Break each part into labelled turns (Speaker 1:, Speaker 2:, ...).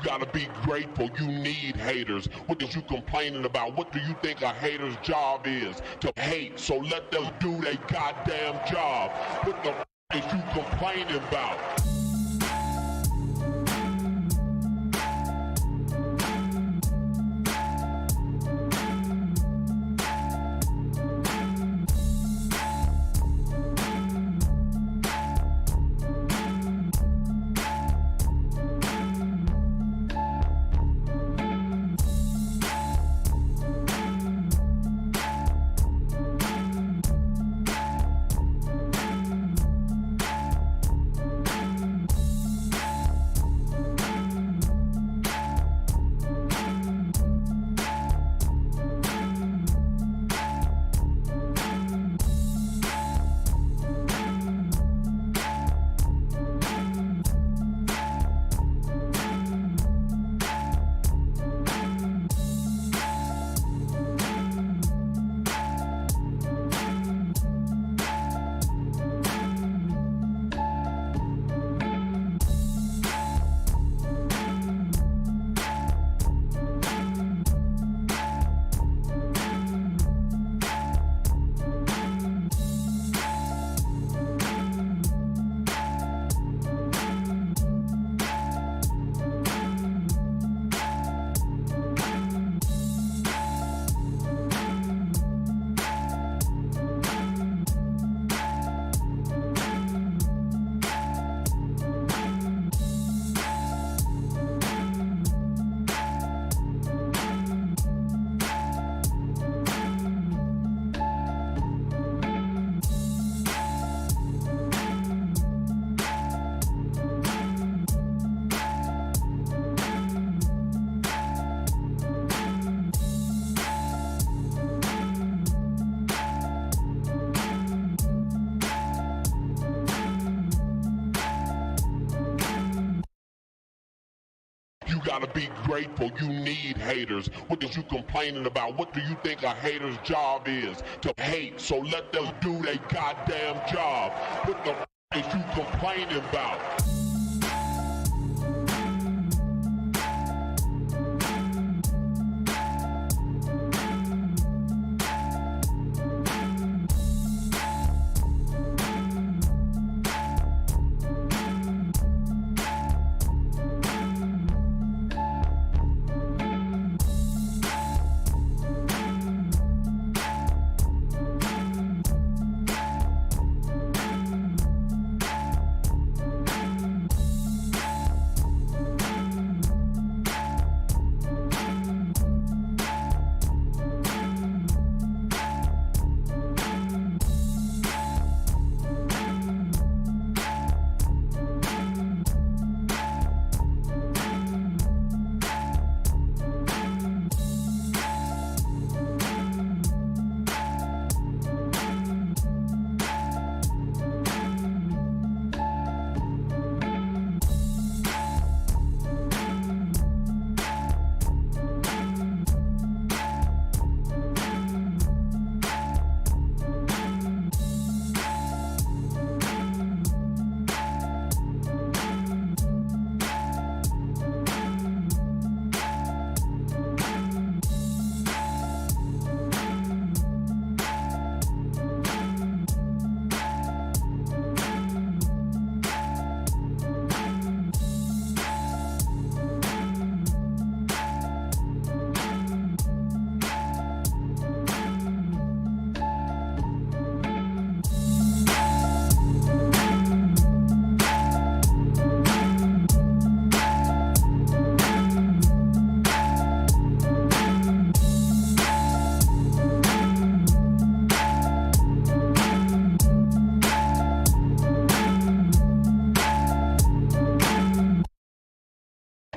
Speaker 1: gotta be grateful, you need haters. What is you complaining about? What do you think a hater's job is? To hate, so let them do their goddamn job. What the is you complaining about? You gotta be grateful, you need haters. What is you complaining about? What do you think a hater's job is? To hate, so let them do their goddamn job. What the is you complaining about?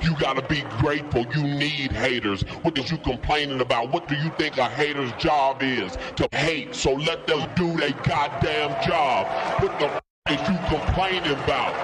Speaker 1: You gotta be grateful, you need haters. What is you complaining about? What do you think a hater's job is? To hate, so let them do their goddamn job. What the is you complaining about?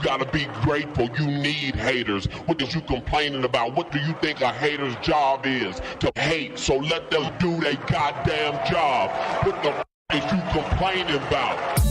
Speaker 1: gotta be grateful. You need haters. What is you complaining about? What do you think a hater's job is? To hate. So let them do their goddamn job. What the is you complaining about?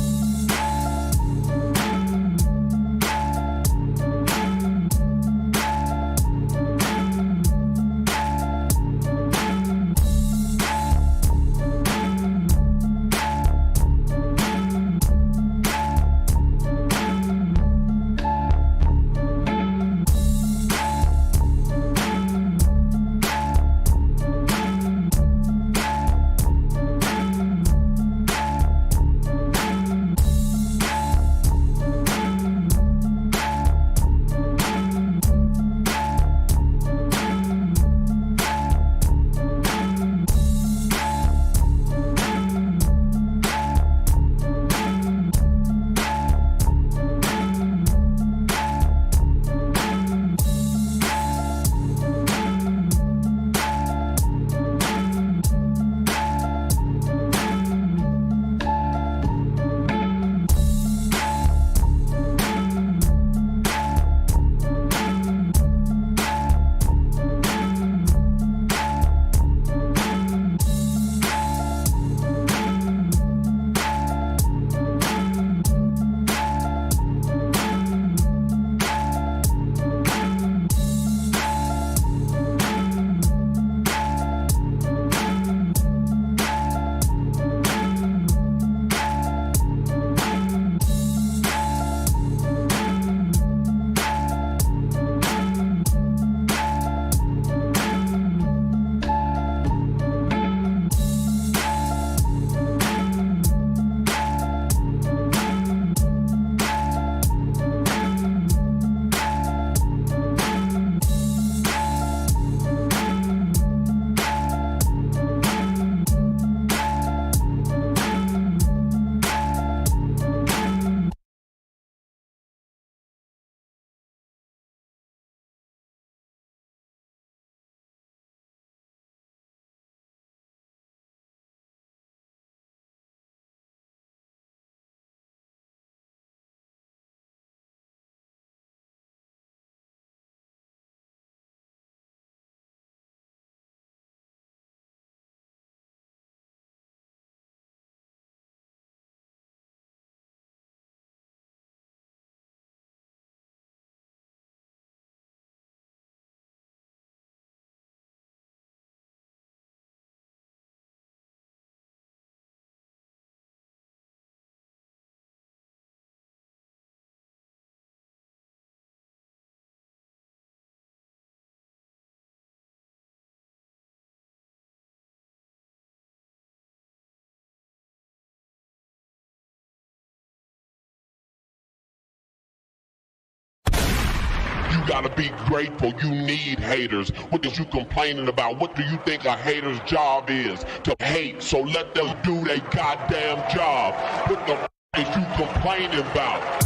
Speaker 1: You gotta be grateful. You need haters. What is you complaining about? What do you think a hater's job is? To hate. So let them do their goddamn job. What the is you complaining about?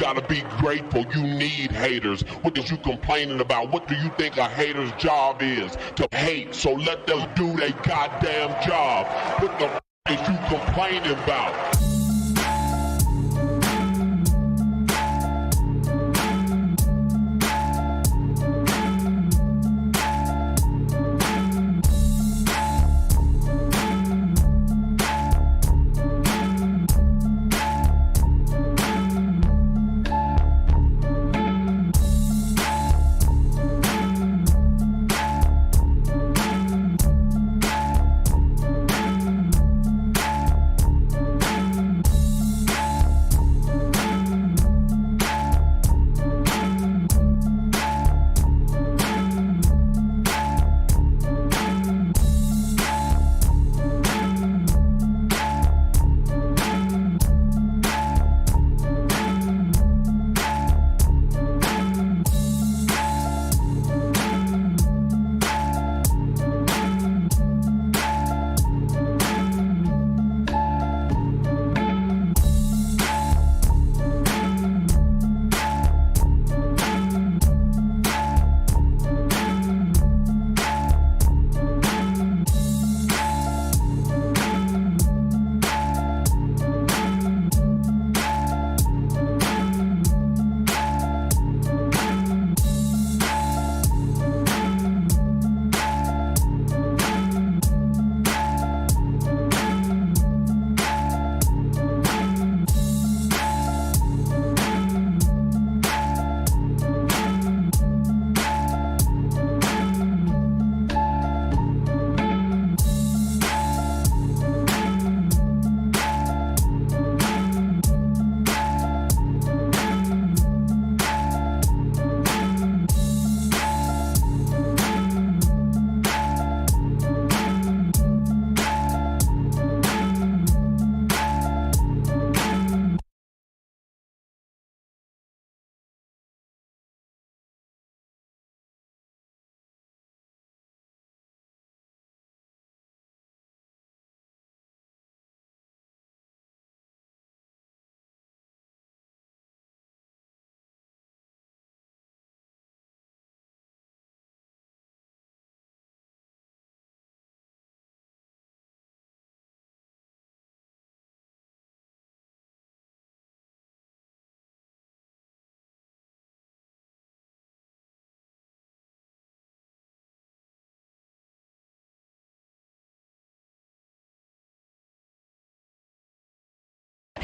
Speaker 1: gotta be grateful. You need haters. What is you complaining about? What do you think a hater's job is? To hate. So let them do their goddamn job. What the is you complaining about?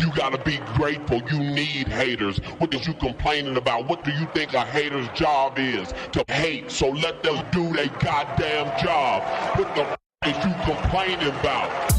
Speaker 1: You gotta be grateful. You need haters. What is you complaining about? What do you think a hater's job is? To hate. So let them do their goddamn job. What the is you complaining about?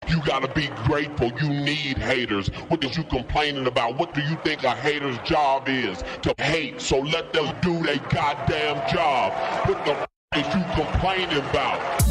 Speaker 1: You gotta be grateful. You need haters. What is you complaining about? What do you think a hater's job is? To hate. So let them do their goddamn job. What the is you complaining about?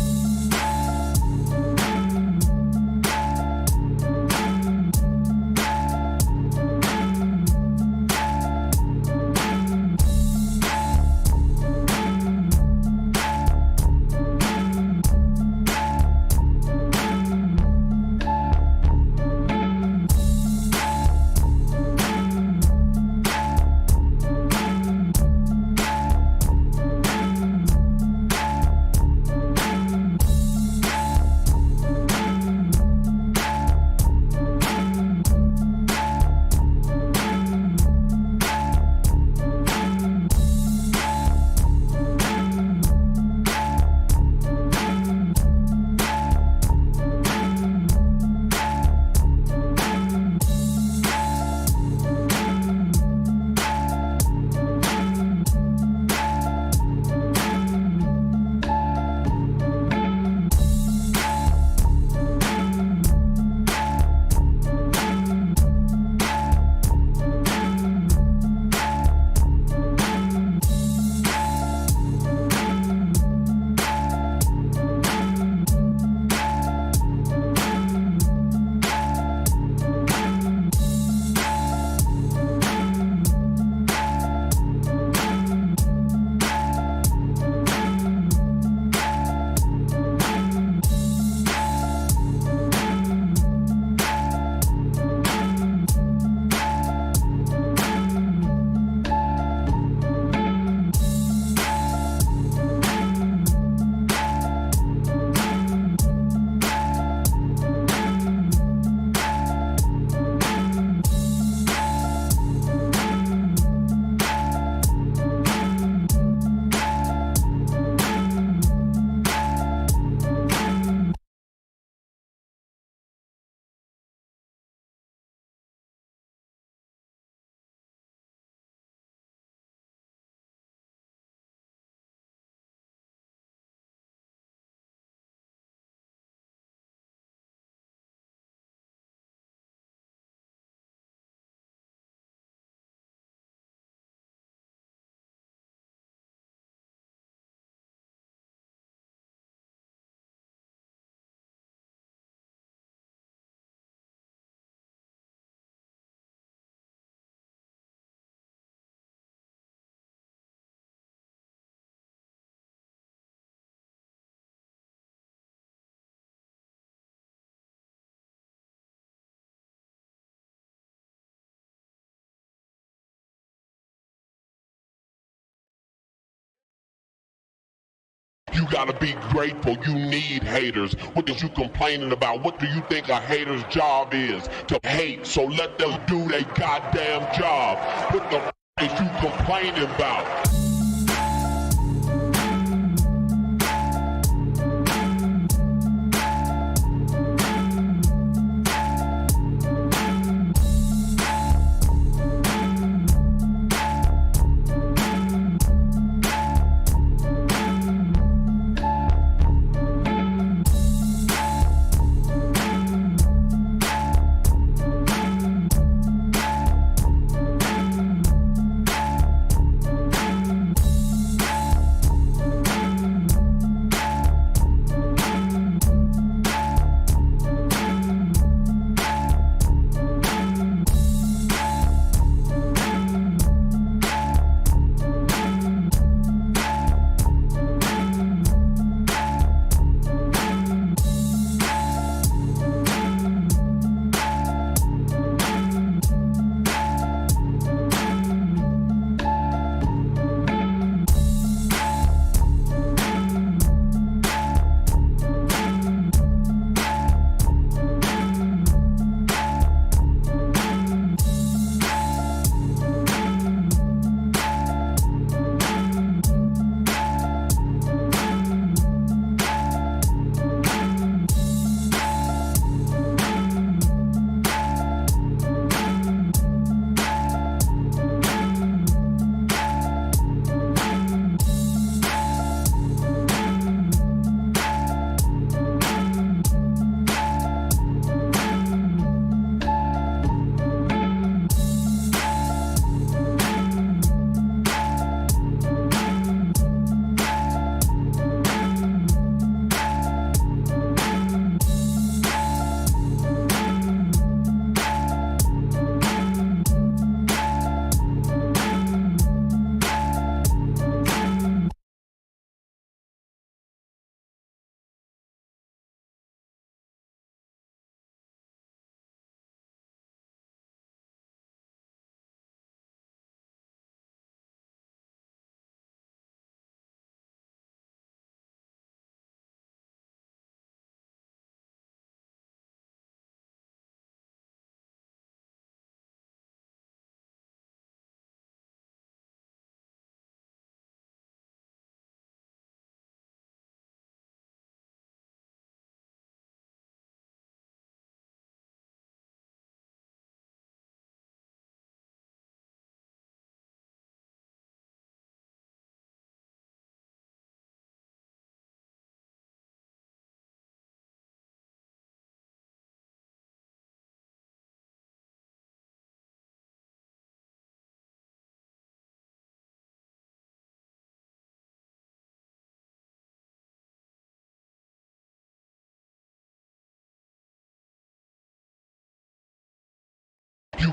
Speaker 1: You gotta be grateful. You need haters. What is you complaining about? What do you think a hater's job is? To hate. So let them do their goddamn job. What the is you complaining about?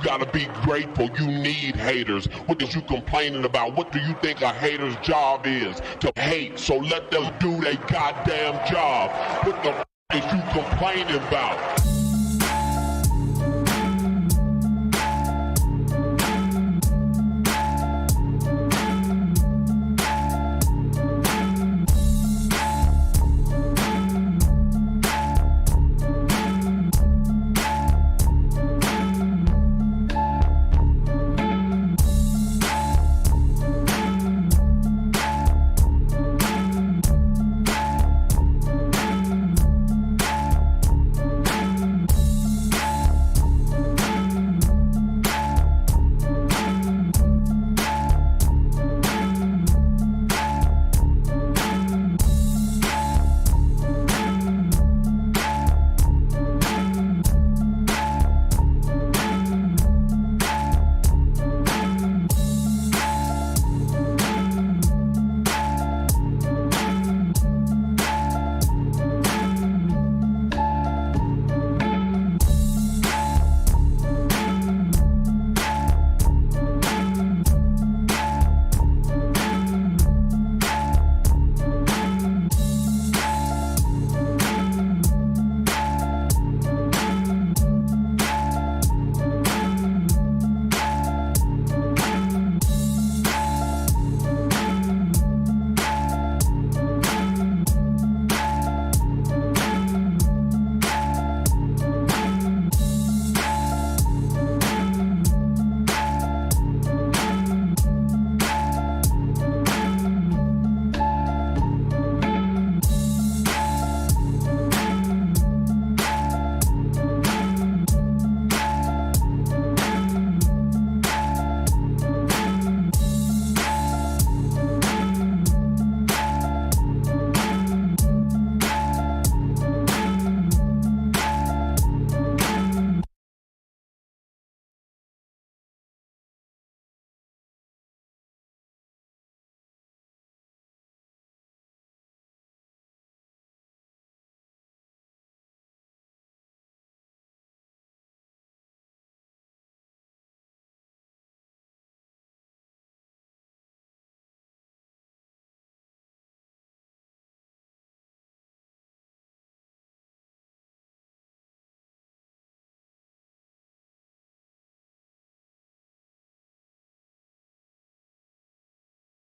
Speaker 1: gotta be grateful. You need haters. What is you complaining about? What do you think a hater's job is? To hate. So let them do their goddamn job. What the is you complaining about?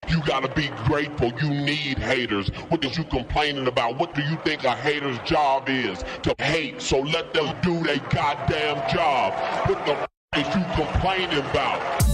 Speaker 1: You gotta be grateful. You need haters. What is you complaining about? What do you think a hater's job is? To hate. So let them do their goddamn job. What the is you complaining about?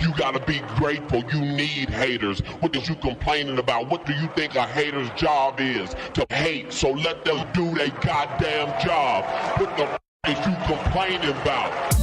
Speaker 1: You gotta be grateful. You need haters. What is you complaining about? What do you think a hater's job is? To hate. So let them do their goddamn job. What the is you complaining about?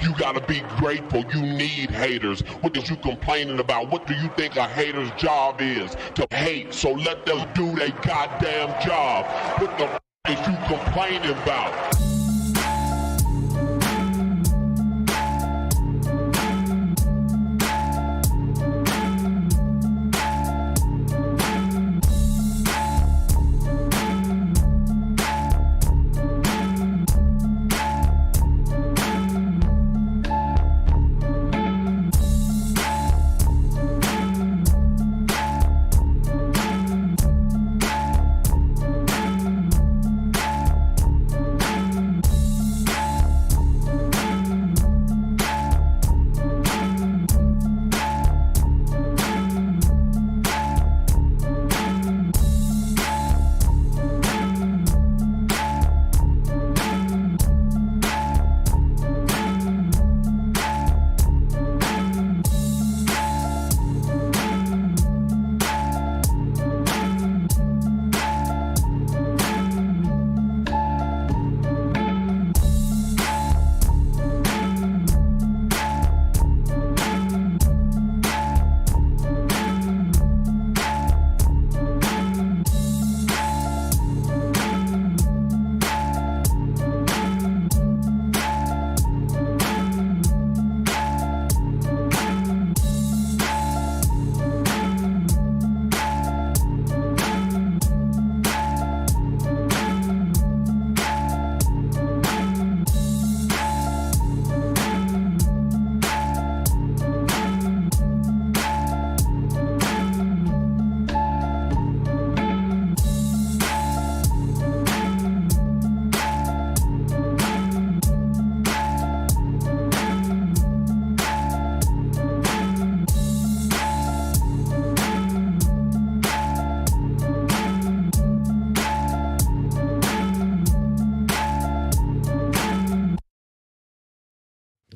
Speaker 1: You gotta be grateful. You need haters. What is you complaining about? What do you think a hater's job is? To hate. So let them do their goddamn job. What the is you complaining about?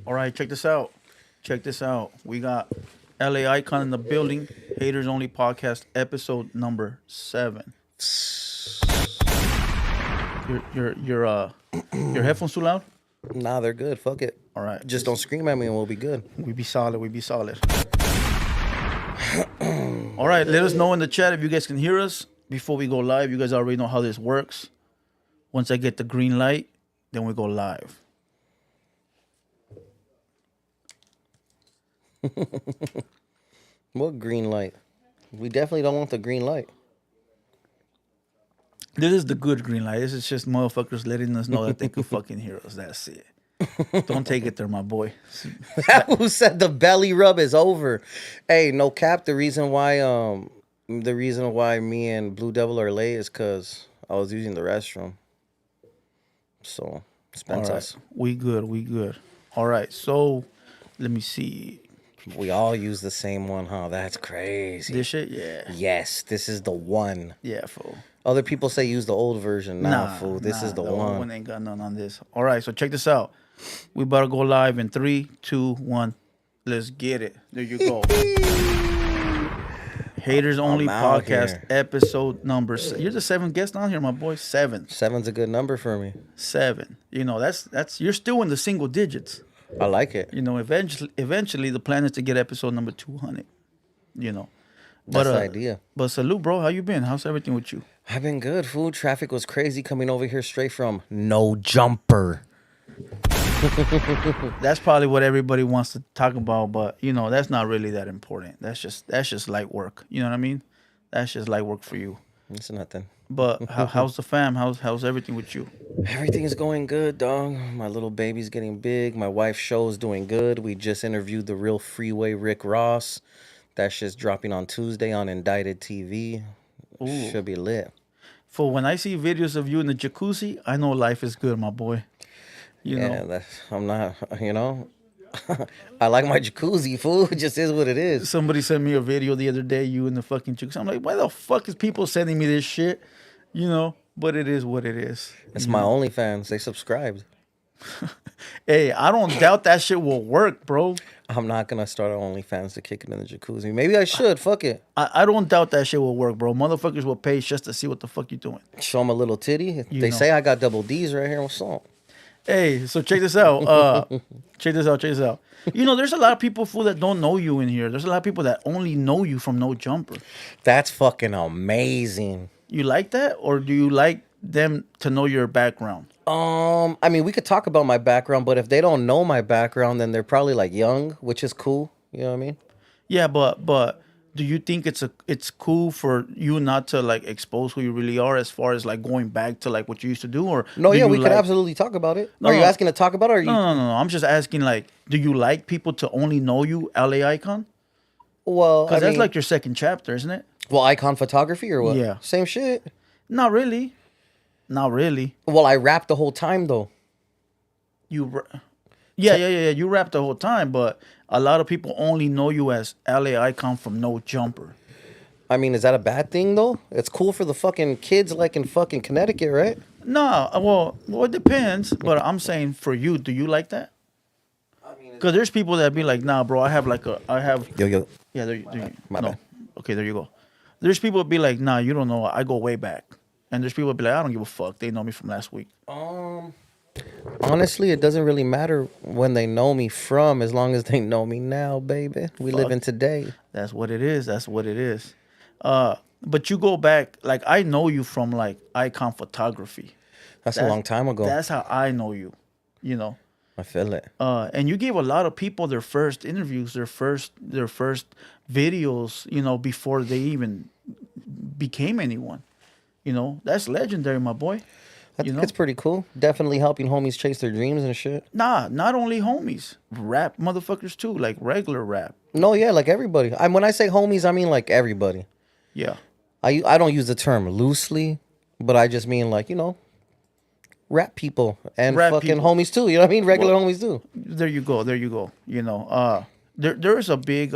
Speaker 2: All right, check this out. Check this out. We got LA Eyekon in the building. Haters Only Podcast, episode number 7. Your headphones too loud?
Speaker 3: Nah, they're good. Fuck it.
Speaker 2: All right.
Speaker 3: Just don't scream at me and we'll be good.
Speaker 2: We be solid. We be solid. All right. Let us know in the chat if you guys can hear us. before we go live, you guys already know how this works. Once I get the green light, then we go live.
Speaker 3: What green light? We definitely don't want the green light.
Speaker 2: This is the good green light. This is just motherfuckers letting us know that they could fucking hear us. That's it. Don't take it there, my boy.
Speaker 3: Who said the belly rub is over? Hey, no cap. The reason why me and Blue Devil are late is because I was using the restroom. So Spence
Speaker 2: All right.
Speaker 3: us.
Speaker 2: We good. All right, so let me see.
Speaker 3: We all use the same one, huh? That's crazy.
Speaker 2: This shit, yeah.
Speaker 3: Yes, this is the one.
Speaker 2: Yeah, fool.
Speaker 3: Other people say use the old version. Nah, fool. This is the
Speaker 2: old
Speaker 3: one.
Speaker 2: one ain't got none on this. All right, so check this out. We about to go live in 3, 2, 1. Let's get it. There you go. Haters Only Podcast,
Speaker 3: here.
Speaker 2: episode number. You're the 7th guest on here, my boy. 7.
Speaker 3: 7's a good number for me.
Speaker 2: 7. You know, that's you're still in the single digits.
Speaker 3: I like it.
Speaker 2: You know, eventually the plan is to get episode number 200. You know.
Speaker 3: That's the idea.
Speaker 2: But salute, bro. How you been? How's everything with you?
Speaker 3: I've been good, fool. Traffic was crazy coming over here straight from No Jumper.
Speaker 2: That's probably what everybody wants to talk about, but you know, that's not really that important. That's just light work. You know what I mean? That's just light work for you.
Speaker 3: It's nothing.
Speaker 2: But how's the fam? How's everything with you?
Speaker 3: Everything's going good, dog. My little baby's getting big. My wife's show's doing good. We just interviewed the real freeway Rick Ross. That shit's dropping on Tuesday on Indicted TV.
Speaker 2: Ooh.
Speaker 3: Should be lit.
Speaker 2: For when I see videos of you in the jacuzzi, I know life is good, my boy. You know?
Speaker 3: I'm not, I like my jacuzzi, fool. It just is what it is.
Speaker 2: Somebody sent me a video the other day, you in the fucking jacuzzi. I'm like, why the fuck is people sending me this shit? You know? But it is what it is.
Speaker 3: It's my OnlyFans. They subscribed.
Speaker 2: Hey, I don't doubt that shit will work, bro.
Speaker 3: I'm not going to start an OnlyFans to kick it in the jacuzzi. Maybe I should. Fuck it.
Speaker 2: I don't doubt that shit will work, bro. Motherfuckers will pay just to see what the fuck you doing.
Speaker 3: Show them a little titty.
Speaker 2: You
Speaker 3: They
Speaker 2: know.
Speaker 3: say I got double D's right here. What's up?
Speaker 2: Hey, so check this out. Check this out. You know, there's a lot of people, fool, that don't know you in here. There's a lot of people that only know you from No Jumper.
Speaker 3: That's fucking amazing.
Speaker 2: You like that? Or do you like them to know your background?
Speaker 3: I mean, we could talk about my background, but if they don't know my background, then they're probably like young, which is cool. You know what I mean?
Speaker 2: Yeah, but do you think it's cool for you not to like expose who you really are as far as like going back to like what you used to do? Or
Speaker 3: No,
Speaker 2: do
Speaker 3: yeah,
Speaker 2: you
Speaker 3: we
Speaker 2: like...
Speaker 3: could absolutely talk about it.
Speaker 2: No,
Speaker 3: Are you
Speaker 2: no.
Speaker 3: asking to talk about it? Or are you...
Speaker 2: No. I'm just asking, like, do you like people to only know you LA Eyekon?
Speaker 3: Well,
Speaker 2: Because
Speaker 3: I
Speaker 2: that's
Speaker 3: mean,
Speaker 2: like your second chapter, isn't it?
Speaker 3: well, Eyekon photography or what?
Speaker 2: Yeah.
Speaker 3: Same shit.
Speaker 2: Not really.
Speaker 3: Well, I rap the whole time though.
Speaker 2: Yeah. You rap the whole time, but a lot of people only know you as LA Eyekon from No Jumper.
Speaker 3: I mean, is that a bad thing though? It's cool for the fucking kids like in fucking Connecticut, right?
Speaker 2: No, well, it depends. But I'm saying for you, do you like that? Because there's people that be like, nah, bro, I have.
Speaker 3: Yo.
Speaker 2: Yeah, there you
Speaker 3: My
Speaker 2: no.
Speaker 3: bad.
Speaker 2: Okay, there you go. There's people that be like, nah, you don't know. I go way back. And there's people that be like, I don't give a fuck. They know me from last week.
Speaker 3: Honestly, it doesn't really matter when they know me from, as long as they know me now, baby. We live in today.
Speaker 2: That's what it is. But you go back, like, I know you from like Eyekon photography.
Speaker 3: That's a long time ago.
Speaker 2: That's how I know you. You know.
Speaker 3: I feel it.
Speaker 2: And you gave a lot of people their first interviews, their first videos, you know, before they even became anyone. You know, that's legendary, my boy.
Speaker 3: I think it's pretty cool. Definitely helping homies chase their dreams and shit.
Speaker 2: Nah, not only homies, rap motherfuckers too, like regular rap.
Speaker 3: No, yeah, like everybody. When I say homies, I mean like everybody.
Speaker 2: Yeah.
Speaker 3: I don't use the term loosely, but I just mean like, you know, rap people and
Speaker 2: Rap
Speaker 3: fucking
Speaker 2: people.
Speaker 3: homies too. You know what I mean? Regular homies too.
Speaker 2: There you go. You know, there is a big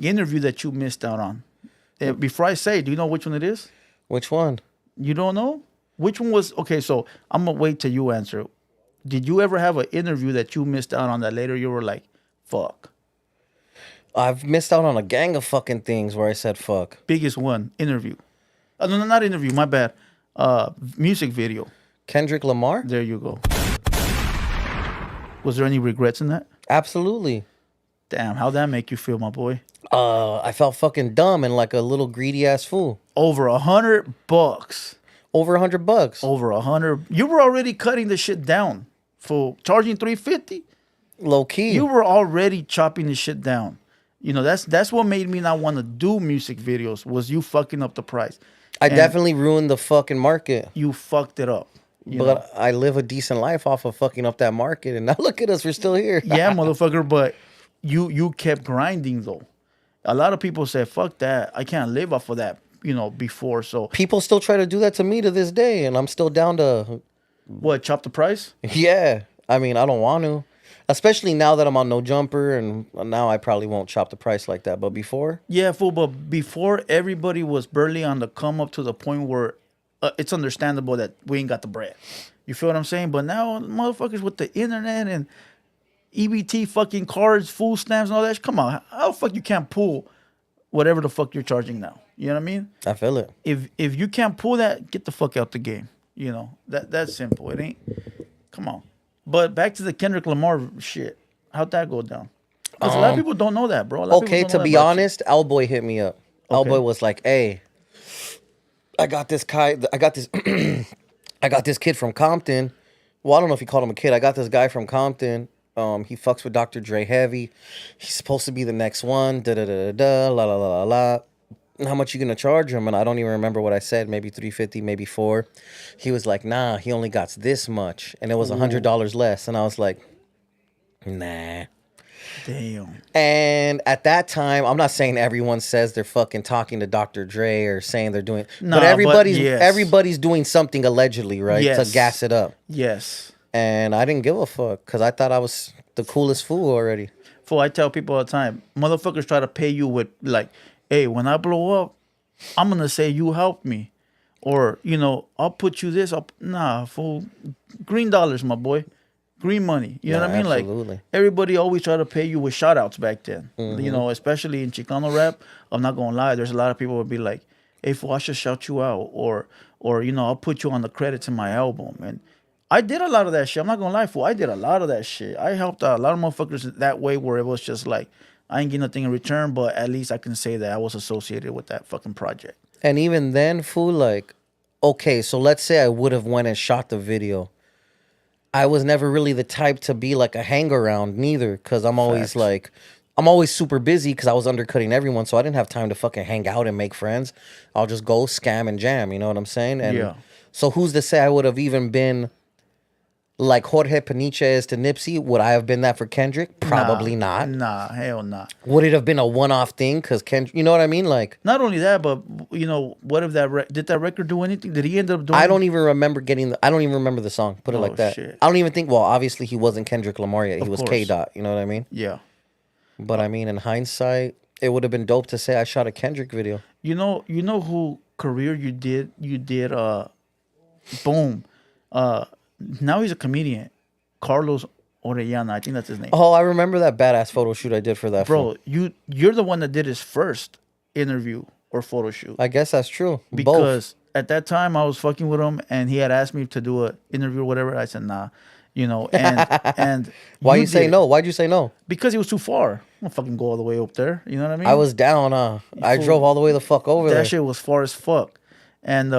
Speaker 2: interview that you missed out on. Before I say, do you know which one it is?
Speaker 3: Which one?
Speaker 2: You don't know? Which one was okay? So I'm gonna wait till you answer. Did you ever have an interview that you missed out on that later you were like, fuck?
Speaker 3: I've missed out on a gang of fucking things where I said fuck.
Speaker 2: Biggest one, interview. No, not interview, my bad. Music video.
Speaker 3: Kendrick Lamar?
Speaker 2: There you go. Was there any regrets in that?
Speaker 3: Absolutely.
Speaker 2: Damn, how'd that make you feel, my boy?
Speaker 3: I felt fucking dumb and like a little greedy ass fool.
Speaker 2: Over $100.
Speaker 3: Over $100.
Speaker 2: Over 100. You were already cutting the shit down for charging 350.
Speaker 3: Low key.
Speaker 2: You were already chopping the shit down. You know, that's what made me not want to do music videos, was you fucking up the price.
Speaker 3: I
Speaker 2: And
Speaker 3: definitely ruined the fucking market.
Speaker 2: you fucked it up. You know?
Speaker 3: But I live a decent life off of fucking up that market. And now look at us, we're still here.
Speaker 2: Yeah, motherfucker, but you kept grinding though. A lot of people said, fuck that. I can't live off of that, you know, before. So
Speaker 3: People still try to do that to me to this day. And I'm still down to,
Speaker 2: what, chop the price?
Speaker 3: yeah. I mean, I don't want to. Especially now that I'm on No Jumper. And now I probably won't chop the price like that. But before?
Speaker 2: Yeah, fool, but before everybody was barely on the come up to the point where it's understandable that we ain't got the bread. You feel what I'm saying? But now motherfuckers with the internet and EBT fucking cards, food stamps and all that, come on. How the fuck you can't pull whatever the fuck you're charging now? You know what I mean?
Speaker 3: I feel it.
Speaker 2: If you can't pull that, get the fuck out the game. You know, that's simple. It ain't. Come on. But back to the Kendrick Lamar shit. How'd that go down? Because a lot of people don't know that, bro.
Speaker 3: Okay, to be honest, Owlboy hit me up.
Speaker 2: Okay.
Speaker 3: Owlboy was like, "Hey, I got this guy. I got this. I got this kid from Compton. Well, I don't know if he called him a kid. I got this guy from Compton. He fucks with Dr. Dre heavy. He's supposed to be the next one. Da da da da da. La la la la la. How much you gonna charge him?" And I don't even remember what I said. Maybe 350, maybe 4. He was like, "Nah, he only got this much," and it was $100 less. And I was like, "Nah."
Speaker 2: Damn.
Speaker 3: And at that time, I'm not saying everyone says they're fucking talking to Dr. Dre or saying they're doing,
Speaker 2: Nah,
Speaker 3: but everybody's
Speaker 2: yes.
Speaker 3: everybody's doing something allegedly, right?
Speaker 2: Yes.
Speaker 3: To gas it up.
Speaker 2: Yes.
Speaker 3: And I didn't give a fuck because I thought I was the coolest fool already.
Speaker 2: Fool, I tell people all the time, motherfuckers try to pay you with like, hey, when I blow up, I'm gonna say you helped me. Or, you know, I'll put you this up. Nah, fool. Green dollars, my boy. Green money. You know what I mean?
Speaker 3: Absolutely.
Speaker 2: Like, everybody always tried to pay you with shout outs back then. You know, especially in Chicano rap. I'm not gonna lie, there's a lot of people would be like, hey, fool, I should shout you out. Or, you know, I'll put you on the credits in my album. And I did a lot of that shit. I'm not gonna lie, fool. I did a lot of that shit. I helped out a lot of motherfuckers that way where it was just like, I ain't getting nothing in return, but at least I can say that I was associated with that fucking project.
Speaker 3: And even then, fool, like, okay, so let's say I would have went and shot the video. I was never really the type to be like a hang around neither, because I'm always like, I'm always super busy because I was undercutting everyone, so I didn't have time to fucking hang out and make friends. I'll just go scam and jam, you know what I'm saying? And
Speaker 2: Yeah.
Speaker 3: so who's to say I would have even been like Jorge Peniche is to Nipsey? Would I have been that for Kendrick? Probably not.
Speaker 2: Nah, hell nah.
Speaker 3: Would it have been a one-off thing? Because Kendrick, you know what I mean? Like,
Speaker 2: Not only that, but you know, what if did that record do anything? Did he end up doing?
Speaker 3: I don't even remember I don't even remember the song. Put it
Speaker 2: Oh,
Speaker 3: like that.
Speaker 2: shit.
Speaker 3: I don't even think. Well, obviously he wasn't Kendrick Lamar yet. He was
Speaker 2: course.
Speaker 3: K Dot. You know what I mean?
Speaker 2: Yeah.
Speaker 3: But I mean, in hindsight, it would have been dope to say I shot a Kendrick video.
Speaker 2: You know who career you did. Boom. Now he's a comedian, Carlos Orellana. I think that's his name.
Speaker 3: Oh, I remember that badass photo shoot I did for that.
Speaker 2: Bro, you're the one that did his first interview or photo shoot.
Speaker 3: I guess that's true. Both.
Speaker 2: Because at that time I was fucking with him and he had asked me to do an interview or whatever. I said nah, you know, and
Speaker 3: Why you
Speaker 2: did
Speaker 3: say
Speaker 2: it.
Speaker 3: no? Why'd you say no?
Speaker 2: Because it was too far. I'm gonna fucking go all the way up there. You know what I mean?
Speaker 3: I was down. I drove all the way the fuck over
Speaker 2: that
Speaker 3: there.
Speaker 2: shit was far as fuck, and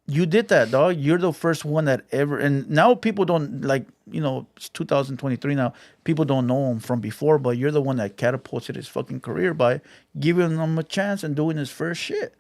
Speaker 2: you did that, dog. You're the first one that ever. And now people don't like. You know, it's 2023 now. People don't know him from before, but you're the one that catapulted his fucking career by giving him a chance and doing his first shit.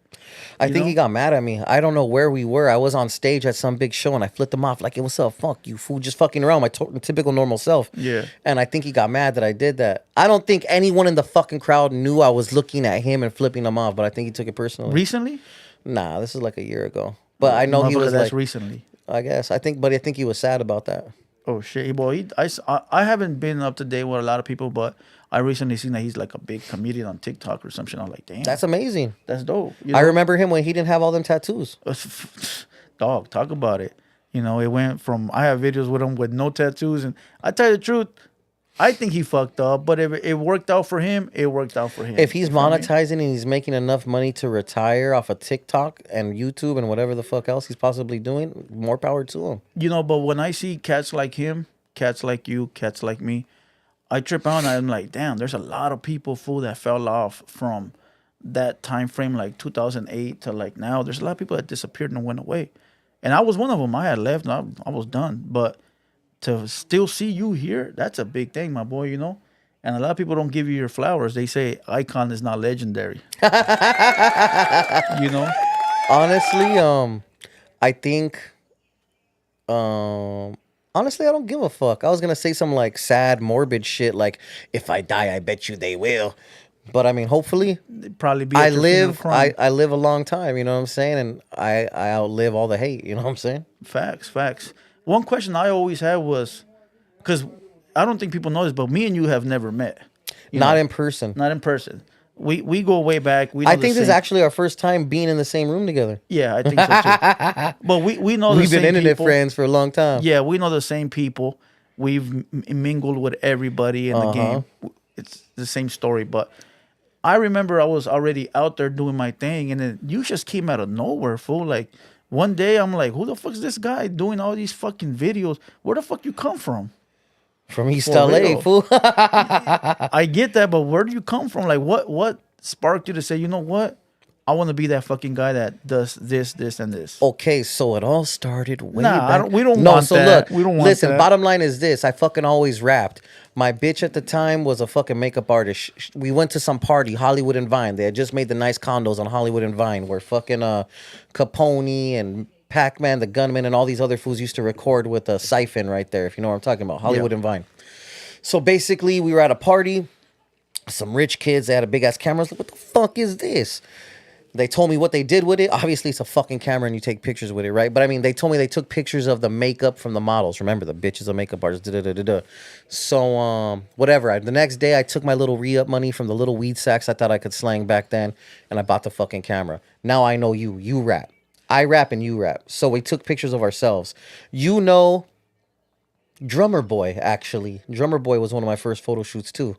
Speaker 3: I think he got mad at me. I don't know where we were. I was on stage at some big show and I flipped him off like, "Hey, what's up? Fuck you, fool. Just fucking around. My typical normal self."
Speaker 2: Yeah.
Speaker 3: And I think he got mad that I did that. I don't think anyone in the fucking crowd knew I was looking at him and flipping him off, but I think he took it personally.
Speaker 2: Recently?
Speaker 3: Nah, this is like a year ago. But I know he was
Speaker 2: that's
Speaker 3: like,
Speaker 2: recently.
Speaker 3: I guess. I think he was sad about that.
Speaker 2: Oh shit, boy! I haven't been up to date with a lot of people, but I recently seen that he's like a big comedian on TikTok or something. I'm like, damn,
Speaker 3: That's amazing.
Speaker 2: that's dope. You
Speaker 3: I
Speaker 2: know?
Speaker 3: remember him when he didn't have all them tattoos.
Speaker 2: Dog, talk about it. You know, it went from I have videos with him with no tattoos, and I tell you the truth, I think he fucked up. But if it worked out for him, it worked out for him.
Speaker 3: If he's
Speaker 2: You feel me?
Speaker 3: monetizing and he's making enough money to retire off of TikTok and YouTube and whatever the fuck else he's possibly doing, more power to him.
Speaker 2: You know, but when I see cats like him, cats like you, cats like me, I trip out and I'm like, damn, there's a lot of people, fool, that fell off from that time frame, like 2008 to like now. There's a lot of people that disappeared and went away. And I was one of them. I had left and I was done. But to still see you here, that's a big thing, my boy, you know? And a lot of people don't give you your flowers. They say Eyekon is not legendary. You know?
Speaker 3: Honestly, I think, honestly, I don't give a fuck. I was going to say some like sad, morbid shit like, if I die, I bet you they will. But I mean, hopefully,
Speaker 2: They'd probably be
Speaker 3: I live a long time, you know what I'm saying? And I outlive all the hate, you know what I'm saying?
Speaker 2: Facts. One question I always had was, because I don't think people know this, but me and you have never met.
Speaker 3: Not in person.
Speaker 2: Not in person. We go way back. We know
Speaker 3: I think this is actually our first time being in the same room together.
Speaker 2: Yeah, I think so too. But we know
Speaker 3: We've
Speaker 2: the
Speaker 3: been
Speaker 2: same
Speaker 3: internet
Speaker 2: people.
Speaker 3: friends for a long time.
Speaker 2: Yeah, we know the same people. We've mingled with everybody in the game. It's the same story. But I remember I was already out there doing my thing, and then you just came out of nowhere, fool. Like, one day I'm like, who the fuck is this guy doing all these fucking videos? Where the fuck you come from?
Speaker 3: From East
Speaker 2: For
Speaker 3: LA,
Speaker 2: real.
Speaker 3: fool.
Speaker 2: I get that, but where do you come from? Like, what sparked you to say, you know what? I want to be that fucking guy that does this, and this.
Speaker 3: Okay, so it all started way
Speaker 2: Nah,
Speaker 3: back.
Speaker 2: we don't want that.
Speaker 3: Look,
Speaker 2: We don't want
Speaker 3: listen,
Speaker 2: that.
Speaker 3: bottom line is this. I fucking always rapped. My bitch at the time was a fucking makeup artist. We went to some party, Hollywood and Vine. They had just made the nice condos on Hollywood and Vine where fucking Capone and Pac-Man, the Gunman, and all these other fools used to record with a siphon right there, if you know what I'm talking about. Hollywood and Vine. So basically, we were at a party. Some rich kids, they had a big-ass camera. I was like, what the fuck is this? They told me what they did with it. Obviously, it's a fucking camera and you take pictures with it, right? But I mean, they told me they took pictures of the makeup from the models. Remember, the bitch is a makeup artist. So, whatever. The next day, I took my little re-up money from the little weed sacks I thought I could slang back then, and I bought the fucking camera. Now I know you. You rap. I rap and you rap. So we took pictures of ourselves. You know, Drummer Boy, actually. Drummer Boy was one of my first photo shoots, too.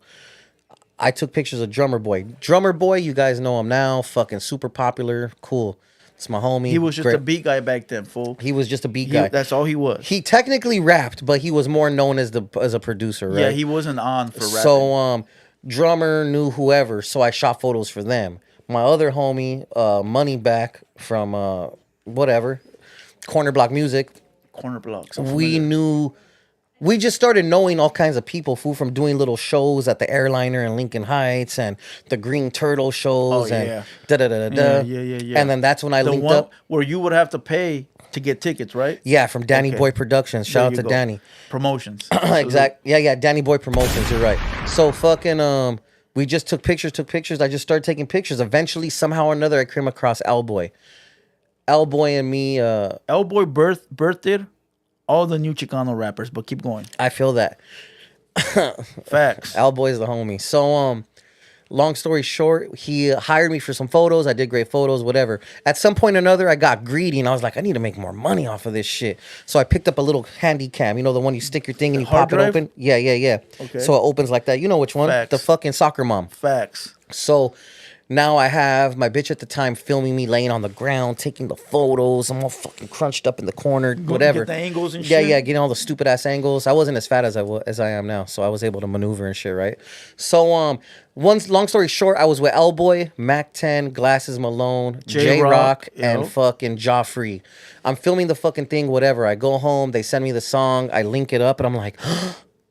Speaker 3: I took pictures of Drummer Boy. Drummer Boy, you guys know him now. Fucking super popular. Cool. It's my homie.
Speaker 2: He was just a beat guy back then, fool.
Speaker 3: He was just a beat guy.
Speaker 2: That's all he was.
Speaker 3: He technically rapped, but he was more known as a producer, right?
Speaker 2: Yeah, he wasn't on for rapping.
Speaker 3: So, Drummer knew whoever, so I shot photos for them. My other homie, Moneyback from whatever, Corner Block Music.
Speaker 2: Corner Block.
Speaker 3: We just started knowing all kinds of people, fool, from doing little shows at the Airliner in Lincoln Heights and the Green Turtle shows and
Speaker 2: Yeah.
Speaker 3: And then that's when I linked up.
Speaker 2: Where you would have to pay to get tickets, right?
Speaker 3: Yeah, from Danny Boy Productions. Shout out to
Speaker 2: go.
Speaker 3: Danny.
Speaker 2: Promotions.
Speaker 3: Exact. Yeah, Danny Boy Promotions. You're right. So fucking we just took pictures. I just started taking pictures. Eventually, somehow or another, I came across L-Boy. L-Boy and me.
Speaker 2: L-Boy birthed all the new Chicano rappers, but keep going.
Speaker 3: I feel that.
Speaker 2: Facts.
Speaker 3: L-Boy's the homie. So, long story short, he hired me for some photos. I did great photos, whatever. At some point or another, I got greedy, and I was like, I need to make more money off of this shit. So I picked up a little handy cam. You know, the one you stick your thing and you
Speaker 2: hard
Speaker 3: pop
Speaker 2: drive?
Speaker 3: it open? Yeah.
Speaker 2: Okay.
Speaker 3: So it opens like that. You know which one?
Speaker 2: Facts.
Speaker 3: The fucking soccer mom.
Speaker 2: Facts.
Speaker 3: So now I have my bitch at the time filming me laying on the ground, taking the photos. I'm all fucking crunched up in the corner, whatever.
Speaker 2: Get the angles and shit.
Speaker 3: Yeah, getting all the stupid ass angles. I wasn't as fat as I am now, so I was able to maneuver and shit, right? So long story short, I was with L-Boy, Mac 10, Glasses Malone, J-Rock, and fucking Joffrey. I'm filming the fucking thing, whatever. I go home, they send me the song, I link it up, and I'm like,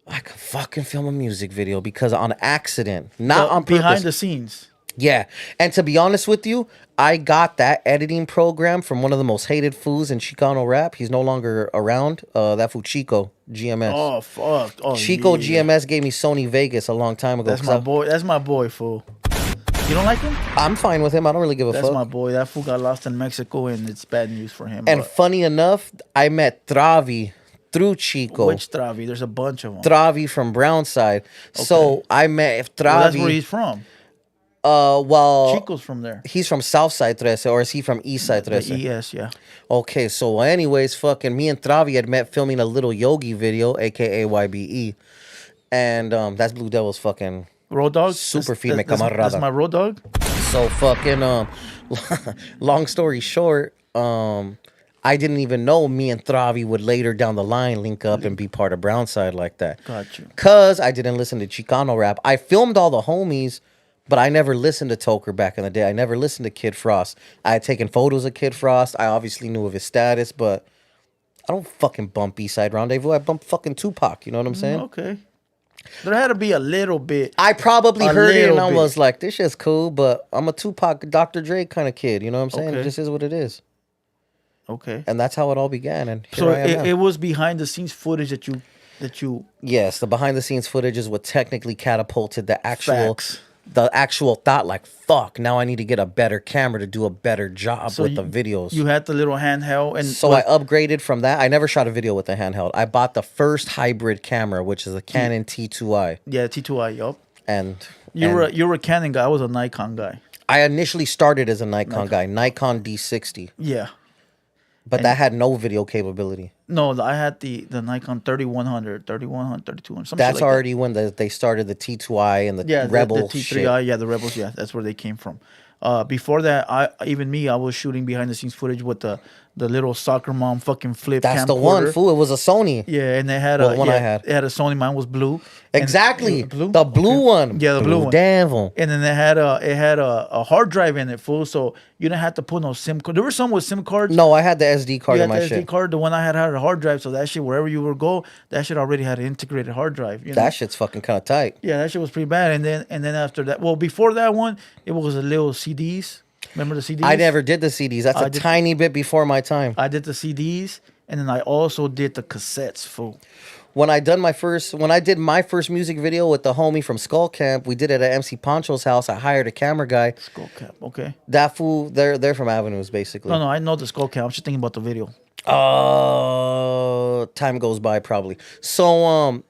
Speaker 3: I could fucking film a music video because on accident, not on purpose.
Speaker 2: Behind the scenes.
Speaker 3: Yeah, and to be honest with you, I got that editing program from one of the most hated fools in Chicano rap. He's no longer around. That fool Chico GMS.
Speaker 2: Oh fuck! Oh,
Speaker 3: Chico GMS gave me Sony Vegas a long time ago.
Speaker 2: That's my boy. That's my boy, fool. You don't like him?
Speaker 3: I'm fine with him. I don't really give a fuck.
Speaker 2: That's my boy. That fool got lost in Mexico, and it's bad news for him.
Speaker 3: And funny enough, I met Travi through Chico.
Speaker 2: Which Travi? There's a bunch of them.
Speaker 3: Travi from Brownside. Okay. So I met Travi.
Speaker 2: Well, that's where he's from.
Speaker 3: Well,
Speaker 2: Chico's from there.
Speaker 3: He's from Southside Storiez, or is he from Eastside Storiez?
Speaker 2: The ES, yeah.
Speaker 3: Okay, so anyways, fucking me and Travi had met filming a little Yogi video, aka YBE, and that's Blue Devil's fucking
Speaker 2: Road Dog.
Speaker 3: Super feed me
Speaker 2: That's
Speaker 3: camarada.
Speaker 2: my Road Dog.
Speaker 3: So fucking long story short, I didn't even know me and Travi would later down the line link up and be part of Brownside like that.
Speaker 2: Got you.
Speaker 3: Because I didn't listen to Chicano rap. I filmed all the homies, but I never listened to Toker back in the day. I never listened to Kid Frost. I had taken photos of Kid Frost. I obviously knew of his status, but I don't fucking bump Eastside Rendezvous. I bump fucking Tupac. You know what I'm saying?
Speaker 2: Okay. There had to be a little bit.
Speaker 3: I probably heard it and I
Speaker 2: bit.
Speaker 3: was like, this shit's cool, but I'm a Tupac, Dr. Dre kind of kid. You know what I'm saying?
Speaker 2: Okay.
Speaker 3: It just is what it is.
Speaker 2: Okay.
Speaker 3: And that's how it all began. And here
Speaker 2: So
Speaker 3: I am now.
Speaker 2: it was behind the scenes footage that you.
Speaker 3: Yes, the behind the scenes footage is what technically catapulted the actual
Speaker 2: Facts.
Speaker 3: thought, like, fuck, now I need to get a better camera to do a better job with the videos.
Speaker 2: You had the little handheld, and
Speaker 3: So I upgraded from that. I never shot a video with a handheld. I bought the first hybrid camera, which is a Canon T2i.
Speaker 2: Yeah, T2i. Yup.
Speaker 3: And
Speaker 2: You were a Canon guy. I was a Nikon guy.
Speaker 3: I initially started as a Nikon guy, Nikon D60.
Speaker 2: Yeah.
Speaker 3: But that had no video capability.
Speaker 2: No, I had the Nikon 3100, 3200, something
Speaker 3: That's
Speaker 2: like
Speaker 3: already when they started the T2i and the
Speaker 2: that. Yeah,
Speaker 3: Rebel
Speaker 2: the T3i.
Speaker 3: shit.
Speaker 2: Yeah, the Rebels. Yeah, that's where they came from. Before that, I was shooting behind the scenes footage with the little soccer mom fucking flip.
Speaker 3: That's the one,
Speaker 2: camcorder.
Speaker 3: fool. It was a Sony.
Speaker 2: Yeah, and they had
Speaker 3: What one I had?
Speaker 2: It had a Sony. Mine was blue.
Speaker 3: Exactly.
Speaker 2: And,
Speaker 3: The blue one.
Speaker 2: Yeah, the blue one.
Speaker 3: Devil.
Speaker 2: And then it had a hard drive in it, fool. So you didn't have to put no SIM card. There were some with SIM cards.
Speaker 3: No, I had the SD card
Speaker 2: You
Speaker 3: in
Speaker 2: had
Speaker 3: my
Speaker 2: the SD
Speaker 3: shit.
Speaker 2: card. The one I had a hard drive, so that shit, wherever you would go, that shit already had an integrated hard drive. You know?
Speaker 3: That shit's fucking kind of tight.
Speaker 2: Yeah, that shit was pretty bad. And then after that, well, before that one, it was a little CDs. Remember the CDs?
Speaker 3: I never did the CDs. That's a tiny bit before my time.
Speaker 2: I did the CDs, and then I also did the cassettes, fool.
Speaker 3: When I did my first music video with the homie from Skull Camp, we did it at MC Poncho's house. I hired a camera guy.
Speaker 2: Skull Cap, okay.
Speaker 3: That fool, they're from Avenues, basically.
Speaker 2: No, I know the Skull Cap. I'm just thinking about the video.
Speaker 3: Time goes by probably. So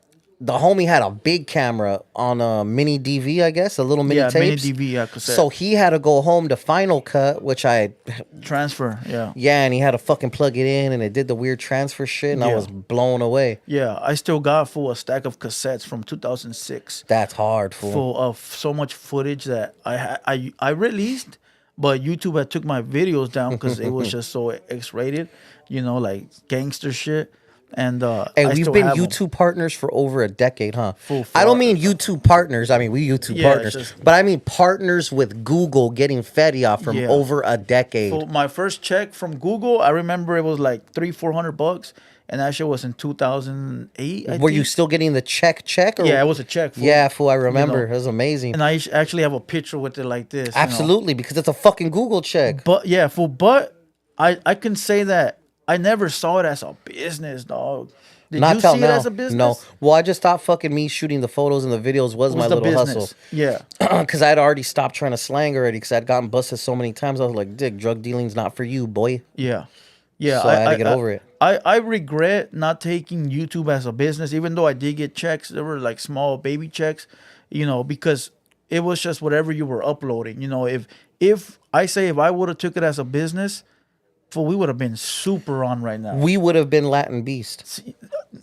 Speaker 3: the homie had a big camera on a mini DV, I guess, a little mini tapes.
Speaker 2: Mini DV, cassette.
Speaker 3: So he had to go home to Final Cut, which I
Speaker 2: Transfer, yeah.
Speaker 3: yeah, and he had to fucking plug it in, and it did the weird transfer shit, and I
Speaker 2: Yeah.
Speaker 3: was blown away.
Speaker 2: Yeah, I still got a stack of cassettes from 2006.
Speaker 3: That's hard, fool.
Speaker 2: Full of so much footage that I released, but YouTube had took my videos down because it was just so X-rated, you know, like gangster shit. And
Speaker 3: Hey,
Speaker 2: I
Speaker 3: we've
Speaker 2: still
Speaker 3: been
Speaker 2: have 'em.
Speaker 3: YouTube partners for over a decade, huh?
Speaker 2: Full
Speaker 3: I don't
Speaker 2: far.
Speaker 3: mean YouTube partners. I mean, we YouTube
Speaker 2: Yeah,
Speaker 3: partners.
Speaker 2: it's just-
Speaker 3: But I mean partners with Google getting Fetty off from
Speaker 2: Yeah.
Speaker 3: over a decade.
Speaker 2: So my first check from Google, I remember it was like $300-400, and that shit was in 2008. I
Speaker 3: Were
Speaker 2: think.
Speaker 3: you still getting the check? Or?
Speaker 2: Yeah, it was a check. Fool.
Speaker 3: Yeah, fool, I remember.
Speaker 2: know.
Speaker 3: It was amazing.
Speaker 2: And I actually have a picture with it like this. you know.
Speaker 3: Absolutely, because it's a fucking Google check.
Speaker 2: But yeah, fool. But I can say that I never saw it as a business, dog. Did
Speaker 3: Not
Speaker 2: you
Speaker 3: till
Speaker 2: see
Speaker 3: now.
Speaker 2: it as a business?
Speaker 3: No. Well, I just thought fucking me shooting the photos and the videos was my
Speaker 2: the
Speaker 3: little
Speaker 2: business.
Speaker 3: hustle.
Speaker 2: Yeah.
Speaker 3: Because I'd already stopped trying to slang already because I'd gotten busted so many times. I was like, Dick, drug dealing's not for you, boy.
Speaker 2: Yeah. Yeah.
Speaker 3: So I had to get over it.
Speaker 2: I regret not taking YouTube as a business, even though I did get checks. There were like small baby checks, you know, because it was just whatever you were uploading. You know, if I would have took it as a business, fool, we would have been super on right now.
Speaker 3: We would have been Latin Beast.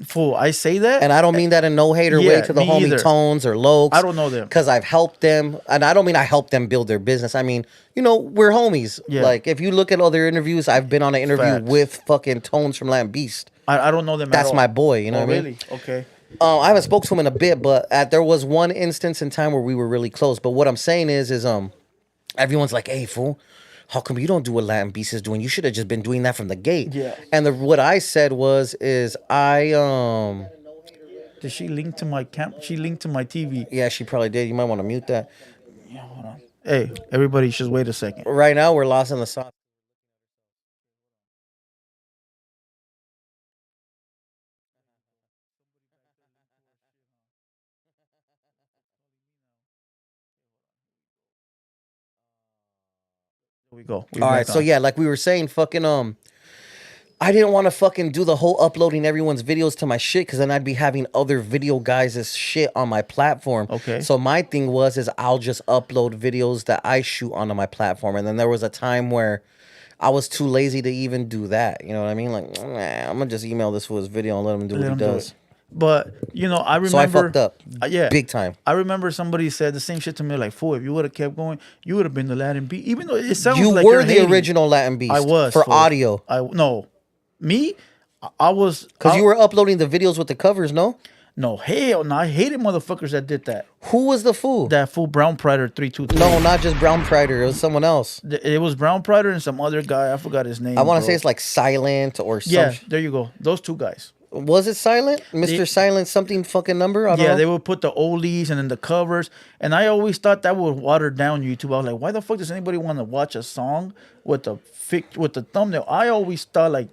Speaker 2: Fool, I say that,
Speaker 3: And I don't mean that in no hater
Speaker 2: Yeah,
Speaker 3: way to the
Speaker 2: me
Speaker 3: homie
Speaker 2: either.
Speaker 3: Tones or Lokes.
Speaker 2: I don't know them.
Speaker 3: Because I've helped them. And I don't mean I helped them build their business. I mean, you know, we're homies.
Speaker 2: Yeah.
Speaker 3: Like, if you look at other interviews, I've been on an interview
Speaker 2: Facts.
Speaker 3: with fucking Tones from Latin Beast.
Speaker 2: I don't know them.
Speaker 3: That's
Speaker 2: at all.
Speaker 3: my boy, you know
Speaker 2: Oh,
Speaker 3: what I mean?
Speaker 2: really? Okay.
Speaker 3: I haven't spoke to him in a bit, but there was one instance in time where we were really close. But what I'm saying is everyone's like, hey, fool, how come you don't do what Latin Beast is doing? You should have just been doing that from the gate.
Speaker 2: Yeah.
Speaker 3: And what I said is
Speaker 2: Did she link to my She linked to my TV.
Speaker 3: yeah, she probably did. You might want to mute that.
Speaker 2: Yeah, hold on. Hey, everybody, just wait a second.
Speaker 3: Right now, we're lost in the sauce.
Speaker 2: Here we go.
Speaker 3: All right, so yeah, like we were saying, fucking I didn't want to fucking do the whole uploading everyone's videos to my shit because then I'd be having other video guys' shit on my platform.
Speaker 2: Okay.
Speaker 3: So my thing is I'll just upload videos that I shoot onto my platform. And then there was a time where I was too lazy to even do that. You know what I mean? Like, nah, I'm going to just email this for his video and let him do what he does.
Speaker 2: But, you know, I remember.
Speaker 3: So I fucked up.
Speaker 2: Yeah.
Speaker 3: Big time.
Speaker 2: I remember somebody said the same shit to me, like, fool, if you would have kept going, you would have been the Latin Beast. Even though it sounds
Speaker 3: You
Speaker 2: like
Speaker 3: were
Speaker 2: you're
Speaker 3: the
Speaker 2: hating.
Speaker 3: original Latin Beast.
Speaker 2: I was.
Speaker 3: For
Speaker 2: fool.
Speaker 3: audio.
Speaker 2: No. Me, I was
Speaker 3: Because you were uploading the videos with the covers, no?
Speaker 2: no hell no. I hated motherfuckers that did that.
Speaker 3: Who was the fool?
Speaker 2: That fool Brown Prider 323.
Speaker 3: No, not just Brown Prider. It was someone else.
Speaker 2: It was Brown Prider and some other guy. I forgot his name.
Speaker 3: I want to
Speaker 2: bro.
Speaker 3: say it's like Silent or some.
Speaker 2: Yeah, there you go. Those two guys.
Speaker 3: Was it Silent? Mr. Silent something fucking number? I don't know.
Speaker 2: They would put the oldies and then the covers, and I always thought that would water down YouTube. I was like, why the fuck does anybody want to watch a song with the thumbnail? I always thought like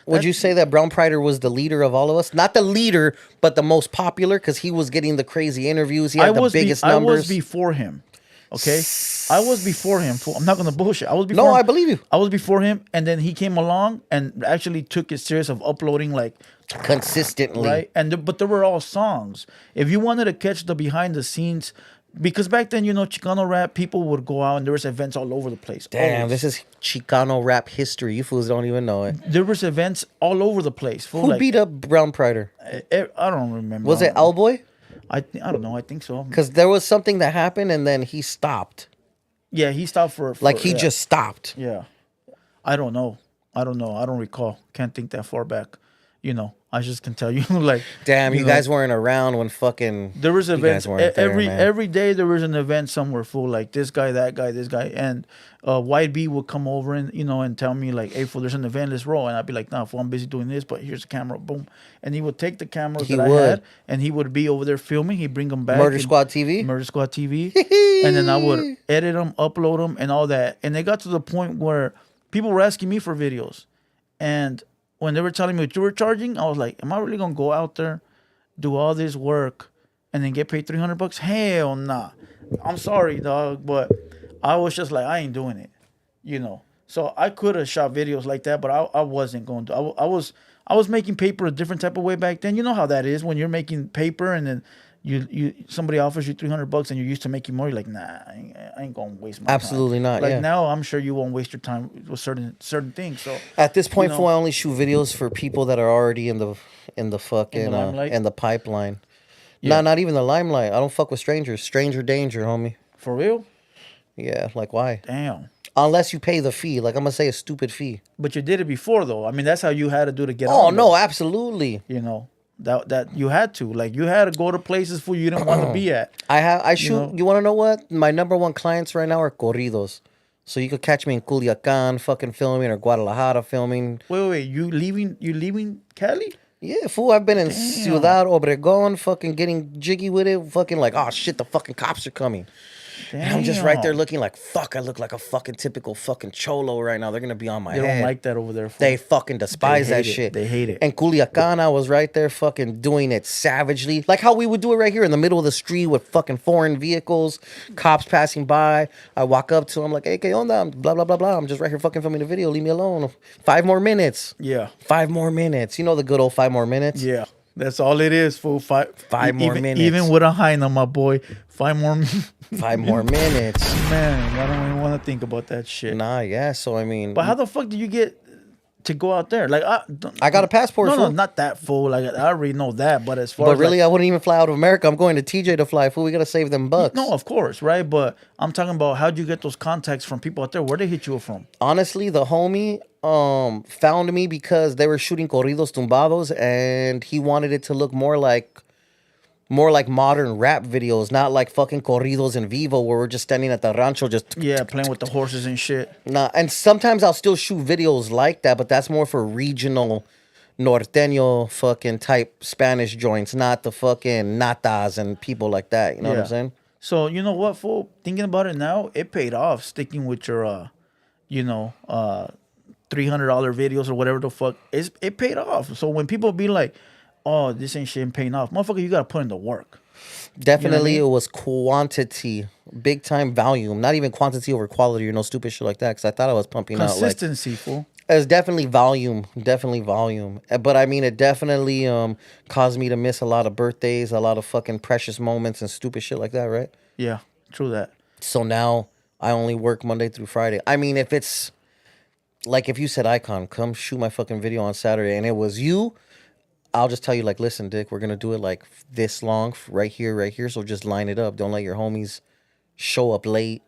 Speaker 3: Would you say that Brown Prider was the leader of all of us? Not the leader, but the most popular because he was getting the crazy interviews. He had the biggest numbers.
Speaker 2: I was before him. Okay, I was before him. I'm not gonna bullshit. I was before.
Speaker 3: No,
Speaker 2: him.
Speaker 3: I believe you.
Speaker 2: I was before him, and then he came along and actually took it serious of uploading like
Speaker 3: consistently,
Speaker 2: right? But there were all songs. If you wanted to catch the behind the scenes, because back then, Chicano rap, people would go out and there was events all over the place.
Speaker 3: Damn,
Speaker 2: always.
Speaker 3: this is Chicano rap history. You fools don't even know it.
Speaker 2: There was events all over the place.
Speaker 3: Who beat up Brown Prider?
Speaker 2: I don't remember.
Speaker 3: Was it Owlboy?
Speaker 2: I don't know. I think so.
Speaker 3: Because there was something that happened and then he stopped.
Speaker 2: Yeah, he stopped for
Speaker 3: he just stopped.
Speaker 2: Yeah. I don't know. I don't recall. Can't think that far back. I just can tell you like.
Speaker 3: Damn, you guys weren't around when fucking.
Speaker 2: There was events
Speaker 3: every
Speaker 2: day. There was an event somewhere full like this guy, that guy, this guy, and White B would come over and and tell me like, hey, fool, there's an event, let's roll, and I'd be like, nah, fool, I'm busy doing this, but here's the camera, boom, and he would take the cameras I had, and he would be over there filming. He'd bring them back.
Speaker 3: Murder Squad TV,
Speaker 2: and then I would edit them, upload them, and all that. And it got to the point where people were asking me for videos, and when they were telling me what you were charging, I was like, am I really going to go out there, do all this work, and then get paid $300? Hell nah. I'm sorry, dog, but I was just like, I ain't doing it, So I could have shot videos like that, but I wasn't going to. I was making paper a different type of way back then. You know how that is when you're making paper and then you somebody offers you $300 and you're used to making more. You're like, nah, I ain't gonna waste my time.
Speaker 3: Absolutely not.
Speaker 2: Like now, I'm sure you won't waste your time with certain things. So
Speaker 3: at this point, I only shoot videos for people that are already in the fucking in the pipeline. Yeah. Not even the limelight. I don't fuck with strangers. Stranger danger, homie.
Speaker 2: For real?
Speaker 3: Yeah. Like why?
Speaker 2: Damn.
Speaker 3: Unless you pay the fee, like I'm gonna say a stupid fee.
Speaker 2: But you did it before, though. I mean, that's how you had to do to get.
Speaker 3: Oh no, absolutely.
Speaker 2: That you had to, like, you had to go to places you didn't want to be at.
Speaker 3: I shoot. You want to know what? My number one clients right now are corridos. So you could catch me in Culiacan fucking filming or Guadalajara filming.
Speaker 2: Wait, you leaving Cali?
Speaker 3: Yeah, fool, I've been in Ciudad Obregón fucking getting jiggy with it, fucking like, oh shit, the fucking cops are coming. And I'm just right there looking like, fuck, I look like a fucking typical fucking cholo right now. They're going to be on my head.
Speaker 2: They don't like that over there.
Speaker 3: They fucking despise that shit.
Speaker 2: They hate it.
Speaker 3: And Culiacan, I was right there fucking doing it savagely. Like how we would do it right here in the middle of the street with fucking foreign vehicles, cops passing by. I walk up to them like, hey, ¿qué onda? Blah, blah, blah, blah. I'm just right here fucking filming the video. Leave me alone. 5 more minutes.
Speaker 2: Yeah.
Speaker 3: 5 more minutes. You know the good old 5 more minutes?
Speaker 2: Yeah. That's all it is, fool. 5
Speaker 3: more minutes.
Speaker 2: Even with a hyena, my boy. 5 more minutes.
Speaker 3: 5 more minutes.
Speaker 2: Man, I don't even want to think about that shit.
Speaker 3: Nah, yeah. So, I mean.
Speaker 2: But how the fuck did you get to go out there? Like,
Speaker 3: I got a passport.
Speaker 2: No, not that, fool. Like, I already know that. But as far as.
Speaker 3: But really, I wouldn't even fly out of America. I'm going to TJ to fly, fool. We got to save them bucks.
Speaker 2: No, of course, right? But I'm talking about how'd you get those contacts from people out there? Where they hit you from?
Speaker 3: Honestly, the homie found me because they were shooting corridos tumbados and he wanted it to look more like modern rap videos, not like fucking corridos in vivo where we're just standing at the rancho just
Speaker 2: playing with the horses and shit.
Speaker 3: Nah, and sometimes I'll still shoot videos like that, but that's more for regional norteño fucking type Spanish joints, not the fucking natas and people like that. You know what I'm saying?
Speaker 2: So you know what, fool? Thinking about it now, it paid off sticking with your $300 videos or whatever the fuck. It paid off. So when people be like, oh, this ain't shit paying off, motherfucker, you gotta put in the work.
Speaker 3: Definitely, It was quantity, big time volume, not even quantity over quality or no stupid shit like that. Because I thought I was pumping
Speaker 2: consistency, fool.
Speaker 3: It's definitely volume, But I mean, it definitely caused me to miss a lot of birthdays, a lot of fucking precious moments and stupid shit like that, right?
Speaker 2: Yeah, true that.
Speaker 3: So now I only work Monday through Friday. I mean, if it's like if you said, Eyekon, come shoot my fucking video on Saturday, and it was you, I'll just tell you, like, listen, Dick, we're going to do it like this long, right here. So just line it up. Don't let your homies show up late.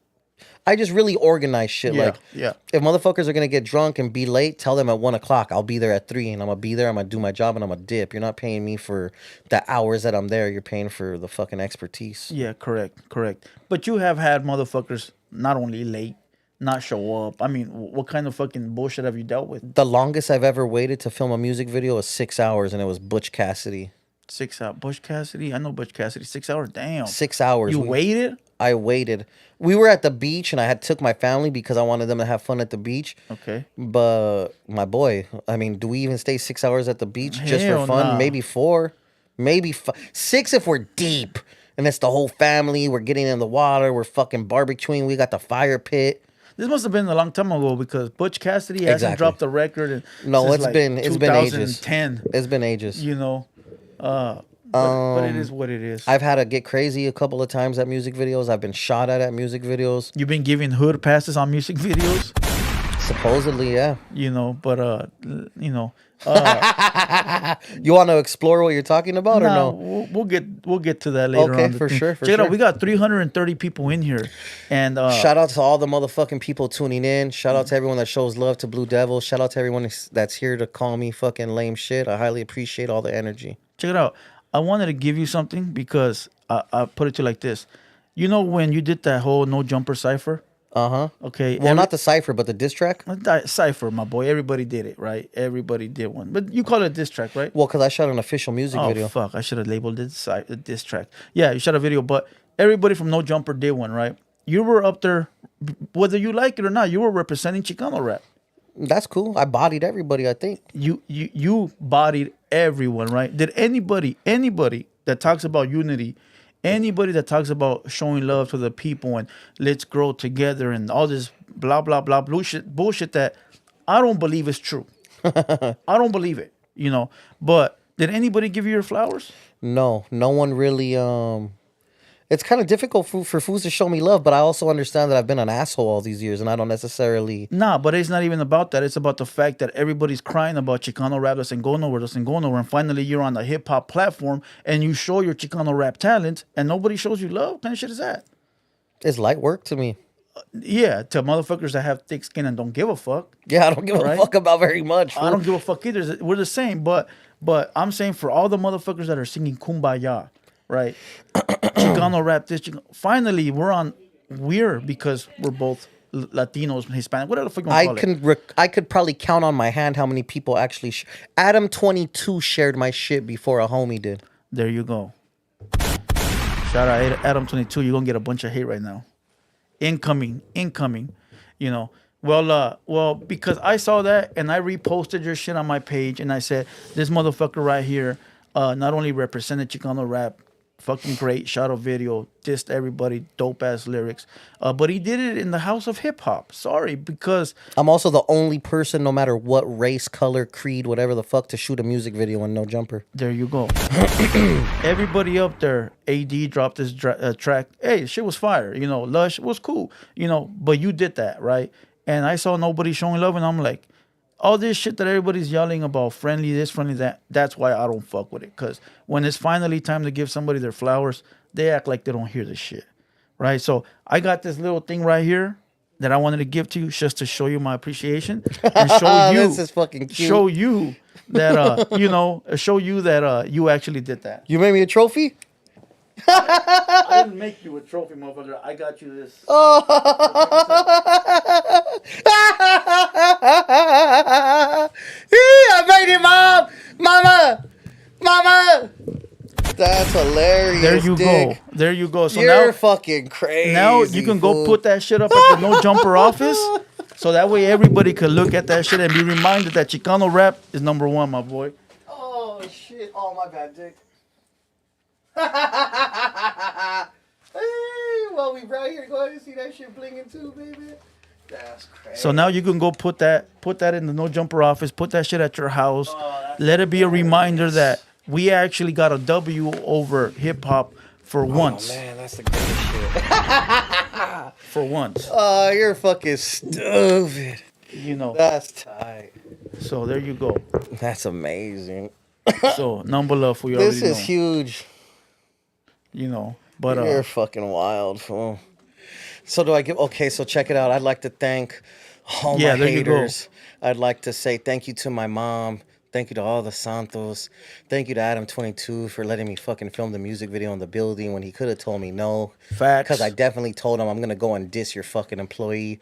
Speaker 3: I just really organize shit.
Speaker 2: Yeah,
Speaker 3: Like,
Speaker 2: yeah.
Speaker 3: if motherfuckers are gonna get drunk and be late, tell them at 1 o'clock. I'll be there at 3, and I'm gonna be there. I'm gonna do my job, and I'm gonna dip. You're not paying me for the hours that I'm there. You're paying for the fucking expertise.
Speaker 2: Yeah, correct. But you have had motherfuckers not only late, not show up. I mean, what kind of fucking bullshit have you dealt with?
Speaker 3: The longest I've ever waited to film a music video was 6 hours, and it was Butch Cassidy.
Speaker 2: 6 hours. Butch Cassidy? I know Butch Cassidy. 6 hours? Damn.
Speaker 3: 6 hours.
Speaker 2: You waited?
Speaker 3: I waited. We were at the beach, and I had took my family because I wanted them to have fun at the beach.
Speaker 2: Okay.
Speaker 3: But my boy, I mean, do we even stay 6 hours at the beach just for
Speaker 2: Hell
Speaker 3: fun?
Speaker 2: nah.
Speaker 3: Maybe 4, maybe 6 if we're deep, and it's the whole family. We're getting in the water. We're fucking barbecuing. We got the fire pit.
Speaker 2: This must have been a long time ago because Butch Cassidy hasn't
Speaker 3: Exactly.
Speaker 2: dropped a record.
Speaker 3: No,
Speaker 2: since
Speaker 3: it's
Speaker 2: like
Speaker 3: been ages.
Speaker 2: 2010.
Speaker 3: It's been ages.
Speaker 2: You know, but it is what it is.
Speaker 3: I've had to get crazy a couple of times at music videos. I've been shot at music videos.
Speaker 2: You've been giving hood passes on music videos.
Speaker 3: Supposedly, yeah.
Speaker 2: You know, but you know,
Speaker 3: You want to explore what you're talking about or no?
Speaker 2: We'll get to that later on.
Speaker 3: Okay, for sure.
Speaker 2: Check it out. We got 330 people in here, and
Speaker 3: Shout out to all the motherfucking people tuning in. Shout out to everyone that shows love to Blue Devil. Shout out to everyone that's here to call me fucking lame shit. I highly appreciate all the energy.
Speaker 2: check it out. I wanted to give you something because I put it to you like this. You know when you did that whole no jumper cipher?
Speaker 3: Uh-huh.
Speaker 2: Okay.
Speaker 3: Well, not the cipher, but the diss track.
Speaker 2: Cipher, my boy. Everybody did it, right? Everybody did one. But you call it a diss track, right?
Speaker 3: Well, because I shot an official music
Speaker 2: Oh,
Speaker 3: video.
Speaker 2: fuck. I should have labeled it a diss track. Yeah, you shot a video, but everybody from No Jumper did one, right? You were up there, whether you like it or not, you were representing Chicano rap.
Speaker 3: That's cool. I bodied everybody, I think.
Speaker 2: You bodied everyone, right? Did anybody that talks about unity, anybody that talks about showing love to the people and let's grow together and all this blah blah blah bullshit that I don't believe is true. I don't believe it, you know. But did anybody give you your flowers?
Speaker 3: No one really. It's kind of difficult for fools to show me love, but I also understand that I've been an asshole all these years, and I don't necessarily.
Speaker 2: Nah, but it's not even about that. It's about the fact that everybody's crying about Chicano rap doesn't go nowhere, and finally you're on the hip hop platform and you show your Chicano rap talent, and nobody shows you love. What kind of shit is that?
Speaker 3: It's light work to me.
Speaker 2: Yeah, to motherfuckers that have thick skin and don't give a fuck.
Speaker 3: Yeah, I don't give
Speaker 2: Right?
Speaker 3: a fuck about very much.
Speaker 2: I don't give a fuck either. We're the same, but I'm saying for all the motherfuckers that are singing Kumbaya, right? Chicano rap, finally we're because we're both Latinos, Hispanic, whatever the fuck you want to call it.
Speaker 3: I could probably count on my hand how many people actually. Adam 22 shared my shit before a homie did.
Speaker 2: There you go. Shout out Adam 22. You're gonna get a bunch of hate right now. Incoming. You know. Well, because I saw that and I reposted your shit on my page and I said this motherfucker right here, not only represented Chicano rap, fucking great, shot a video, dissed everybody, dope ass lyrics, but he did it in the house of hip hop. Sorry, because
Speaker 3: I'm also the only person, no matter what race, color, creed, whatever the fuck, to shoot a music video in No Jumper.
Speaker 2: there you go. Everybody up there, AD dropped this track. Hey, shit was fire. You know, Lush was cool. You know, but you did that, right? And I saw nobody showing love, and I'm like, all this shit that everybody's yelling about, friendly this, friendly that, that's why I don't fuck with it. Because when it's finally time to give somebody their flowers, they act like they don't hear the shit, right? So I got this little thing right here that I wanted to give to you just to show you my appreciation and show you,
Speaker 3: This is fucking cute.
Speaker 2: show you that, show you that you actually did that.
Speaker 3: You made me a trophy?
Speaker 2: I didn't make you a trophy, motherfucker. I got you this.
Speaker 3: I made it, mama. That's hilarious.
Speaker 2: There you
Speaker 3: Dick.
Speaker 2: go. There you go. So
Speaker 3: You're
Speaker 2: now,
Speaker 3: fucking crazy.
Speaker 2: now you can go put that shit up at the No Jumper office. So that way everybody could look at that shit and be reminded that Chicano rap is number one, my boy.
Speaker 3: Oh shit! Oh my bad, Dick. Well, we right here. Go ahead and see that shit blinging too, baby. That's crazy.
Speaker 2: So now you can go put that in the No Jumper office. Put that shit at your house. Let it be a reminder that we actually got a W over hip hop for once.
Speaker 3: Oh man, that's the greatest shit.
Speaker 2: For once.
Speaker 3: Oh, you're fucking stupid.
Speaker 2: You know.
Speaker 3: That's tight.
Speaker 2: So there you go.
Speaker 3: That's amazing.
Speaker 2: So number love for you.
Speaker 3: This
Speaker 2: already
Speaker 3: is
Speaker 2: know.
Speaker 3: huge.
Speaker 2: You know. But
Speaker 3: You're fucking wild, fool. So do I give? Okay, so check it out. I'd like to thank all my
Speaker 2: there you go.
Speaker 3: haters. I'd like to say thank you to my mom. Thank you to all the Santos. Thank you to Adam22 for letting me fucking film the music video in the building when he could have told me no.
Speaker 2: Facts.
Speaker 3: Because I definitely told him I'm going to go and diss your fucking employee.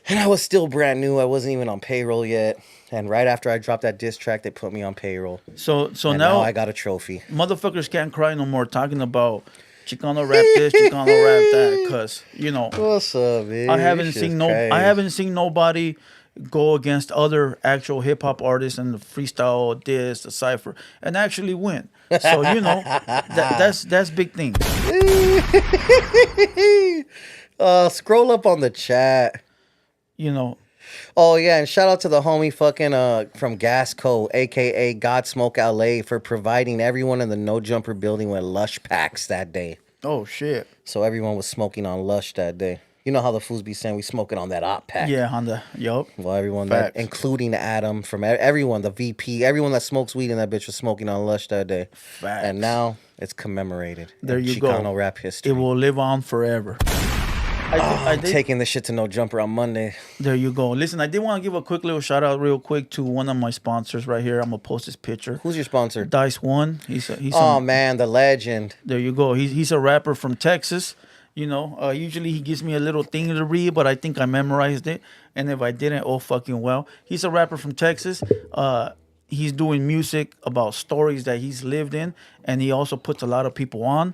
Speaker 3: And I was still brand new. I wasn't even on payroll yet. And right after I dropped that diss track, they put me on payroll.
Speaker 2: So
Speaker 3: and now I got a trophy.
Speaker 2: Motherfuckers can't cry no more talking about Chicano rap this, Chicano rap that, because
Speaker 3: What's up, man?
Speaker 2: I haven't seen nobody go against other actual hip hop artists and the freestyle diss, the cipher, and actually win. So that's big thing.
Speaker 3: Scroll up on the chat. Oh yeah, and shout out to the homie fucking from Gasco, aka Godsmoke LA, for providing everyone in the No Jumper building with Lush packs that day.
Speaker 2: Oh shit!
Speaker 3: So everyone was smoking on Lush that day. You know how the fools be saying we smoking on that op pack.
Speaker 2: Yeah, on the
Speaker 3: Well, everyone that, including Adam, from everyone, the VP, everyone that smokes weed in that bitch was smoking on Lush that day.
Speaker 2: Facts.
Speaker 3: And now it's commemorated.
Speaker 2: There you
Speaker 3: Chicano
Speaker 2: go.
Speaker 3: rap history.
Speaker 2: It will live on forever.
Speaker 3: I'm taking this shit to No Jumper on Monday.
Speaker 2: There you go. Listen, I did want to give a quick little shout out real quick to one of my sponsors right here. I'm going to post his picture.
Speaker 3: Who's your sponsor?
Speaker 2: Dice One.
Speaker 3: Man, the legend.
Speaker 2: There you go. He's a rapper from Texas. Usually he gives me a little thing to read, but I think I memorized it. And if I didn't, oh fucking well. He's a rapper from Texas. He's doing music about stories that he's lived in, and he also puts a lot of people on.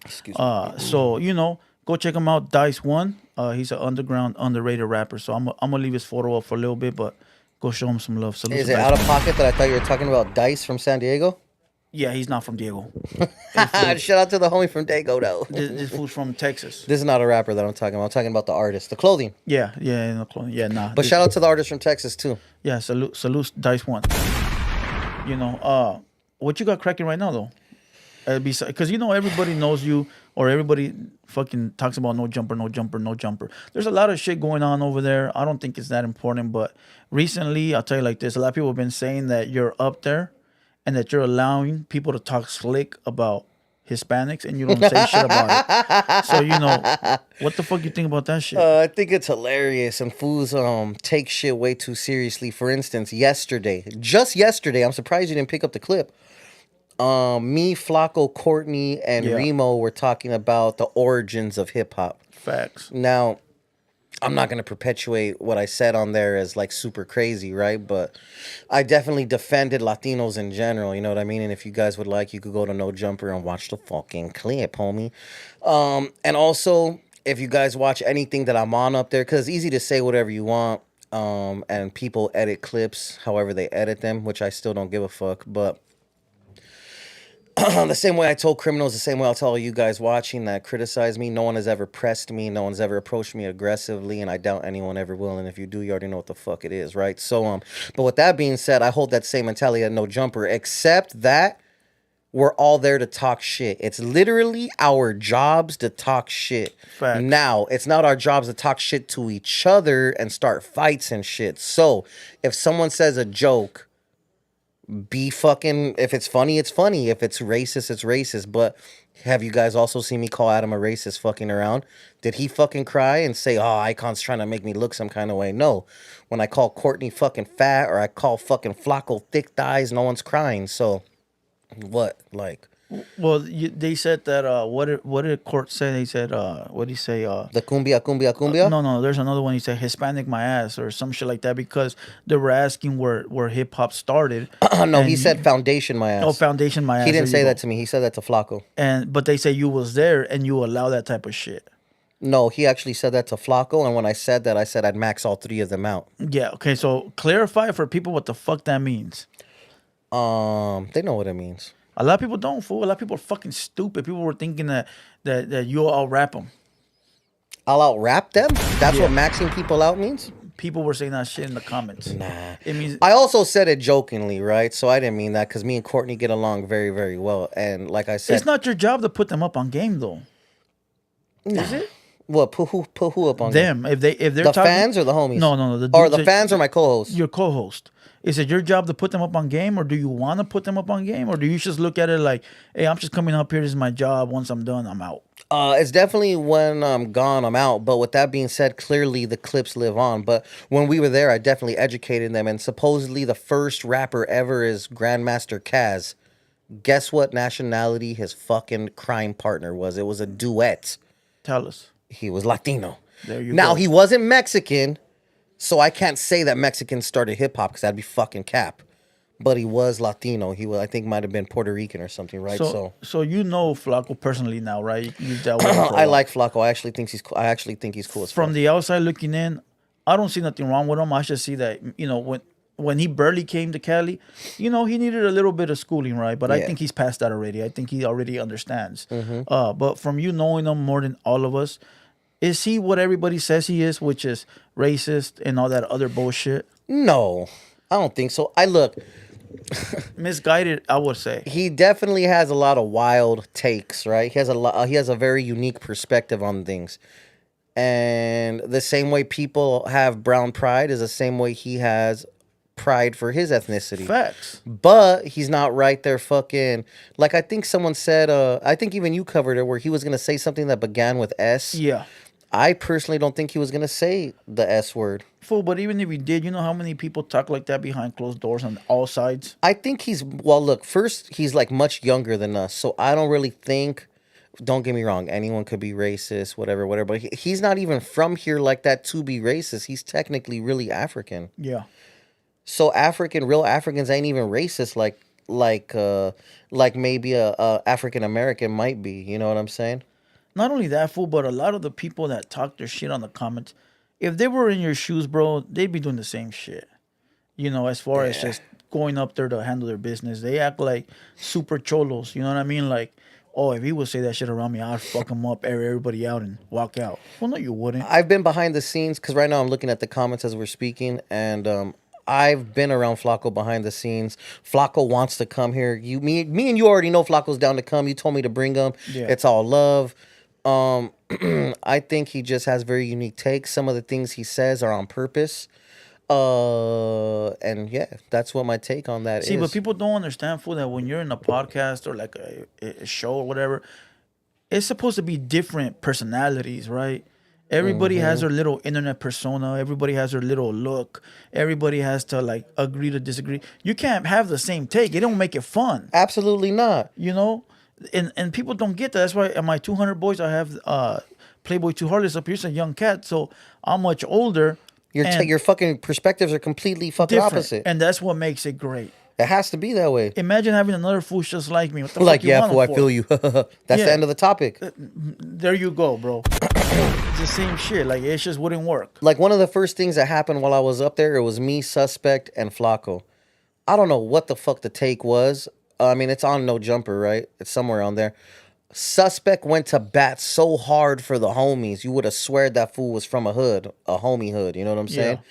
Speaker 2: So go check him out, Dice One. He's an underground, underrated rapper. So I'm gonna leave his photo up for a little bit, but go show him some love.
Speaker 3: Is it out of pocket that I thought you were talking about Dice from San Diego?
Speaker 2: Yeah, he's not from Diego.
Speaker 3: Shout out to the homie from Dago, though.
Speaker 2: This fool's from Texas.
Speaker 3: This is not a rapper that I'm talking about. I'm talking about the artist, the clothing.
Speaker 2: Yeah, the clothing. Yeah, nah.
Speaker 3: But shout out to the artist from Texas too.
Speaker 2: Yeah, salute Dice One. What you got cracking right now though? Because everybody knows you, or everybody fucking talks about no jumper. There's a lot of shit going on over there. I don't think it's that important, but recently, I'll tell you like this: a lot of people have been saying that you're up there, and that you're allowing people to talk slick about Hispanics, and you don't say shit about it. So what the fuck you think about that shit?
Speaker 3: I think it's hilarious, and fools take shit way too seriously. For instance, just yesterday, I'm surprised you didn't pick up the clip. Me, Flacco, Courtney, and Remo were talking about the origins of hip hop.
Speaker 2: Facts.
Speaker 3: Now, I'm not going to perpetuate what I said on there as like super crazy, right? But I definitely defended Latinos in general, you know what I mean? And if you guys would like, you could go to No Jumper and watch the fucking clip, homie. And also, if you guys watch anything that I'm on up there, because it's easy to say whatever you want, and people edit clips however they edit them, which I still don't give a fuck, but the same way I told criminals, the same way I'll tell you guys watching that criticize me. No one has ever pressed me. No one's ever approached me aggressively, and I doubt anyone ever will. And if you do, you already know what the fuck it is, right? So, but with that being said, I hold that same mentality at No Jumper, except that we're all there to talk shit. It's literally our jobs to talk shit.
Speaker 2: Facts.
Speaker 3: Now, it's not our jobs to talk shit to each other and start fights and shit. So, if someone says a joke, be fucking, if it's funny, it's funny. If it's racist, it's racist. But have you guys also seen me call Adam a racist fucking around? Did he fucking cry and say, oh, Eyekon's trying to make me look some kind of way? No. When I call Courtney fucking fat or I call fucking Flacco thick thighs, no one's crying. So, what? Like...
Speaker 2: Well, they said that, what did Court say? They said, what did he say?
Speaker 3: The cumbia?
Speaker 2: No, there's another one. He said, Hispanic my ass, or some shit like that, because they were asking where hip-hop started.
Speaker 3: No, he said foundation my ass.
Speaker 2: Oh, foundation my ass.
Speaker 3: He didn't say that to me. He said that to Flacco.
Speaker 2: But they say you was there, and you allow that type of shit.
Speaker 3: No, he actually said that to Flacco, and when I said that, I said I'd max all three of them out.
Speaker 2: Yeah, okay, so clarify for people what the fuck that means.
Speaker 3: They know what it means.
Speaker 2: A lot of people don't, fool. A lot of people are fucking stupid. People were thinking that you'll out-rap them.
Speaker 3: I'll out-rap them? That's what maxing people out means?
Speaker 2: People were saying that shit in the comments.
Speaker 3: Nah.
Speaker 2: It means...
Speaker 3: I also said it jokingly, right? So I didn't mean that, because me and Courtney get along very, very well. And like I said...
Speaker 2: It's not your job to put them up on game, though.
Speaker 3: Nah.
Speaker 2: Is it?
Speaker 3: What? Put who up on
Speaker 2: them?
Speaker 3: game?
Speaker 2: If they're
Speaker 3: the fans or the homies?
Speaker 2: No.
Speaker 3: The fans or my co-host?
Speaker 2: Your co-host. Is it your job to put them up on game, or do you want to put them up on game, or do you just look at it like, hey, I'm just coming up here, this is my job, once I'm done, I'm out?
Speaker 3: It's definitely when I'm gone, I'm out. But with that being said, clearly the clips live on. But when we were there, I definitely educated them. And supposedly the first rapper ever is Grandmaster Caz. Guess what nationality his fucking crime partner was? It was a duet.
Speaker 2: Tell us.
Speaker 3: He was Latino.
Speaker 2: There you
Speaker 3: Now,
Speaker 2: go.
Speaker 3: he wasn't Mexican, so I can't say that Mexicans started hip hop because that'd be fucking cap. But he was Latino. He was, I think, might have been Puerto Rican or something, right?
Speaker 2: So you know Flacco personally now, right? You dealt with him for a
Speaker 3: I
Speaker 2: while.
Speaker 3: like Flacco. I actually think he's cool as fuck.
Speaker 2: From the outside looking in, I don't see nothing wrong with him. I just see that, when he barely came to Cali, he needed a little bit of schooling, right? But I
Speaker 3: Yeah.
Speaker 2: think he's past that already. I think he already understands. But from you knowing him more than all of us, is he what everybody says he is, which is racist and all that other bullshit?
Speaker 3: No, I don't think so. Look,
Speaker 2: Misguided, I would say.
Speaker 3: he definitely has a lot of wild takes, right? He has a very unique perspective on things. And the same way people have brown pride is the same way he has pride for his ethnicity.
Speaker 2: Facts.
Speaker 3: But he's not right there fucking, like I think someone said, I think even you covered it, where he was going to say something that began with S.
Speaker 2: Yeah.
Speaker 3: I personally don't think he was going to say the S word.
Speaker 2: Fool, but even if he did, you know how many people talk like that behind closed doors on all sides?
Speaker 3: I think look, first, he's like much younger than us. So I don't really think, don't get me wrong, anyone could be racist, whatever. But he's not even from here like that to be racist. He's technically really African.
Speaker 2: Yeah.
Speaker 3: So real Africans ain't even racist like maybe a African American might be. You know what I'm saying?
Speaker 2: Not only that, fool, but a lot of the people that talk their shit on the comments, if they were in your shoes, bro, they'd be doing the same shit. As far as just going up there to handle their business. They act like super cholos. You know what I mean? Like, oh, if he would say that shit around me, I'd fuck him up, air everybody out, and walk out. Well, no, you wouldn't.
Speaker 3: I've been behind the scenes because right now I'm looking at the comments as we're speaking, and I've been around Flacco behind the scenes. Flacco wants to come here. Me and you already know Flacco's down to come. You told me to bring him.
Speaker 2: Yeah.
Speaker 3: It's all love. I think he just has very unique takes. Some of the things he says are on purpose. And yeah, that's what my take on that is.
Speaker 2: See, but people don't understand, fool, that when you're in a podcast or like a show or whatever, it's supposed to be different personalities, right? Everybody has their little internet persona. Everybody has their little look. Everybody has to like agree to disagree. You can't have the same take. It don't make it fun.
Speaker 3: Absolutely not.
Speaker 2: And people don't get that. That's why at my 200 boys, I have Playboy 2 Heartless up here. He's a young cat, so I'm much older.
Speaker 3: Your fucking perspectives are completely fucking
Speaker 2: Different.
Speaker 3: opposite.
Speaker 2: And that's what makes it great.
Speaker 3: It has to be that way.
Speaker 2: Imagine having another fool just like me. What the
Speaker 3: Like,
Speaker 2: fuck you
Speaker 3: yeah,
Speaker 2: want
Speaker 3: fool, I
Speaker 2: him for?
Speaker 3: feel you. That's the end of the topic.
Speaker 2: There you go, bro. It's the same shit. Like, it just wouldn't work.
Speaker 3: Like, one of the first things that happened while I was up there, it was me, Suspect, and Flacco. I don't know what the fuck the take was. I mean, it's on No Jumper, right? It's somewhere on there. Suspect went to bat so hard for the homies. You would have sweared that fool was from a homie hood. You know what I'm saying?
Speaker 2: Yeah.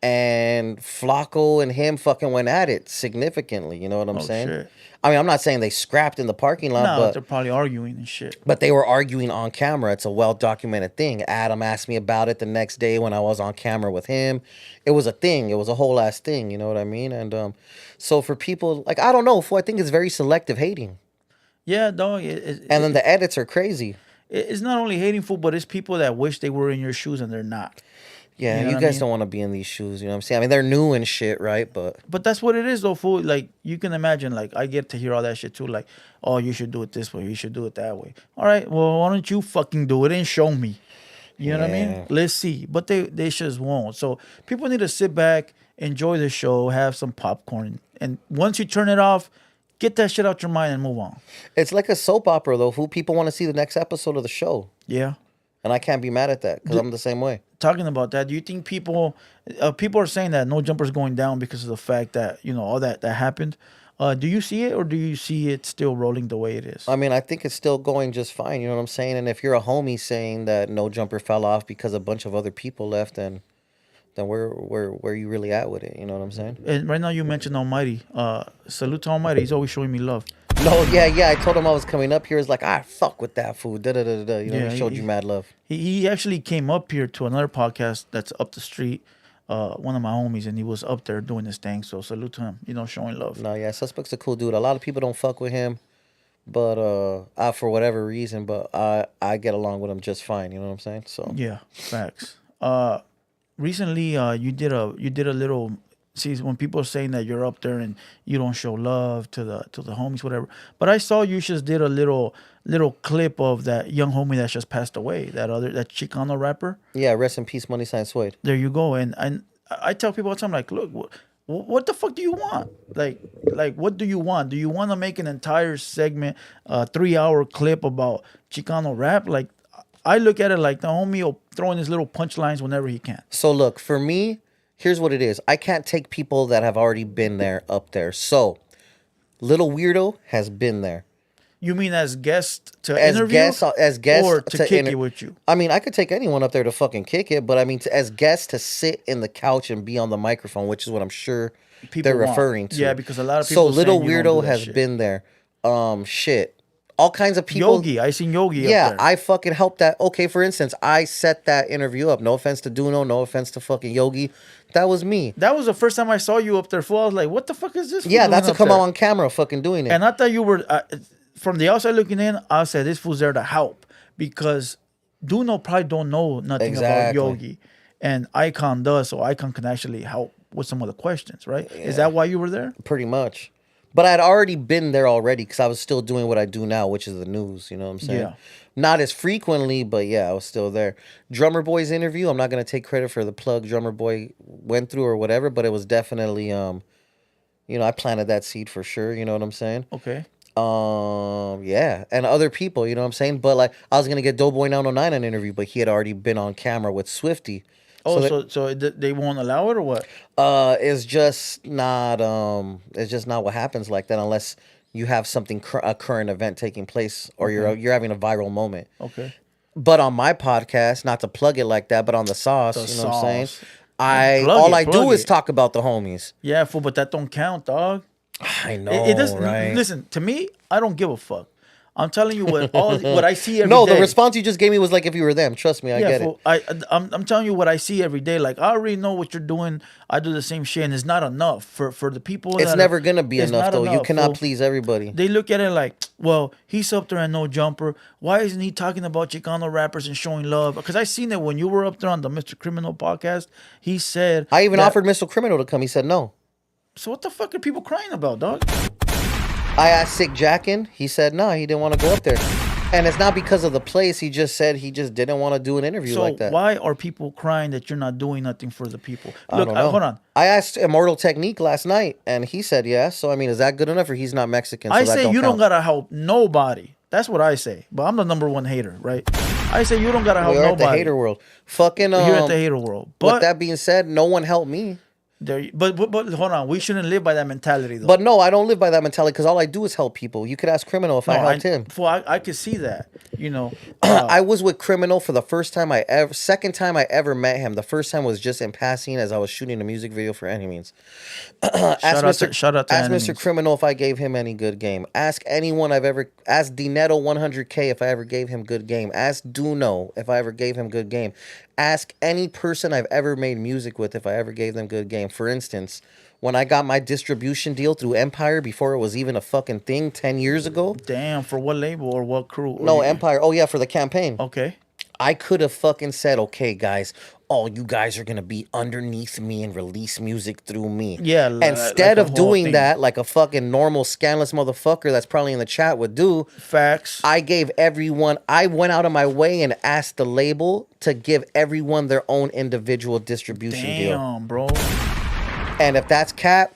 Speaker 3: And Flacco and him fucking went at it significantly. You know what I'm saying?
Speaker 2: Shit.
Speaker 3: I mean, I'm not saying they scrapped in the parking lot,
Speaker 2: No,
Speaker 3: but
Speaker 2: they're probably arguing and shit.
Speaker 3: But they were arguing on camera. It's a well-documented thing. Adam asked me about it the next day when I was on camera with him. It was a thing. It was a whole ass thing. You know what I mean? And so for people, like, I don't know. I think it's very selective hating.
Speaker 2: Yeah, dog.
Speaker 3: And then the edits are crazy.
Speaker 2: It's not only hating fool, but it's people that wish they were in your shoes and they're not.
Speaker 3: Yeah,
Speaker 2: You know
Speaker 3: you
Speaker 2: what I
Speaker 3: guys
Speaker 2: mean?
Speaker 3: don't want to be in these shoes. You know what I'm saying? I mean, they're new and shit, right? But
Speaker 2: That's what it is, though, fool. Like, you can imagine, like, I get to hear all that shit, too. Like, oh, you should do it this way. You should do it that way. All right, well, why don't you fucking do it and show me? You know what I mean?
Speaker 3: Yeah.
Speaker 2: Let's see. But they just won't. So people need to sit back, enjoy the show, have some popcorn. And once you turn it off, get that shit out your mind and move on.
Speaker 3: it's like a soap opera, though. Who people want to see the next episode of the show.
Speaker 2: Yeah.
Speaker 3: And I can't be mad at that because I'm the same way.
Speaker 2: Talking about that, do you think people are saying that No Jumper's going down because of the fact that, all that happened? Do you see it, or do you see it still rolling the way it is?
Speaker 3: I mean, I think it's still going just fine. You know what I'm saying? And if you're a homie saying that No Jumper fell off because a bunch of other people left, then where you really at with it? You know what I'm saying?
Speaker 2: And right now you mentioned Almighty. Salute to Almighty. He's always showing me love.
Speaker 3: No, yeah. I told him I was coming up here. It's like, fuck with that food. Da da da da. You know, he showed you mad love.
Speaker 2: He actually came up here to another podcast that's up the street. One of my homies, and he was up there doing his thing. So salute to him. Showing love.
Speaker 3: No, yeah, Suspect's a cool dude. A lot of people don't fuck with him, But for whatever reason, but I get along with him just fine. You know what I'm saying? So
Speaker 2: Yeah, facts. Recently, you did a little. See, when people are saying that you're up there and you don't show love to the homies, whatever. But I saw you just did a little clip of that young homie that just passed away. That Chicano rapper.
Speaker 3: yeah, rest in peace, Money Sign Suede.
Speaker 2: There you go. And I tell people all the time, like, look, what the fuck do you want? Like, what do you want? Do you want to make an entire segment, 3-hour clip about Chicano rap? Like, I look at it like the homie will throw in his little punchlines whenever he can.
Speaker 3: So look, for me, here's what it is. I can't take people that have already been there up there. So, Little Weirdo has been there.
Speaker 2: You mean as guest to interview?
Speaker 3: As guest
Speaker 2: or to kick it with you?
Speaker 3: I mean, I could take anyone up there to fucking kick it, but I mean, as guests to sit in the couch and be on the microphone, which is what I'm sure they're referring to.
Speaker 2: Yeah, because a lot of people.
Speaker 3: So Little Weirdo has been there. Shit. All kinds of people.
Speaker 2: Yogi, I seen Yogi.
Speaker 3: Yeah,
Speaker 2: up there.
Speaker 3: I fucking helped that. Okay, for instance, I set that interview up. No offense to Duno, no offense to fucking Yogi. That was me.
Speaker 2: That was the first time I saw you up there. Fool. I was like, what the fuck is this?
Speaker 3: Yeah, that's to come out on camera fucking doing it.
Speaker 2: And I thought you were, from the outside looking in, I said, this fool's there to help. Because Duno probably don't know nothing about Yogi. And Eyekon does, so Eyekon can actually help with some of the questions, right? Yeah. Is that why you were there?
Speaker 3: Pretty much. But I'd already been there already because I was still doing what I do now, which is the news. You know what I'm saying? Yeah. Not as frequently, but yeah, I was still there. Drummer Boy's interview, I'm not going to take credit for the plug Drummer Boy went through or whatever, but it was definitely, I planted that seed for sure. You know what I'm saying?
Speaker 2: Okay.
Speaker 3: Yeah. And other people, you know what I'm saying? But like, I was going to get Doughboy 909 an interview, but he had already been on camera with Swifty.
Speaker 2: Oh, so they won't allow it or what?
Speaker 3: It's just not what happens like that unless you have something a current event taking place or you're having a viral moment.
Speaker 2: Okay.
Speaker 3: But on my podcast, not to plug it like that, but on the sauce, you know what I'm saying? All I do is talk about the homies.
Speaker 2: Yeah, fool, but that don't count, dog.
Speaker 3: I know,
Speaker 2: it doesn't,
Speaker 3: right?
Speaker 2: Listen, to me, I don't give a fuck. I'm telling you what I see every day.
Speaker 3: No, the response you just gave me was like if you were them. Trust me, I get
Speaker 2: it. I'm telling you what I see every day. Like, I already know what you're doing. I do the same shit, and it's not enough for the people.
Speaker 3: It's never gonna be enough, though. You cannot please everybody.
Speaker 2: They look at it like, well, he's up there and no jumper. Why isn't he talking about Chicano rappers and showing love? Because I seen it when you were up there on the Mr. Criminal podcast. He said
Speaker 3: I even offered Mr. Criminal to come. He said no.
Speaker 2: So what the fuck are people crying about, dog?
Speaker 3: I asked Sick Jackin. He said no, he didn't want to go up there. And it's not because of the place. He just said he just didn't want to do an interview like that.
Speaker 2: So why are people crying that you're not doing nothing for the people?
Speaker 3: Look, hold on. I asked Immortal Technique last night, and he said yes. So, I mean, is that good enough or he's not Mexican? So
Speaker 2: I say you don't got to help nobody. That's what I say. But I'm the #1 hater, right? I say you don't got to help nobody.
Speaker 3: You're at the HaterWorld. Fucking,
Speaker 2: you're at the HaterWorld. But
Speaker 3: with that being said, no one helped me.
Speaker 2: But hold on, we shouldn't live by that mentality though.
Speaker 3: But no, I don't live by that mentality because all I do is help people. You could ask Criminal if I helped him.
Speaker 2: I could see that, you know.
Speaker 3: I was with Criminal for the second time I ever met him. The first time was just in passing as I was shooting a music video for Any Means.
Speaker 2: Shout out to
Speaker 3: Mr. Criminal if I gave him any good game. Ask Dinetto 100K if I ever gave him good game. Ask Duno if I ever gave him good game. Ask any person I've ever made music with if I ever gave them good game. For instance, when I got my distribution deal through Empire before it was even a fucking thing 10 years ago.
Speaker 2: Damn, for what label or what crew?
Speaker 3: No, Empire. Oh, yeah, for the campaign.
Speaker 2: Okay.
Speaker 3: I could have fucking said, okay, guys, all you guys are going to be underneath me and release music through me.
Speaker 2: Yeah.
Speaker 3: Instead of doing that like a fucking normal scandalous motherfucker that's probably in the chat would do.
Speaker 2: Facts.
Speaker 3: I went out of my way and asked the label to give everyone their own individual distribution deal.
Speaker 2: Damn, bro.
Speaker 3: And if that's cap,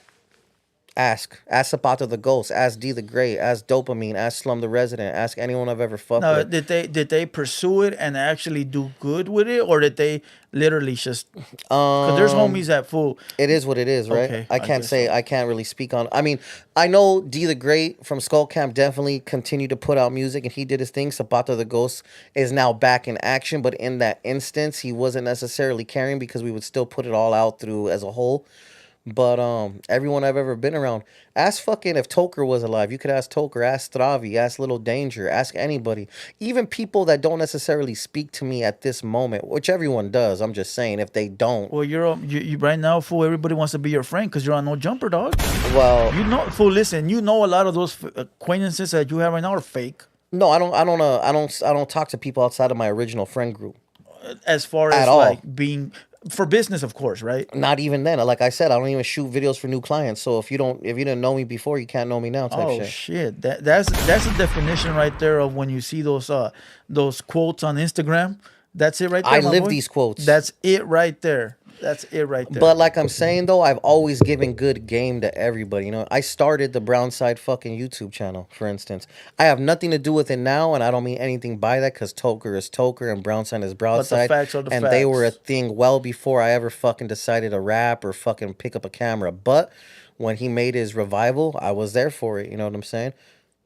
Speaker 3: ask Zapata the Ghost, ask D the Great, ask Dopamine, ask Slum the Resident, ask anyone I've ever fucked with.
Speaker 2: Did they pursue it and actually do good with it, or did they literally just? Because there's homies that fool.
Speaker 3: It is what it is, right?
Speaker 2: Okay,
Speaker 3: I can't really speak on. I mean, I know D the Great from Skull Camp definitely continued to put out music and he did his thing. Zapata the Ghost is now back in action, but in that instance, he wasn't necessarily caring because we would still put it all out through as a whole. But everyone I've ever been around, ask fucking if Toker was alive. You could ask Toker, ask Stravi, ask Little Danger, ask anybody. Even people that don't necessarily speak to me at this moment, which everyone does. I'm just saying, if they don't,
Speaker 2: Well, you right now, fool. Everybody wants to be your friend because you're on No Jumper, dog.
Speaker 3: well,
Speaker 2: You know, fool. Listen, you know a lot of those acquaintances that you have right now are fake.
Speaker 3: no, I don't talk to people outside of my original friend group.
Speaker 2: As far
Speaker 3: At
Speaker 2: as
Speaker 3: all.
Speaker 2: like being for business, of course, right?
Speaker 3: Not even then. Like I said, I don't even shoot videos for new clients. So if you didn't know me before, you can't know me now. Type
Speaker 2: Oh
Speaker 3: shit.
Speaker 2: shit, that's a definition right there of when you see those quotes on Instagram. That's it right there.
Speaker 3: I
Speaker 2: my
Speaker 3: live
Speaker 2: boy.
Speaker 3: these quotes.
Speaker 2: That's it right there. That's it right there.
Speaker 3: But like I'm saying though, I've always given good game to everybody. You know, I started the Brown Side fucking YouTube channel, for instance. I have nothing to do with it now, and I don't mean anything by that because Toker is Toker and Brown Side is Broadside.
Speaker 2: facts are the
Speaker 3: and they were a
Speaker 2: facts.
Speaker 3: thing well before I ever fucking decided to rap or fucking pick up a camera. But when he made his revival, I was there for it. You know what I'm saying?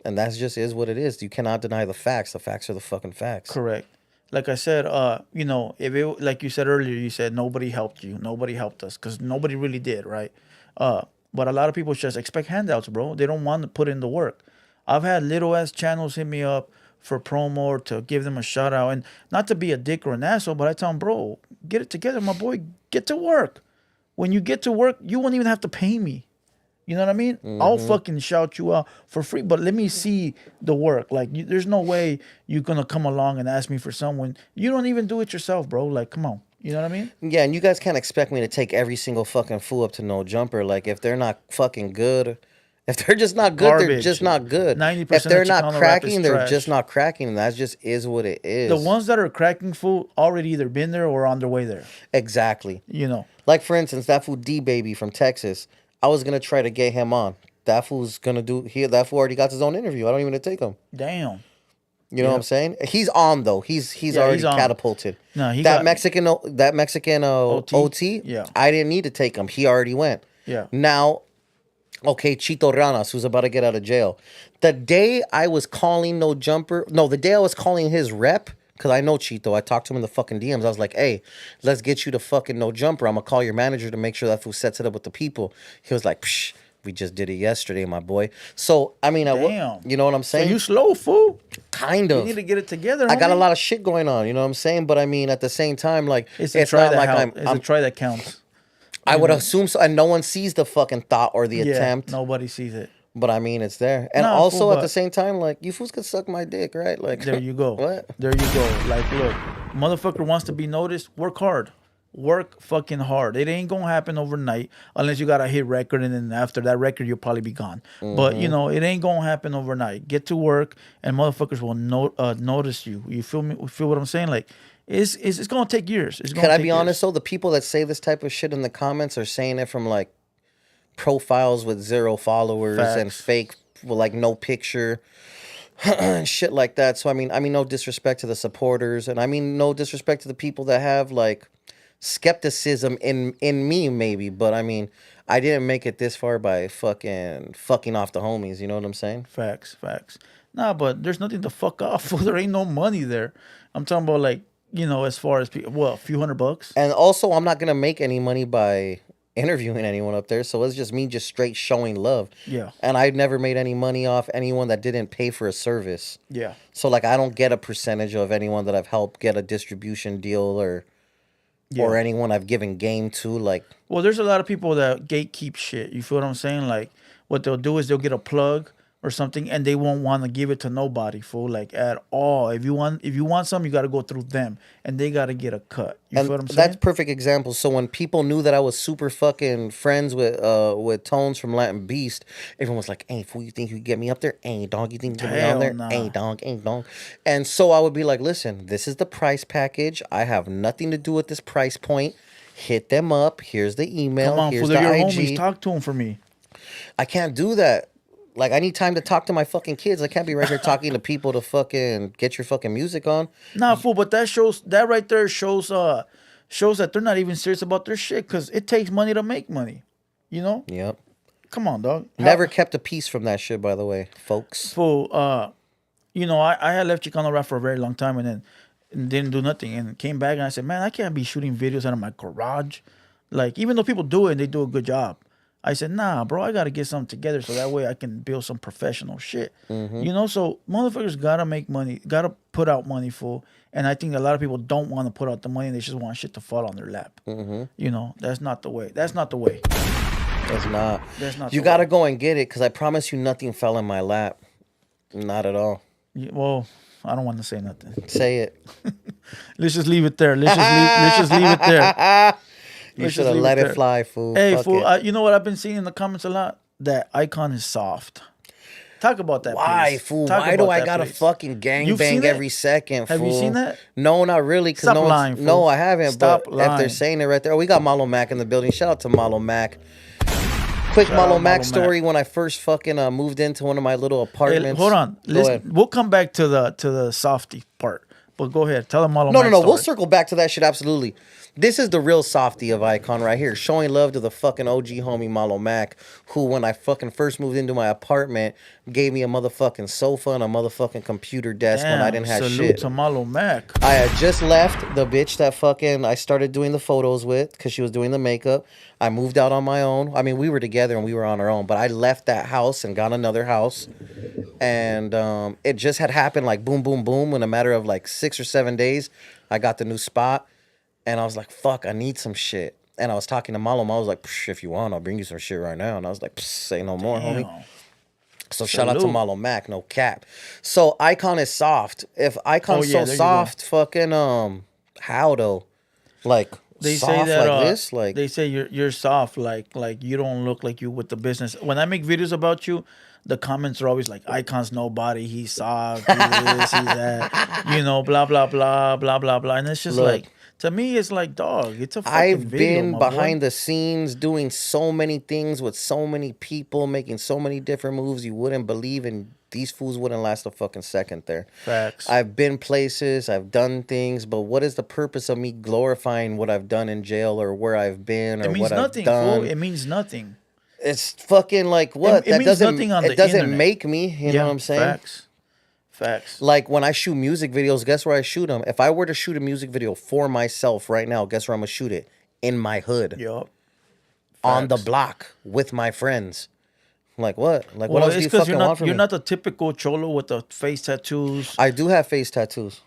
Speaker 3: And that's just is what it is. You cannot deny the facts. The facts are the fucking facts.
Speaker 2: Correct. Like I said, you know, if it like you said earlier, you said nobody helped you, nobody helped us, because nobody really did, right? But a lot of people just expect handouts, bro. They don't want to put in the work. I've had little ass channels hit me up for promo or to give them a shout out, and not to be a dick or an asshole, but I tell them, bro, get it together, my boy, get to work. When you get to work, you won't even have to pay me. You know what I mean? I'll fucking shout you out for free, but let me see the work. Like, there's no way you're gonna come along and ask me for someone. You don't even do it yourself, bro. Like, come on. You know what I mean?
Speaker 3: Yeah, and you guys can't expect me to take every single fucking fool up to No Jumper. Like, if they're not fucking good, if they're just not good, they're
Speaker 2: Garbage.
Speaker 3: just not good.
Speaker 2: 90%
Speaker 3: If they're
Speaker 2: of
Speaker 3: not
Speaker 2: Chicano rap is
Speaker 3: cracking, they're
Speaker 2: trash.
Speaker 3: just not cracking, and that just is what it is.
Speaker 2: The ones that are cracking fool already either been there or on their way there.
Speaker 3: Exactly.
Speaker 2: You know.
Speaker 3: Like, for instance, that fool D-Baby from Texas, I was going to try to get him on. That fool's going to do, that fool already got his own interview. I don't even need to take him.
Speaker 2: Damn.
Speaker 3: You know what I'm saying? He's on though. He's already
Speaker 2: he's on.
Speaker 3: catapulted.
Speaker 2: No, he
Speaker 3: that
Speaker 2: got-
Speaker 3: Mexican OT.
Speaker 2: Yeah.
Speaker 3: I didn't need to take him. He already went.
Speaker 2: Yeah.
Speaker 3: Now, okay, Chito Ranas, who's about to get out of jail. The day I was calling No Jumper, the day I was calling his rep, because I know Chito, I talked to him in the fucking DMs. I was like, hey, let's get you to fucking No Jumper. I'm gonna call your manager to make sure that fool sets it up with the people. He was like, psh. We just did it yesterday, my boy. So, I mean,
Speaker 2: Damn.
Speaker 3: you know what I'm
Speaker 2: So
Speaker 3: saying?
Speaker 2: you slow, fool.
Speaker 3: Kind
Speaker 2: You
Speaker 3: of.
Speaker 2: need to get it together.
Speaker 3: I got a
Speaker 2: homie.
Speaker 3: lot of shit going on, you know what I'm saying? But I mean, at the same time, like,
Speaker 2: It's
Speaker 3: it's
Speaker 2: a try
Speaker 3: not
Speaker 2: that
Speaker 3: like
Speaker 2: help. It's
Speaker 3: I'm
Speaker 2: a try that counts.
Speaker 3: I would assume so, and no one sees the fucking thought or the
Speaker 2: Yeah.
Speaker 3: attempt.
Speaker 2: Nobody sees it.
Speaker 3: But I mean, it's there. And
Speaker 2: Nah,
Speaker 3: also
Speaker 2: fool,
Speaker 3: at
Speaker 2: but-
Speaker 3: the same time, like, you fools could suck my dick, right? Like,
Speaker 2: There you go.
Speaker 3: What?
Speaker 2: There you go. Like, look, motherfucker wants to be noticed. Work hard. Work fucking hard. It ain't gonna happen overnight unless you got a hit record, and then after that record, you'll probably be gone. But you know, it ain't gonna happen overnight. Get to work, and motherfuckers will notice you. You feel me? Feel what I'm saying? Like, it's gonna take years. It's gonna
Speaker 3: Can I
Speaker 2: take
Speaker 3: be
Speaker 2: years.
Speaker 3: honest though? The people that say this type of shit in the comments are saying it from like profiles with 0 followers and
Speaker 2: Facts.
Speaker 3: fake, with like no picture and shit like that. So I mean, no disrespect to the supporters, and I mean no disrespect to the people that have like skepticism in me maybe, but I mean, I didn't make it this far by fucking off the homies. You know what I'm saying?
Speaker 2: Facts. Nah, but there's nothing to fuck off for. There ain't no money there. I'm talking about, like, you know, as far as people, a few $100.
Speaker 3: And also, I'm not gonna make any money by interviewing anyone up there, so it's just me just straight showing love.
Speaker 2: Yeah.
Speaker 3: And I've never made any money off anyone that didn't pay for a service.
Speaker 2: Yeah.
Speaker 3: So like, I don't get a percentage of anyone that I've helped get a distribution deal or anyone I've given game to. Like,
Speaker 2: Well, there's a lot of people that gatekeep shit. You feel what I'm saying? Like, what they'll do is they'll get a plug or something, and they won't want to give it to nobody, fool, like, at all. If you want something, you got to go through them, and they got to get a cut. You
Speaker 3: and
Speaker 2: feel what I'm saying?
Speaker 3: that's perfect example. So when people knew that I was super fucking friends with Tones from Latin Beast, everyone was like, "Hey, fool, you think you can get me up there? Hey, dog, you think you can get me on
Speaker 2: Hell
Speaker 3: there?
Speaker 2: nah.
Speaker 3: Hey, dog." And so I would be like, "Listen, this is the price package. I have nothing to do with this price point. Hit them up. Here's the email.
Speaker 2: Come on,
Speaker 3: Here's
Speaker 2: fool,
Speaker 3: the
Speaker 2: they're your
Speaker 3: IG.
Speaker 2: homies. Talk to them for me.
Speaker 3: I can't do that. Like, I need time to talk to my fucking kids. I can't be right here talking to people to fucking get your fucking music on.
Speaker 2: Nah, fool, but that right there shows that they're not even serious about their shit, because it takes money to make money. You know?
Speaker 3: Yep.
Speaker 2: Come on, dog.
Speaker 3: Never kept a piece from that shit, by the way, folks.
Speaker 2: Fool, you know, I had left Chicano rap for a very long time, and then didn't do nothing, and came back, and I said, man, I can't be shooting videos out of my garage. Like, even though people do it and they do a good job, I said, nah, bro, I got to get something together so that way I can build some professional shit.
Speaker 3: Mm-hmm.
Speaker 2: You know, so motherfuckers got to make money, got to put out money, fool. And I think a lot of people don't want to put out the money. They just want shit to fall on their lap.
Speaker 3: Mm-hmm.
Speaker 2: You know, that's not the way. That's not the way.
Speaker 3: That's not.
Speaker 2: That's not
Speaker 3: You
Speaker 2: the
Speaker 3: got to
Speaker 2: way.
Speaker 3: go and get it because I promise you nothing fell in my lap. Not at all.
Speaker 2: Well, I don't want to say nothing.
Speaker 3: Say it.
Speaker 2: Let's just leave it there. Let's just leave it there.
Speaker 3: You
Speaker 2: Let's
Speaker 3: should
Speaker 2: just
Speaker 3: have
Speaker 2: leave
Speaker 3: let
Speaker 2: it
Speaker 3: it
Speaker 2: there.
Speaker 3: fly, fool.
Speaker 2: Hey,
Speaker 3: Fuck
Speaker 2: fool,
Speaker 3: it.
Speaker 2: you know what I've been seeing in the comments a lot? That Eyekon is soft. Talk about that,
Speaker 3: Why,
Speaker 2: please.
Speaker 3: fool?
Speaker 2: Talk
Speaker 3: Why do
Speaker 2: about
Speaker 3: I
Speaker 2: that,
Speaker 3: gotta
Speaker 2: please.
Speaker 3: fucking
Speaker 2: You've seen
Speaker 3: gangbang
Speaker 2: it?
Speaker 3: every second, fool?
Speaker 2: Have you seen that?
Speaker 3: No, not really. Cause
Speaker 2: Stop
Speaker 3: no,
Speaker 2: lying, fool.
Speaker 3: no, I haven't.
Speaker 2: Stop
Speaker 3: but
Speaker 2: lying.
Speaker 3: if they're saying it right there, oh, we got Malo Mac in the building. Shout out to Malo Mac. Quick
Speaker 2: Shout
Speaker 3: Malo
Speaker 2: out
Speaker 3: Mac
Speaker 2: Malo
Speaker 3: story
Speaker 2: Mac.
Speaker 3: when I first fucking moved into one of my little
Speaker 2: Hey,
Speaker 3: apartments.
Speaker 2: hold on.
Speaker 3: Go ahead.
Speaker 2: We'll come back to the softy part. But go ahead. Tell them all.
Speaker 3: No. We'll circle back to that shit. Absolutely. This is the real softy of Eyekon right here, showing love to the fucking OG homie Malo Mac, who when I fucking first moved into my apartment gave me a motherfucking sofa and a motherfucking computer desk when I didn't have
Speaker 2: salute
Speaker 3: shit.
Speaker 2: to Malo Mac.
Speaker 3: I had just left the bitch that fucking I started doing the photos with because she was doing the makeup. I moved out on my own. I mean, we were together and we were on our own, but I left that house and got another house. And it just had happened like boom, boom, boom. In a matter of like 6 or 7 days, I got the new spot. And I was like, fuck, I need some shit. And I was talking to Malum. I was like, if you want, I'll bring you some shit right now. And I was like, say no more, homie.
Speaker 2: Damn.
Speaker 3: So shout out to
Speaker 2: Salute.
Speaker 3: Malo Mac, no cap. So Eyekon is soft. If Eykon's
Speaker 2: yeah,
Speaker 3: so
Speaker 2: there you
Speaker 3: soft, fucking how though? Like
Speaker 2: They
Speaker 3: soft
Speaker 2: say that
Speaker 3: like this? Like
Speaker 2: they say you're soft, like you don't look like you with the business. When I make videos about you, the comments are always like, Eykon's nobody, he's soft, he this, he's that, you know, blah blah blah blah blah blah. And it's just
Speaker 3: Look.
Speaker 2: like, to me, it's like, dog, it's a fucking
Speaker 3: I've
Speaker 2: video,
Speaker 3: been
Speaker 2: my
Speaker 3: behind
Speaker 2: boy.
Speaker 3: the scenes doing so many things with so many people, making so many different moves you wouldn't believe, and these fools wouldn't last a fucking second there.
Speaker 2: Facts.
Speaker 3: I've been places, I've done things, but what is the purpose of me glorifying what I've done in jail or where I've been or
Speaker 2: It means
Speaker 3: what
Speaker 2: nothing,
Speaker 3: I've done?
Speaker 2: fool. It means nothing.
Speaker 3: It's fucking like what?
Speaker 2: It
Speaker 3: that
Speaker 2: means
Speaker 3: doesn't
Speaker 2: nothing on
Speaker 3: it
Speaker 2: the
Speaker 3: doesn't
Speaker 2: internet.
Speaker 3: make me, you know what I'm saying?
Speaker 2: Facts.
Speaker 3: Like when I shoot music videos, guess where I shoot them? If I were to shoot a music video for myself right now, guess where I'm gonna shoot it? In my hood.
Speaker 2: Yup.
Speaker 3: On the
Speaker 2: Facts.
Speaker 3: block with my friends. Like what? Like what
Speaker 2: Well,
Speaker 3: else do
Speaker 2: it's
Speaker 3: you
Speaker 2: because
Speaker 3: fucking want from
Speaker 2: you're
Speaker 3: me?
Speaker 2: not the typical cholo with the face tattoos.
Speaker 3: I do have face tattoos.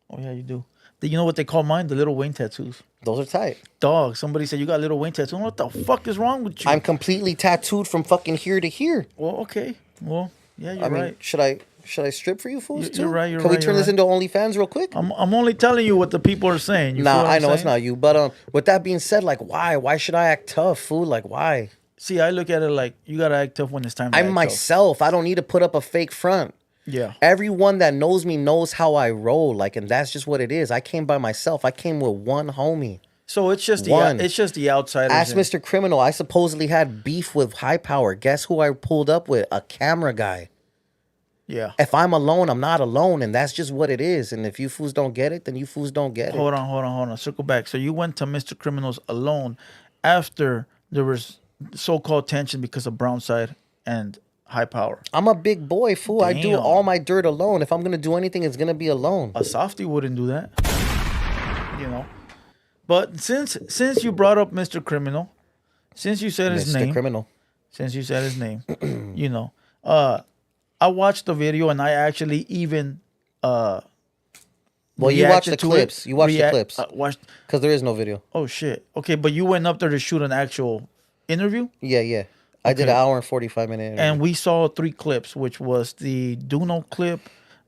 Speaker 2: Oh yeah, you do. You know what they call mine? The Little Wayne tattoos.
Speaker 3: Those are tight.
Speaker 2: Dog, somebody said you got Little Wayne tattoo. What the fuck is wrong with you?
Speaker 3: I'm completely tattooed from fucking here to here.
Speaker 2: Well, okay. Well, yeah, you're
Speaker 3: I mean,
Speaker 2: right.
Speaker 3: should I strip for you fools
Speaker 2: You're
Speaker 3: too?
Speaker 2: right, you're
Speaker 3: Can we
Speaker 2: right,
Speaker 3: turn
Speaker 2: you're
Speaker 3: this
Speaker 2: right.
Speaker 3: into OnlyFans real quick?
Speaker 2: I'm only telling you what the people are saying. You feel
Speaker 3: Nah,
Speaker 2: what
Speaker 3: I
Speaker 2: I'm
Speaker 3: know it's
Speaker 2: saying?
Speaker 3: not you, but with that being said, like why? Why should I act tough, fool? Like why?
Speaker 2: See, I look at it like you gotta act tough when it's time to
Speaker 3: I'm
Speaker 2: act
Speaker 3: myself. I don't need to put up a fake front.
Speaker 2: tough. Yeah.
Speaker 3: Everyone that knows me knows how I roll, like, and that's just what it is. I came by myself. I came with one homie.
Speaker 2: So it's just
Speaker 3: One.
Speaker 2: the outsiders.
Speaker 3: Ask
Speaker 2: and-
Speaker 3: Mr. Criminal. I supposedly had beef with High Power. Guess who I pulled up with? A camera guy.
Speaker 2: Yeah.
Speaker 3: If I'm alone, I'm not alone, and that's just what it is. And if you fools don't get it, then you fools don't get it.
Speaker 2: Hold on. Circle back. So you went to Mr. Criminals alone after there was so-called tension because of Brownside and High Power.
Speaker 3: I'm a big boy, fool. I do
Speaker 2: Damn.
Speaker 3: all my dirt alone. If I'm gonna do anything, it's gonna be alone.
Speaker 2: A softie wouldn't do that. You know. But since you brought up Mr. Criminal, since you said his
Speaker 3: Mr.
Speaker 2: name,
Speaker 3: Criminal.
Speaker 2: you know, I watched the video and I actually even
Speaker 3: Well, you watched the
Speaker 2: reacted to it.
Speaker 3: clips. You watched the clips.
Speaker 2: Watched.
Speaker 3: Because there is no video.
Speaker 2: Oh shit. Okay, but you went up there to shoot an actual interview,
Speaker 3: Yeah. I did an hour and 45-minute interview.
Speaker 2: and we saw 3 clips, which was the Duno clip,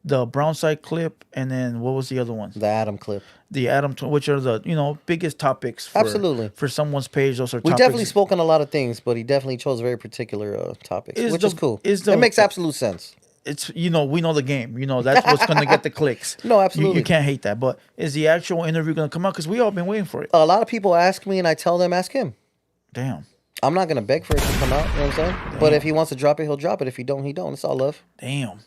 Speaker 2: the Brownside clip, and then what was the other one?
Speaker 3: The Adam clip.
Speaker 2: The Adam, which are the biggest topics.
Speaker 3: Absolutely.
Speaker 2: For someone's page, those are.
Speaker 3: We
Speaker 2: topics.
Speaker 3: definitely spoke on a lot of things, but he definitely chose very particular topics, which is cool. It makes absolute sense.
Speaker 2: It's we know the game. That's what's gonna get the clicks.
Speaker 3: No, absolutely.
Speaker 2: You can't hate that. But is the actual interview gonna come out? Because we all been waiting for it.
Speaker 3: A lot of people ask me, and I tell them, ask him.
Speaker 2: Damn.
Speaker 3: I'm not gonna beg for it to come out. You know what I'm saying? But if he wants to drop it, he'll drop it. If he don't, he don't. It's all love.
Speaker 2: Damn.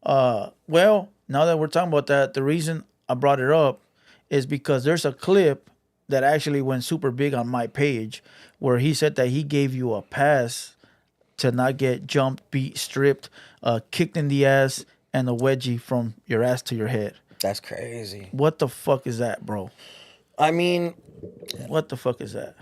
Speaker 2: Well, now that we're talking about that, the reason I brought it up is because there's a clip that actually went super big on my page where he said that he gave you a pass to not get jumped, beat, stripped, kicked in the ass, and a wedgie from your ass to your head.
Speaker 3: That's crazy.
Speaker 2: What the fuck is that, bro?
Speaker 3: I mean,
Speaker 2: What the fuck is that?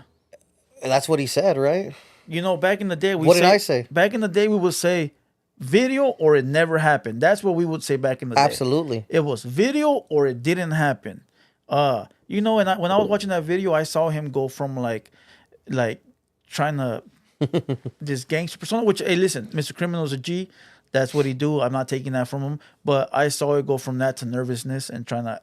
Speaker 3: that's what he said, right?
Speaker 2: You know, back in the day,
Speaker 3: What did I say?
Speaker 2: Back in the day, we would say video or it never happened. That's what we would say back in the day.
Speaker 3: Absolutely.
Speaker 2: It was video or it didn't happen. You know, and when I was watching that video, I saw him go from like trying to this gangster persona. Which, hey, listen, Mr. Criminal's a G. That's what he do. I'm not taking that from him. But I saw it go from that to nervousness and trying to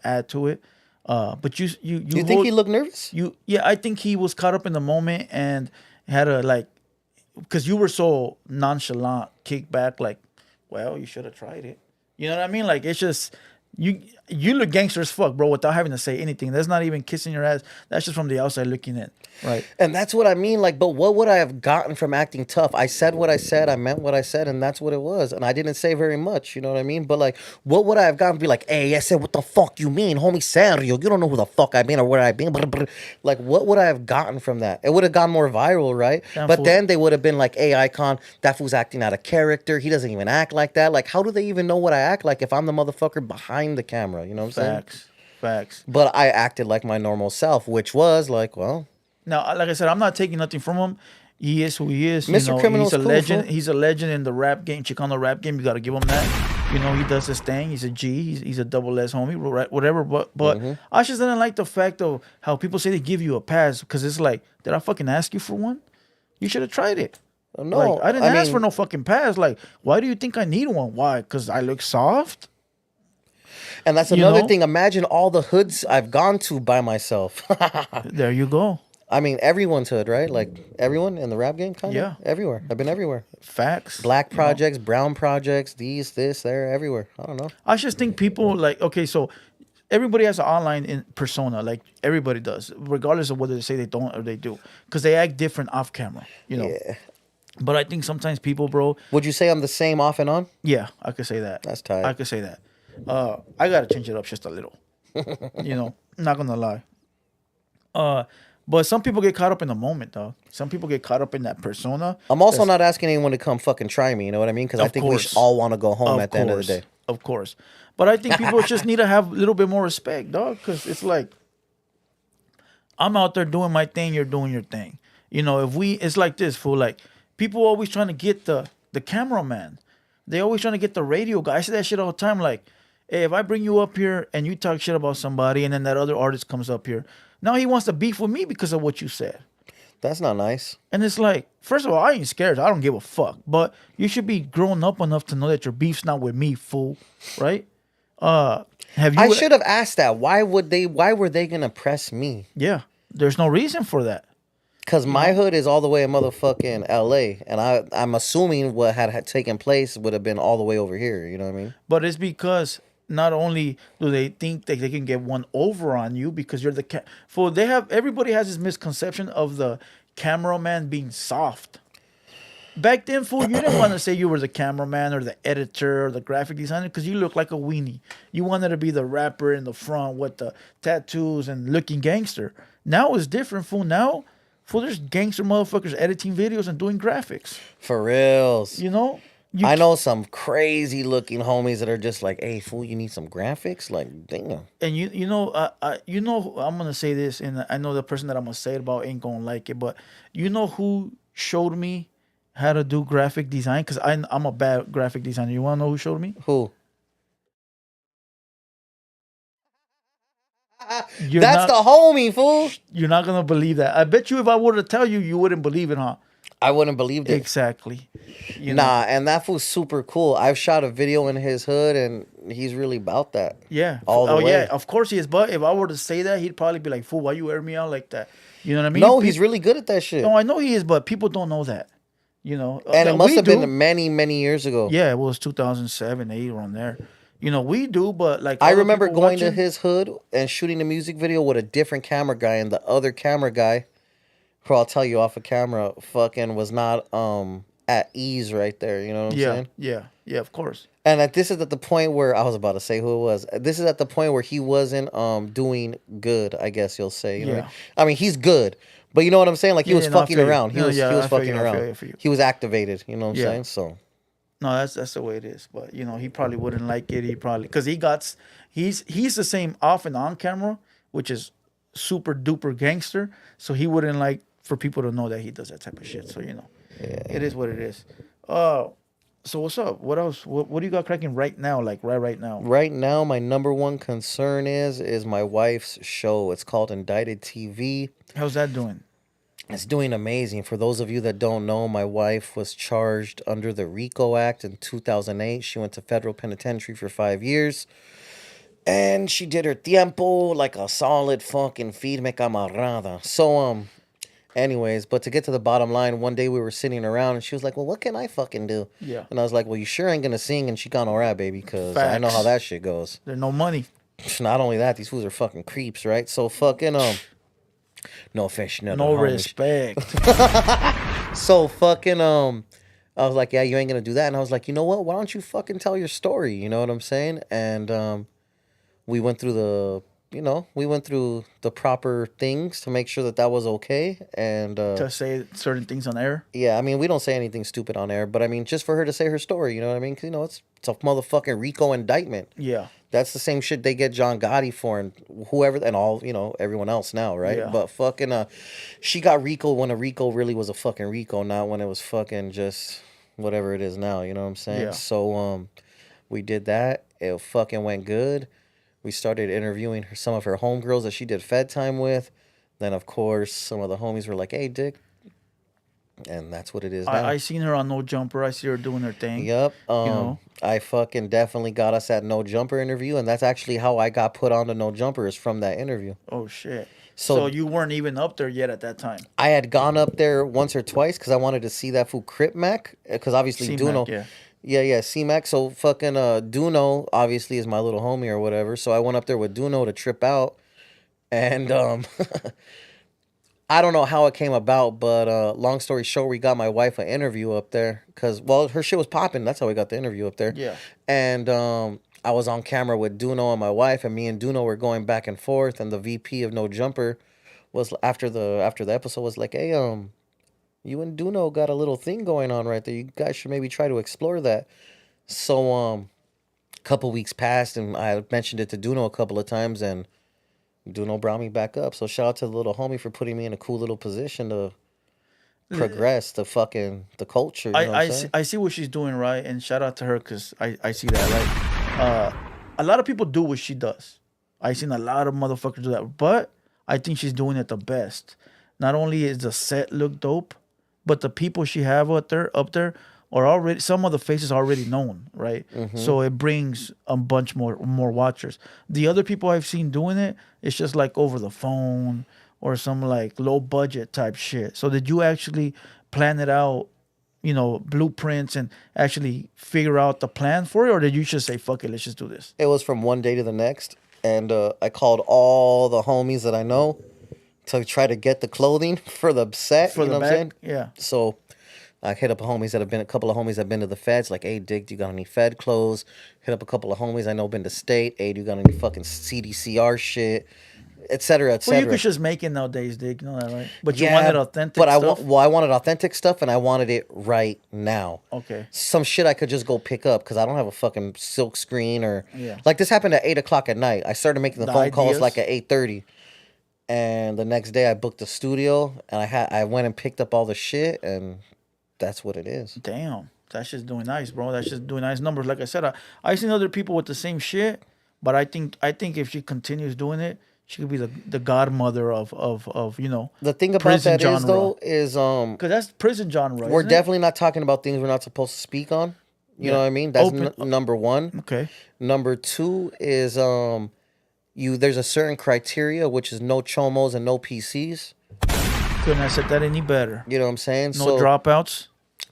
Speaker 2: add to it. But you
Speaker 3: think he looked nervous?
Speaker 2: Yeah, I think he was caught up in the moment and had a because you were so nonchalant, kick back, like, well, you should have tried it. You know what I mean? Like, it's just you look gangster as fuck, bro, without having to say anything. That's not even kissing your ass. That's just from the outside looking in, right?
Speaker 3: And that's what I mean. Like, but what would I have gotten from acting tough? I said what I said. I meant what I said, and that's what it was. And I didn't say very much. You know what I mean? But like, what would I have gotten? Be like, hey, I said, what the fuck you mean, homie? Serio, you don't know who the fuck I mean or where I been. Like, what would I have gotten from that? It would have gone more viral, right? But then they would have been like, hey, Eyekon, that fool's acting out of character. He doesn't even act like that. Like, how do they even know what I act like if I'm the motherfucker behind the camera? You know what I'm saying?
Speaker 2: Facts.
Speaker 3: But I acted like my normal self, which was like, well.
Speaker 2: Now, like I said, I'm not taking nothing from him. He is who he is.
Speaker 3: Mr. Criminal's
Speaker 2: he's a
Speaker 3: cool,
Speaker 2: legend.
Speaker 3: fool.
Speaker 2: He's a legend in the rap game, Chicano rap game. You got to give him that. You know, he does his thing. He's a G. He's a double S homie, whatever. But I just didn't like the fact of how people say they give you a pass because it's like, did I fucking ask you for one? You should have tried it.
Speaker 3: No,
Speaker 2: like, I didn't ask for no fucking pass. Like, why do you think I need one? Why? Because I look soft?
Speaker 3: And that's another thing. Imagine all the hoods I've gone to by myself.
Speaker 2: There you go.
Speaker 3: I mean, everyone's hood, right? Like, everyone in the rap game, kind of?
Speaker 2: Yeah.
Speaker 3: Everywhere. I've been everywhere.
Speaker 2: Facts.
Speaker 3: Black projects, brown projects, this, there, everywhere. I don't know.
Speaker 2: I just think people, like, okay, so everybody has an online persona. Like, everybody does, regardless of whether they say they don't or they do. Because they act different off camera, you know?
Speaker 3: Yeah.
Speaker 2: But I think sometimes people, bro.
Speaker 3: Would you say I'm the same off and on?
Speaker 2: Yeah, I could say that.
Speaker 3: That's tight.
Speaker 2: I could say that. I gotta change it up just a little. You know, not gonna lie. But some people get caught up in the moment, though. Some people get caught up in that persona.
Speaker 3: I'm also not asking anyone to come fucking try me. You know what I mean? Because I think we all want to go home at the end of the day.
Speaker 2: Of course. But I think people just need to have a little bit more respect, dog. Because it's like, I'm out there doing my thing. You're doing your thing. You know, it's like this, fool. Like, people always trying to get the cameraman. They always trying to get the radio guy. I say that shit all the time. Like, hey, if I bring you up here and you talk shit about somebody and then that other artist comes up here, now he wants to beef with me because of what you said.
Speaker 3: That's not nice.
Speaker 2: And it's like, first of all, I ain't scared. I don't give a fuck. But you should be grown up enough to know that your beef's not with me, fool. Right? I
Speaker 3: should have asked that. Why were they gonna press me?
Speaker 2: Yeah. There's no reason for that.
Speaker 3: Because my hood is all the way in motherfucking LA. And I'm assuming what had taken place would have been all the way over here. You know what I mean?
Speaker 2: But it's because not only do they think that they can get one over on you because you're the everybody has this misconception of the cameraman being soft. Back then, fool, you didn't want to say you were the cameraman or the editor or the graphic designer because you look like a weenie. You wanted to be the rapper in the front with the tattoos and looking gangster. Now it's different, fool. Now, fool, there's gangster motherfuckers editing videos and doing graphics.
Speaker 3: For reals.
Speaker 2: You know?
Speaker 3: I know some crazy looking homies that are just like, hey, fool, you need some graphics? Like, damn.
Speaker 2: And you know, I'm going to say this, and I know the person that I'm going to say it about ain't going to like it, but you know who showed me how to do graphic design? Because I'm a bad graphic designer. You want to know who showed me?
Speaker 3: Who? That's the homie, fool.
Speaker 2: You're not going to believe that. I bet you if I were to tell you, you wouldn't believe it, huh?
Speaker 3: I wouldn't believe it.
Speaker 2: Exactly.
Speaker 3: And that fool's super cool. I've shot a video in his hood, and he's really about that.
Speaker 2: Yeah.
Speaker 3: All the way.
Speaker 2: Yeah, of course he is. But if I were to say that, he'd probably be like, fool, why you air me out like that? You know what I mean?
Speaker 3: No, he's really good at that shit.
Speaker 2: No, I know he is, but people don't know that. You know?
Speaker 3: And it must have been many, many years ago.
Speaker 2: Yeah, it was 2007, 8, around there. You know, we do, but like...
Speaker 3: I remember going to his hood and shooting a music video with a different camera guy, and the other camera guy, who I'll tell you off of camera, fucking was not at ease right there. You know what I'm saying?
Speaker 2: Yeah, of course.
Speaker 3: And this is at the point where I was about to say who it was. This is at the point where he wasn't doing good, I guess you'll say. You know? I mean, he's good, but you know what I'm saying? Like he was fucking around. He was fucking around. He was activated. You know what I'm saying? So.
Speaker 2: No, that's the way it is. But you know, he probably wouldn't like it. He probably because he's the same off and on camera, which is super duper gangster. So he wouldn't like for people to know that he does that type of shit. So it is what it is. So what's up? What else? What do you got cracking right now? Like right now.
Speaker 3: Right now, my number one concern is my wife's show. It's called Indicted TV.
Speaker 2: How's that doing?
Speaker 3: It's doing amazing. For those of you that don't know, my wife was charged under the RICO Act in 2008. She went to federal penitentiary for 5 years. And she did her tiempo like a solid fucking firme camarada. So, anyways, but to get to the bottom line, one day we were sitting around and she was like, well, what can I fucking do?
Speaker 2: Yeah.
Speaker 3: And I was like, well, you sure ain't gonna sing in Chicano rap, baby, because I know how that shit goes.
Speaker 2: There's no money.
Speaker 3: Not only that, these fools are fucking creeps, right? So fucking, no fish,
Speaker 2: no respect.
Speaker 3: So fucking, I was like, yeah, you ain't gonna do that. And I was like, you know what? Why don't you fucking tell your story? You know what I'm saying? And, we went through the proper things to make sure that was okay. And
Speaker 2: to say certain things on air.
Speaker 3: Yeah, I mean, we don't say anything stupid on air, but I mean, just for her to say her story, you know what I mean? 'Cause, it's a motherfucking RICO indictment.
Speaker 2: Yeah.
Speaker 3: That's the same shit they get John Gotti for and whoever and all, everyone else now, right?
Speaker 2: Yeah.
Speaker 3: But fucking, she got RICO when a RICO really was a fucking RICO, not when it was fucking just whatever it is now, you know what I'm saying?
Speaker 2: Yeah.
Speaker 3: So, we did that. It fucking went good. We started interviewing some of her homegirls that she did Fed time with. Then, of course, some of the homies were like, hey, Dick. And that's what it is now.
Speaker 2: I seen her on No Jumper. I see her doing her thing.
Speaker 3: Yep. I fucking definitely got us at No Jumper interview. And that's actually how I got put on to No Jumper is from that interview.
Speaker 2: Oh, shit.
Speaker 3: So
Speaker 2: you weren't even up there yet at that time?
Speaker 3: I had gone up there once or twice because I wanted to see that fool Crip Mac. Because obviously
Speaker 2: C-Mac,
Speaker 3: Duno... Yeah, C-Mac. So fucking Duno obviously is my little homie or whatever. So I went up there with Duno to trip out. And I don't know how it came about, but long story short, we got my wife an interview up there. Because, well, her shit was popping. That's how we got the interview up there.
Speaker 2: Yeah.
Speaker 3: And I was on camera with Duno and my wife. And me and Duno were going back and forth. And the VP of No Jumper was, after the episode, was like, hey, you and Duno got a little thing going on right there. You guys should maybe try to explore that. So, a couple weeks passed, and I mentioned it to Duno a couple of times, and Duno brought me back up. So, shout out to the little homie for putting me in a cool little position to progress the culture. You know
Speaker 2: I see what she's doing, right? And shout out to her because I see that, right? A lot of people do what she does. I seen a lot of motherfuckers do that, but I think she's doing it the best. Not only is the set look dope, but the people she have up there are already, some of the faces are already known, right? Mm-hmm. So it brings a bunch more watchers. The other people I've seen doing it, it's just like over the phone or some like low budget type shit. So did you actually plan it out, blueprints and actually figure out the plan for it, or did you just say, fuck it, let's just do this?
Speaker 3: It was from one day to the next, and I called all the homies that I know to try to get the clothing for the set.
Speaker 2: For
Speaker 3: you know
Speaker 2: the
Speaker 3: what I'm saying?
Speaker 2: Yeah.
Speaker 3: So I hit up a couple of homies that have been to the feds, like, hey, Dick, do you got any Fed clothes? Hit up a couple of homies I know been to state. Hey, do you got any fucking CDCR shit? Et cetera, et cetera.
Speaker 2: Well, you could just make it nowadays, Dick. You know that, right? But you wanted authentic
Speaker 3: but
Speaker 2: stuff?
Speaker 3: I wanted authentic stuff, and I wanted it right now.
Speaker 2: Okay.
Speaker 3: Some shit I could just go pick up, because I don't have a fucking silk screen or...
Speaker 2: Yeah.
Speaker 3: Like, this happened at 8 o'clock at night. I started making the phone calls like at 8:30. And the next day I booked a studio, and I went and picked up all the shit, and that's what it is.
Speaker 2: Damn. That's just doing nice, bro. That's just doing nice numbers. Like I said, I seen other people with the same shit, but I think if she continues doing it, she could be the godmother of
Speaker 3: The thing about that genre. Is though is
Speaker 2: because that's prison genre.
Speaker 3: We're definitely not talking about things we're not supposed to speak on. You know what I mean? That's number one.
Speaker 2: Okay.
Speaker 3: Number two is there's a certain criteria, which is no chomos and no PCs.
Speaker 2: Couldn't have said that any better.
Speaker 3: You know what I'm saying?
Speaker 2: No dropouts.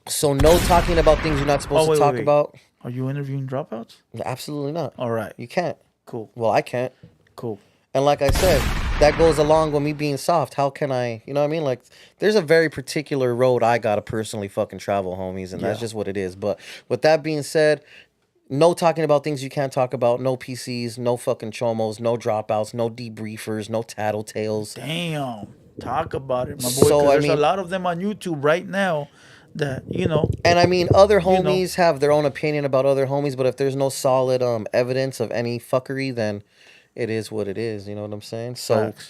Speaker 3: So no talking about things you're not supposed to talk about.
Speaker 2: Are you interviewing dropouts?
Speaker 3: Absolutely not.
Speaker 2: All right.
Speaker 3: You can't.
Speaker 2: Cool.
Speaker 3: Well, I can't.
Speaker 2: Cool.
Speaker 3: And like I said, that goes along with me being soft. How can I, you know what I mean? Like, there's a very particular road I gotta personally fucking travel, homies, and that's just what it is. But with that being said, no talking about things you can't talk about, no PCs, no fucking chomos, no dropouts, no debriefers, no tattletales.
Speaker 2: Damn. Talk about it, my boy.
Speaker 3: So,
Speaker 2: there's a lot of them on YouTube right now that,
Speaker 3: And I mean, other homies have their own opinion about other homies, but if there's no solid evidence of any fuckery, then it is what it is. You know what I'm saying? So,
Speaker 2: Facts.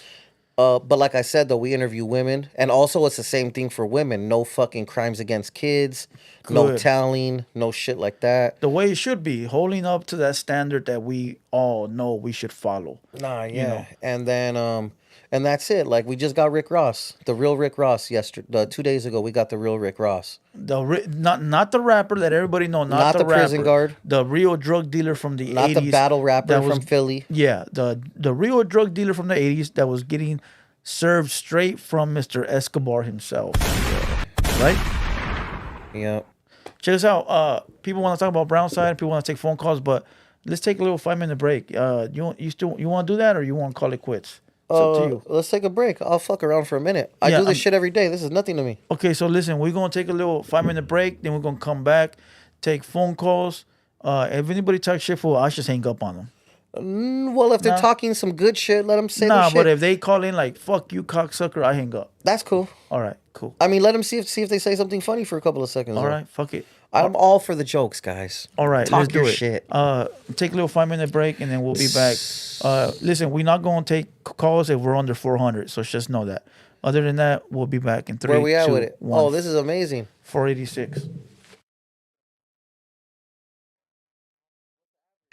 Speaker 3: But like I said, though, we interview women, and also it's the same thing for women. No fucking crimes against kids, no
Speaker 2: Good.
Speaker 3: telling, no shit like that.
Speaker 2: The way it should be, holding up to that standard that we all know we should follow.
Speaker 3: Nah,
Speaker 2: You
Speaker 3: yeah.
Speaker 2: know.
Speaker 3: And then and that's it. Like we just got Rick Ross, the real Rick Ross yesterday 2 days ago. We got the real Rick Ross.
Speaker 2: Not the rapper that everybody know,
Speaker 3: Not the
Speaker 2: rapper,
Speaker 3: prison guard.
Speaker 2: the real drug dealer from the
Speaker 3: Not
Speaker 2: 80s.
Speaker 3: the battle rapper
Speaker 2: that was-
Speaker 3: from Philly.
Speaker 2: Yeah, the real drug dealer from the 80s that was getting served straight from Mr. Escobar himself. Right?
Speaker 3: Yeah.
Speaker 2: Check us out. People want to talk about Brownside. People want to take phone calls, but let's take a little 5-minute break. You want to do that, or you want to call it quits? It's up to you.
Speaker 3: Let's take a break. I'll fuck around for a minute. I do this shit every day. This is nothing to me.
Speaker 2: Okay, so listen, we're gonna take a little 5-minute break. Then we're gonna come back, take phone calls. If anybody talks shit for, I just hang up on them.
Speaker 3: Well, if they're talking some good shit, let them say their shit.
Speaker 2: But if they call in like "fuck you, cocksucker," I hang up.
Speaker 3: That's cool.
Speaker 2: All right, cool.
Speaker 3: I mean, let them see if they say something funny for a couple of seconds.
Speaker 2: All right, fuck it.
Speaker 3: I'm all for the jokes, guys.
Speaker 2: All right,
Speaker 3: Talk
Speaker 2: let's
Speaker 3: your
Speaker 2: do it.
Speaker 3: shit.
Speaker 2: Take a little 5-minute break and then we'll be back. Listen, we're not gonna take calls if we're under 400, so just know that. Other than that, we'll be back in 3,
Speaker 3: Where we at
Speaker 2: 2,
Speaker 3: with it?
Speaker 2: 1.
Speaker 3: Oh, this is amazing.
Speaker 2: 486.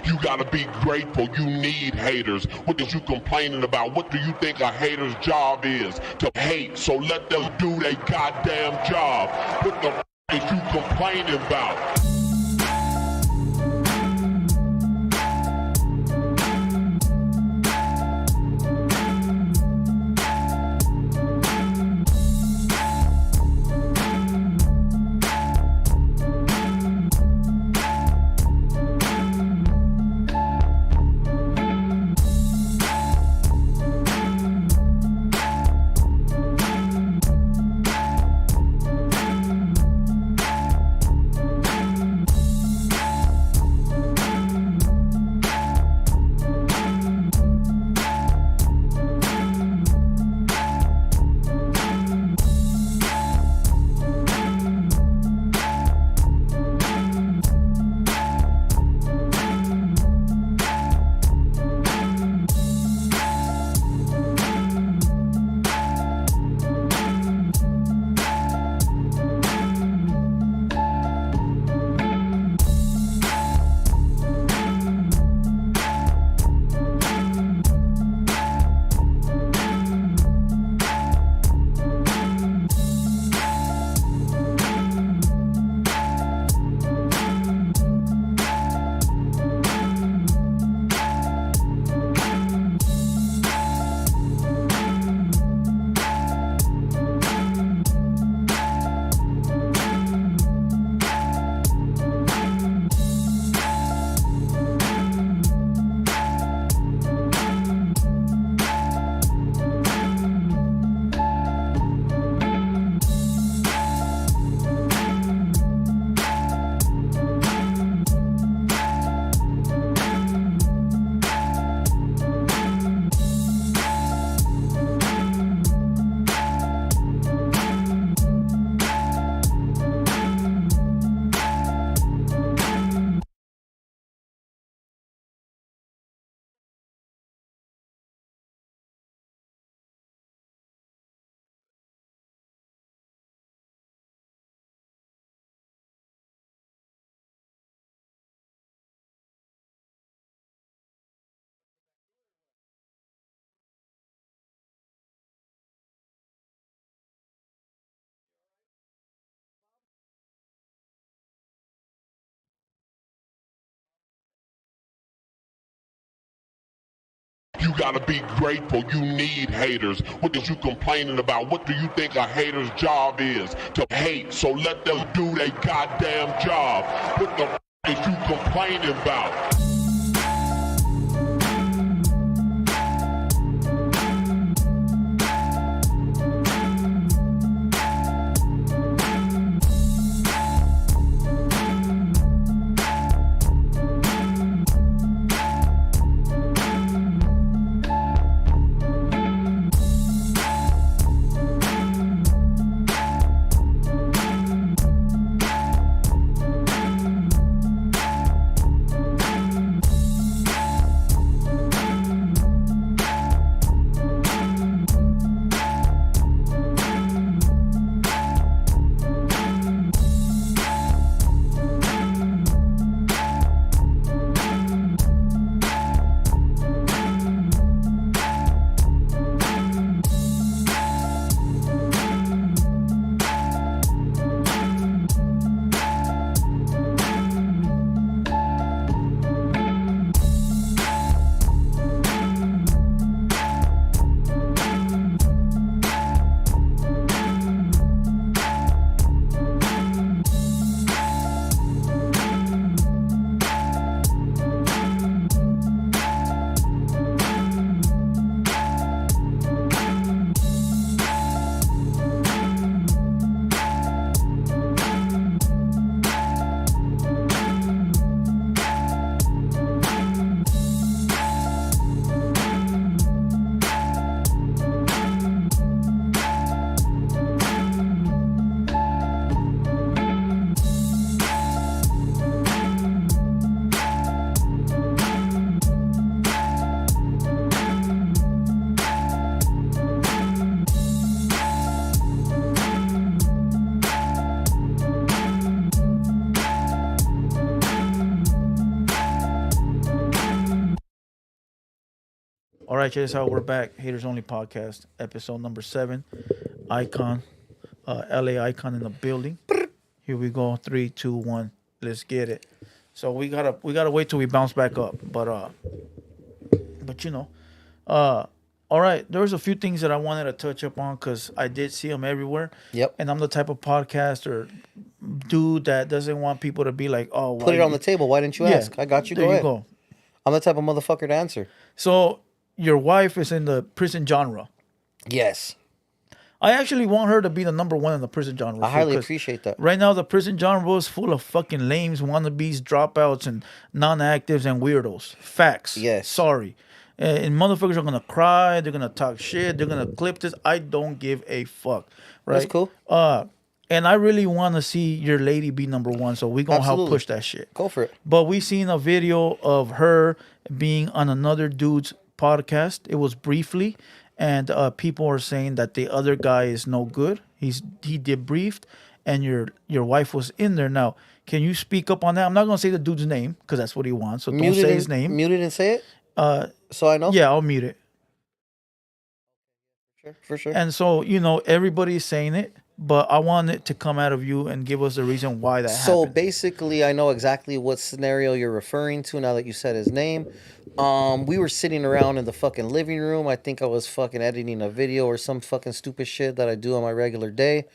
Speaker 1: You gotta be grateful. You need haters. What is you complaining about? What do you think a hater's job is? To hate. So let them do their goddamn job. What the is you complaining about? You gotta be grateful. You need haters. What is you complaining about? What do you think a hater's job is? To hate. So let them do their goddamn job. What the is you complaining about?
Speaker 2: All right, check this out. We're back. Haters Only Podcast, episode number 7. Eyekon, LA Eyekon in the building. Here we go. 3, 2, 1. Let's get it. So we gotta wait till we bounce back up. But you know, all right. There was a few things that I wanted to touch up on because I did see them everywhere.
Speaker 3: Yep.
Speaker 2: And I'm the type of podcaster dude that doesn't want people to be like, oh,
Speaker 3: Put it on the table. Why didn't you ask? I got you. Go ahead. Go. I'm the type of motherfucker to answer.
Speaker 2: So your wife is in the prison genre.
Speaker 3: Yes.
Speaker 2: I actually want her to be the number 1 in the prison genre.
Speaker 3: I highly appreciate that.
Speaker 2: Right now, the prison genre is full of fucking lames, wannabes, dropouts, and non-actives and weirdos. Facts.
Speaker 3: Yes.
Speaker 2: Sorry. And motherfuckers are gonna cry. They're gonna talk shit. They're gonna clip this. I don't give a fuck. Right.
Speaker 3: That's cool.
Speaker 2: And I really want to see your lady be number 1. So we gonna help push that shit.
Speaker 3: Go for it.
Speaker 2: But we seen a video of her being on another dude's podcast. It was briefly. And people are saying that the other guy is no good. He debriefed, and your wife was in there. Now, can you speak up on that? I'm not gonna say the dude's name because that's what he wants. So don't say his name.
Speaker 3: Mute it and say it. So I know.
Speaker 2: Yeah, I'll mute it.
Speaker 3: For sure.
Speaker 2: And so everybody's saying it, but I want it to come out of you and give us the reason why that happened.
Speaker 3: So basically, I know exactly what scenario you're referring to now that you said his name. We were sitting around in the fucking living room. I think I was fucking editing a video or some fucking stupid shit that I do on my regular day.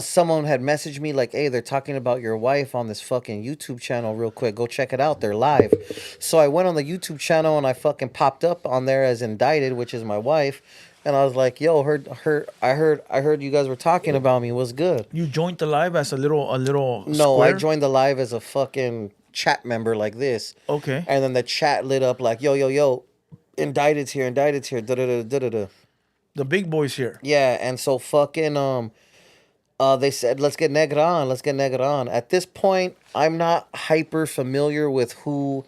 Speaker 3: Someone had messaged me like, hey, they're talking about your wife on this fucking YouTube channel real quick. Go check it out. They're live. So I went on the YouTube channel and I fucking popped up on there as Indicted, which is my wife. And I was like, yo, I heard you guys were talking about me. What's good?
Speaker 2: You joined the live as a little
Speaker 3: No,
Speaker 2: square?
Speaker 3: I joined the live as a fucking chat member like this.
Speaker 2: Okay.
Speaker 3: And then the chat lit up like, yo, Indicted's here, da-da-da-da-da-da.
Speaker 2: The big boys here.
Speaker 3: Yeah, and so fucking they said, let's get Negron. At this point, I'm not hyper familiar with who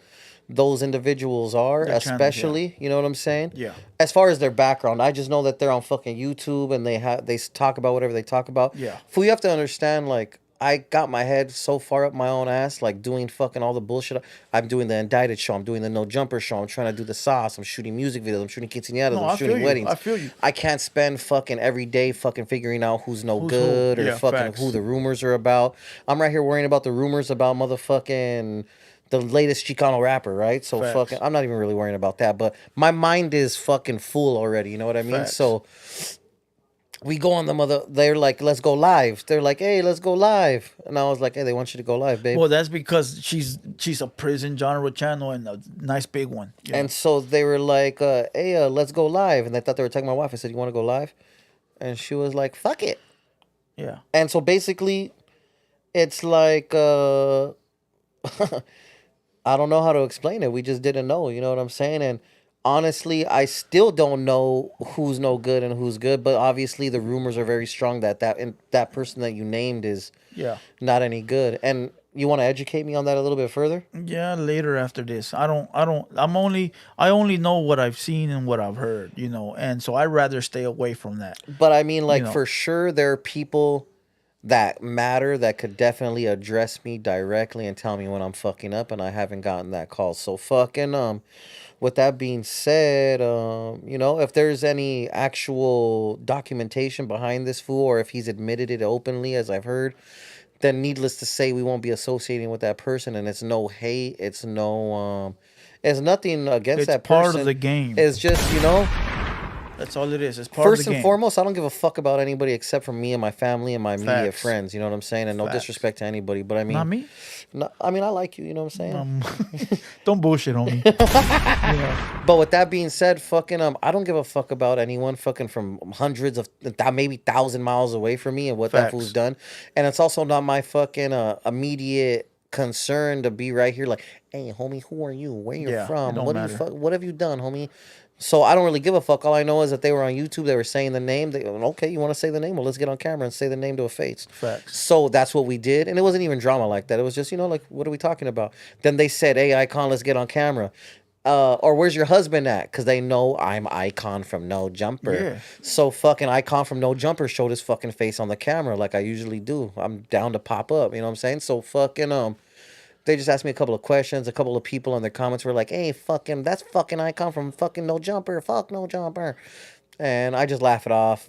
Speaker 3: those individuals are, especially, you know what I'm saying?
Speaker 2: Yeah.
Speaker 3: As far as their background, I just know that they're on fucking YouTube and they talk about whatever they talk about.
Speaker 2: Yeah.
Speaker 3: Fool, you have to understand, like, I got my head so far up my own ass, like doing fucking all the bullshit. I'm doing the Indicted show. I'm doing the No Jumper show. I'm trying to do the sauce. I'm shooting music videos. I'm shooting quinceañeras. I'm shooting weddings.
Speaker 2: I feel you.
Speaker 3: I can't spend fucking every day fucking figuring out who's good or fucking
Speaker 2: facts.
Speaker 3: who the rumors are about. I'm right here worrying about the rumors about motherfucking the latest Chicano rapper, right? So
Speaker 2: facts.
Speaker 3: fucking, I'm not even really worrying about that. But my mind is fucking full already. You know what I mean?
Speaker 2: Facts.
Speaker 3: So we go on they're like, let's go live. They're like, hey, let's go live. And I was like, hey, they want you to go live, babe.
Speaker 2: Well, that's because she's a prison genre channel and a nice big one.
Speaker 3: And so they were like, hey, let's go live. And they thought they were taking my wife. I said, you want to go live? And she was like, fuck it.
Speaker 2: Yeah.
Speaker 3: And so basically, it's like, I don't know how to explain it. We just didn't know. You know what I'm saying? And honestly, I still don't know who's no good and who's good, but obviously the rumors are very strong that person that you named is not any good. And you want to educate me on that a little bit further?
Speaker 2: Yeah, later after this. I only know what I've seen and what I've heard, and so I'd rather stay away from that.
Speaker 3: But I mean, like, for sure there are people that matter that could definitely address me directly and tell me when I'm fucking up, and I haven't gotten that call. So fucking with that being said, if there's any actual documentation behind this fool, or if he's admitted it openly, as I've heard, then needless to say, we won't be associating with that person. And it's no hate. It's no, it's nothing against that person.
Speaker 2: It's part of the game.
Speaker 3: It's just,
Speaker 2: that's all it is. It's part of the game.
Speaker 3: First and foremost, I don't give a fuck about anybody except for me and my family and my immediate friends. You know what I'm saying? And no disrespect to anybody, but I mean,
Speaker 2: not me.
Speaker 3: I mean, I like you. You know what I'm saying?
Speaker 2: Don't bullshit on me.
Speaker 3: But with that being said, fucking I don't give a fuck about anyone fucking from hundreds of maybe 1,000 miles away from me and what that fool's done. And it's also not my fucking immediate concern to be right here like, hey, homie, who are you? Where you from? What have you done, homie? So I don't really give a fuck. All I know is that they were on YouTube. They were saying the name. Okay, you want to say the name? Well, let's get on camera and say the name to a face.
Speaker 2: Facts.
Speaker 3: So that's what we did. And it wasn't even drama like that. It was just, like, what are we talking about? Then they said, hey, Eyekon, let's get on camera. Or where's your husband at? Because they know I'm Eyekon from No Jumper.
Speaker 2: Yeah.
Speaker 3: So fucking Eyekon from No Jumper showed his fucking face on the camera like I usually do. I'm down to pop up. You know what I'm saying? So fucking They just asked me a couple of questions. A couple of people in their comments were like, "Hey, that's fucking Eyekon from fucking No Jumper. Fuck No Jumper," and I just laugh it off.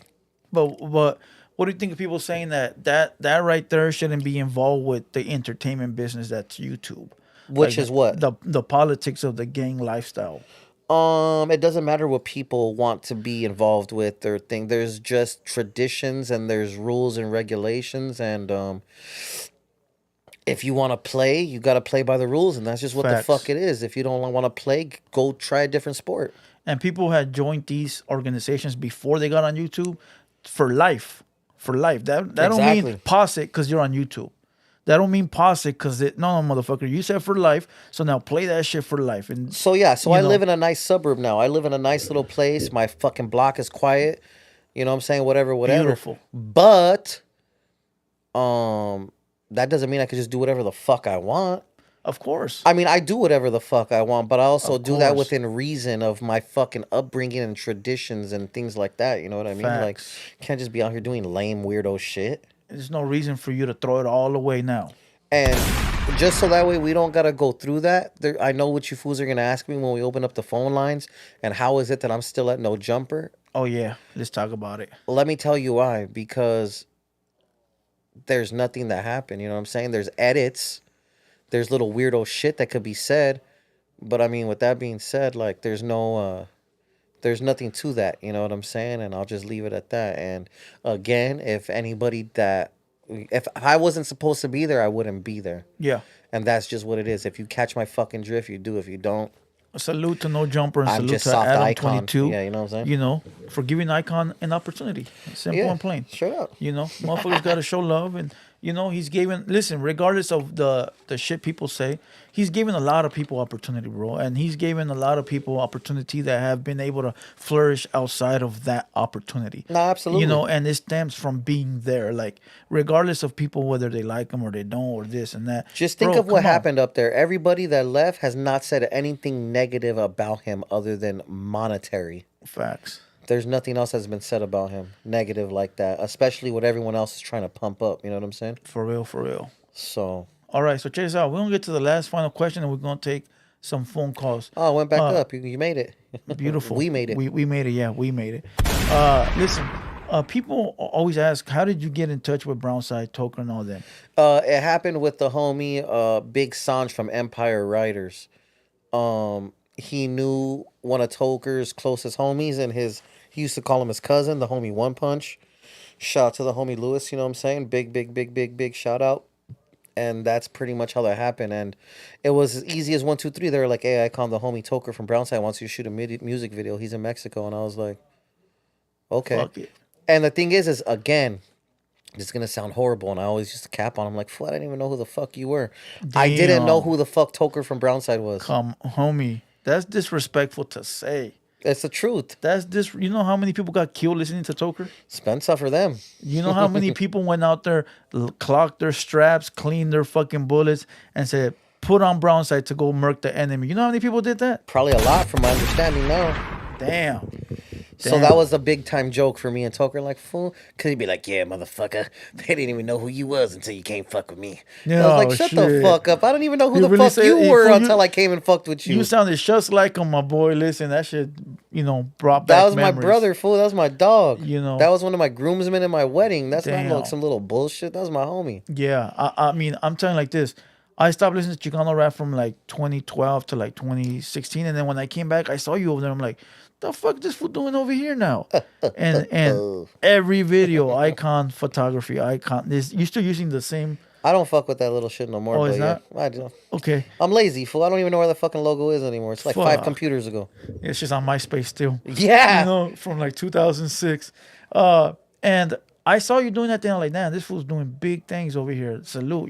Speaker 2: But what do you think of people saying that right there shouldn't be involved with the entertainment business? That's YouTube,
Speaker 3: Which is what?
Speaker 2: the politics of the gang lifestyle.
Speaker 3: It doesn't matter what people want to be involved with or thing. There's just traditions and there's rules and regulations, and if you want to play, you got to play by the rules, and that's just what
Speaker 2: Facts.
Speaker 3: the fuck it is. If you don't want to play, go try a different sport.
Speaker 2: And people had joined these organizations before they got on YouTube for life. For life. That don't mean pause it because you're on YouTube. That don't mean pause it because no, motherfucker. You said for life, so now play that shit for life. And
Speaker 3: so yeah, I live in a nice suburb now. I live in a nice little place. My fucking block is quiet. You know what I'm saying? Whatever.
Speaker 2: Beautiful.
Speaker 3: But that doesn't mean I could just do whatever the fuck I want.
Speaker 2: Of course.
Speaker 3: I mean, I do whatever the fuck I want, but I also do that within reason of my fucking upbringing and traditions and things like that. You know what I mean?
Speaker 2: Facts.
Speaker 3: Like, can't just be out here doing lame, weirdo shit.
Speaker 2: There's no reason for you to throw it all away now.
Speaker 3: And just so that way we don't got to go through that, I know what you fools are going to ask me when we open up the phone lines. And how is it that I'm still at No Jumper?
Speaker 2: Oh, yeah. Let's talk about it.
Speaker 3: Let me tell you why. Because there's nothing that happened. You know what I'm saying? There's edits. There's little weirdo shit that could be said. But, I mean, with that being said, like, there's there's nothing to that. You know what I'm saying? And I'll just leave it at that. And, again, if I wasn't supposed to be there, I wouldn't be there.
Speaker 2: Yeah.
Speaker 3: And that's just what it is. If you catch my fucking drift, you do. If you don't,
Speaker 2: salute to No Jumper and
Speaker 3: I'm
Speaker 2: salute
Speaker 3: just
Speaker 2: to
Speaker 3: soft
Speaker 2: Adam
Speaker 3: Eyekon.
Speaker 2: 22.
Speaker 3: Yeah, you know what I'm saying?
Speaker 2: You know, for giving Eyekon an opportunity. Simple and plain.
Speaker 3: Straight up.
Speaker 2: You know, motherfuckers got to show love. And, you know, he's giving, listen, regardless of the shit people say, he's giving a lot of people opportunity, bro. And he's giving a lot of people opportunity that have been able to flourish outside of that opportunity.
Speaker 3: No, absolutely.
Speaker 2: You know, and it stems from being there. Like, regardless of people, whether they like him or they don't, or this and that.
Speaker 3: Just think of what happened up there. Everybody that left has not said anything negative about him other than monetary.
Speaker 2: Facts.
Speaker 3: There's nothing else that's been said about him negative like that, especially what everyone else is trying to pump up. You know what I'm saying?
Speaker 2: For real, for real.
Speaker 3: So.
Speaker 2: All right, so check this out. We're going to get to the last final question, and we're going to take some phone calls.
Speaker 3: Oh, it went back up. You made it.
Speaker 2: Beautiful.
Speaker 3: We made it.
Speaker 2: We made it, yeah. We made it. Listen, people always ask, how did you get in touch with Brownside, Toker, and all them?
Speaker 3: It happened with the homie Big Sanj from Empire Riders. He knew one of Toker's closest homies, and he used to call him his cousin, the homie One Punch. Shout out to the homie Lewis, you know what I'm saying? Big shout out. And that's pretty much how that happened. And it was as easy as 1, 2, 3. They were like, "Hey, I called the homie Toker from Brownside wants you to shoot a music video. He's in Mexico." And I was like, okay.
Speaker 2: Fuck it.
Speaker 3: And the thing is again, it's going to sound horrible. And I always used to cap on him like, "Fool, I didn't even know who the fuck you were."
Speaker 2: Damn.
Speaker 3: I didn't know who the fuck Toker from Brownside was.
Speaker 2: Come, homie. That's disrespectful to say.
Speaker 3: It's the truth.
Speaker 2: You know how many people got killed listening to Toker?
Speaker 3: Spencer for them.
Speaker 2: You know how many people went out there, clocked their straps, cleaned their fucking bullets, and said, put on Brownside to go murk the enemy. You know how many people did that?
Speaker 3: Probably a lot from my understanding now.
Speaker 2: Damn.
Speaker 3: So that was a big time joke for me and Toker, like, fool. Because he'd be like, "Yeah, motherfucker, they didn't even know who you was until you came fuck with me."
Speaker 2: Yeah,
Speaker 3: I was like, shut the fuck up. I don't even know who the
Speaker 2: really
Speaker 3: fuck you were until I came and fucked with you.
Speaker 2: You sounded just like him, my boy. Listen, that shit, brought back
Speaker 3: That was
Speaker 2: memories.
Speaker 3: my brother, fool. That was my dog.
Speaker 2: You know.
Speaker 3: That was one of my groomsmen in my wedding. That's
Speaker 2: Damn.
Speaker 3: not like some little bullshit. That was my homie.
Speaker 2: Yeah, I mean, I'm telling you like this. I stopped listening to Chicano rap from like 2012 to like 2016, and then when I came back, I saw you over there. I'm like, the fuck this fool doing over here now? and every video, Eyekon photography, Eyekon. You still using the same?
Speaker 3: I don't fuck with that little shit no more.
Speaker 2: Oh, it's not?
Speaker 3: I do.
Speaker 2: Okay.
Speaker 3: I'm lazy, fool. I don't even know where the fucking logo is anymore. It's like 5 computers ago.
Speaker 2: It's just on MySpace still.
Speaker 3: Yeah.
Speaker 2: From like 2006. And I saw you doing that thing. I'm like, damn, this fool's doing big things over here. Salute,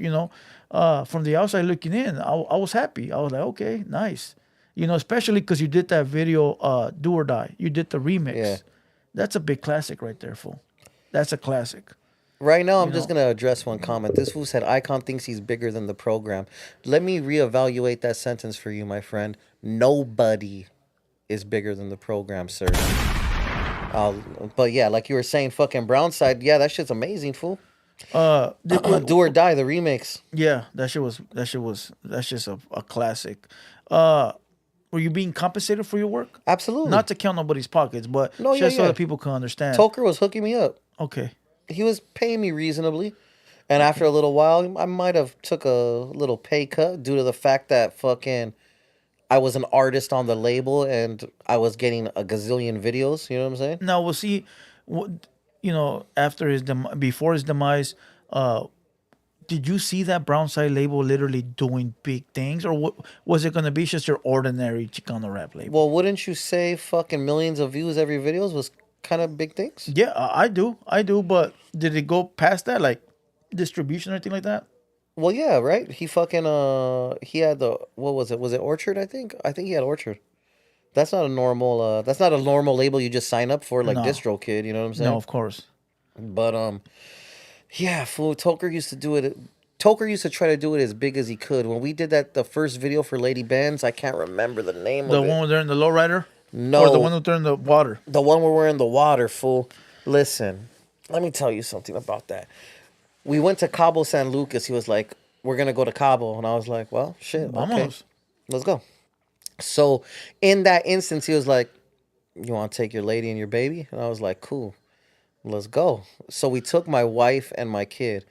Speaker 2: From the outside looking in, I was happy. I was like, okay, nice. Especially because you did that video, Do or Die. You did the remix.
Speaker 3: Yeah.
Speaker 2: That's a big classic right there, fool. That's a classic.
Speaker 3: Right now, I'm just going to address one comment. This fool said, Eyekon thinks he's bigger than the program. Let me reevaluate that sentence for you, my friend. Nobody is bigger than the program, sir. But yeah, like you were saying, fucking Brownside, yeah, that shit's amazing, fool. Do or Die, the remix.
Speaker 2: Yeah, that's just a classic. Were you being compensated for your work?
Speaker 3: Absolutely.
Speaker 2: Not to count nobody's pockets, but
Speaker 3: No,
Speaker 2: just
Speaker 3: yeah.
Speaker 2: so that people can understand.
Speaker 3: Toker was hooking me up.
Speaker 2: Okay.
Speaker 3: He was paying me reasonably. And after a little while, I might have took a little pay cut due to the fact that fucking I was an artist on the label and I was getting a gazillion videos. You know what I'm saying?
Speaker 2: Now, was he, after before his demise, did you see that Brownside label literally doing big things, or what was it going to be? Just your ordinary Chicano rap label?
Speaker 3: Well, wouldn't you say fucking millions of views every videos was kind of big things?
Speaker 2: Yeah, I do, but did it go past that, like distribution or anything like that?
Speaker 3: Well, yeah, right. He fucking he had the, what was it? Was it Orchard? I think he had Orchard. That's not a normal label you just sign up for, like
Speaker 2: No.
Speaker 3: DistroKid. You know what I'm saying?
Speaker 2: No, of course.
Speaker 3: But yeah, fool. Toker used to do it. Toker used to try to do it as big as he could. When we did the first video for Lady Benz, I can't remember the name
Speaker 2: The
Speaker 3: of it.
Speaker 2: one where they're in the lowrider?
Speaker 3: No.
Speaker 2: Or the one where they're in the water?
Speaker 3: The one where we're in the water, fool. Listen, let me tell you something about that. We went to Cabo San Lucas. He was like, we're going to go to Cabo. And I was like, well, shit, okay.
Speaker 2: Vamos.
Speaker 3: Let's go. So in that instance, he was like, you want to take your lady and your baby? And I was like, cool, let's go. So we took my wife and my kid.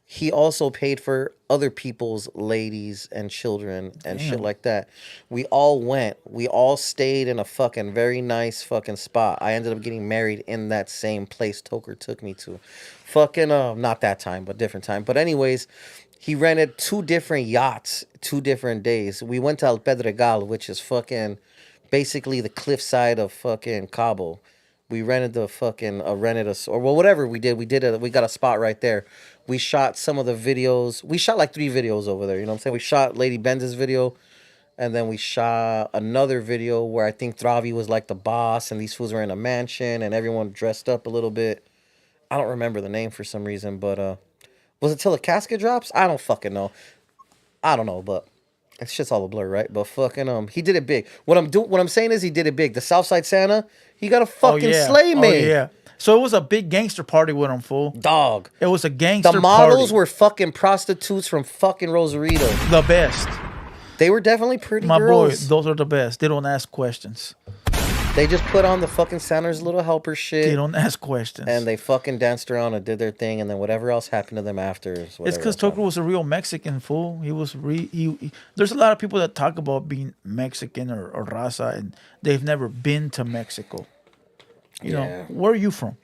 Speaker 3: He also paid for other people's ladies and children and shit like that. We all went. We all stayed in a fucking very nice fucking spot. I ended up getting married in that same place Toker took me to. Fucking, not that time, but different time. But anyways, he rented 2 different yachts, 2 different days. We went to El Pedregal, which is fucking basically the cliffside of fucking Cabo. We rented whatever we did. We got a spot right there. We shot some of the videos. We shot like 3 videos over there. You know what I'm saying? We shot Lady Benz's video. And then we shot another video where I think Travi was like the boss. And these fools were in a mansion. And everyone dressed up a little bit. I don't remember the name for some reason. But was it Till the Casket Drops? I don't fucking know. I don't know. But it's just all a blur, right? But fucking he did it big. What I'm saying is he did it big. The Southside Santa, he got a fucking sleigh made.
Speaker 2: Oh, yeah. So it was a big gangster party with him, fool.
Speaker 3: Dog.
Speaker 2: It was a gangster
Speaker 3: party. The models
Speaker 2: party.
Speaker 3: were fucking prostitutes from fucking Rosarito.
Speaker 2: The best.
Speaker 3: They were definitely pretty
Speaker 2: My
Speaker 3: girls.
Speaker 2: boy, those are the best. They don't ask questions.
Speaker 3: They just put on the fucking Santa's Little Helper shit.
Speaker 2: They don't ask questions.
Speaker 3: And they fucking danced around and did their thing, and then whatever else happened to them after. It's
Speaker 2: because Toker was a real Mexican, fool. He was there's a lot of people that talk about being Mexican or raza, and they've never been to Mexico. You know, where are you from?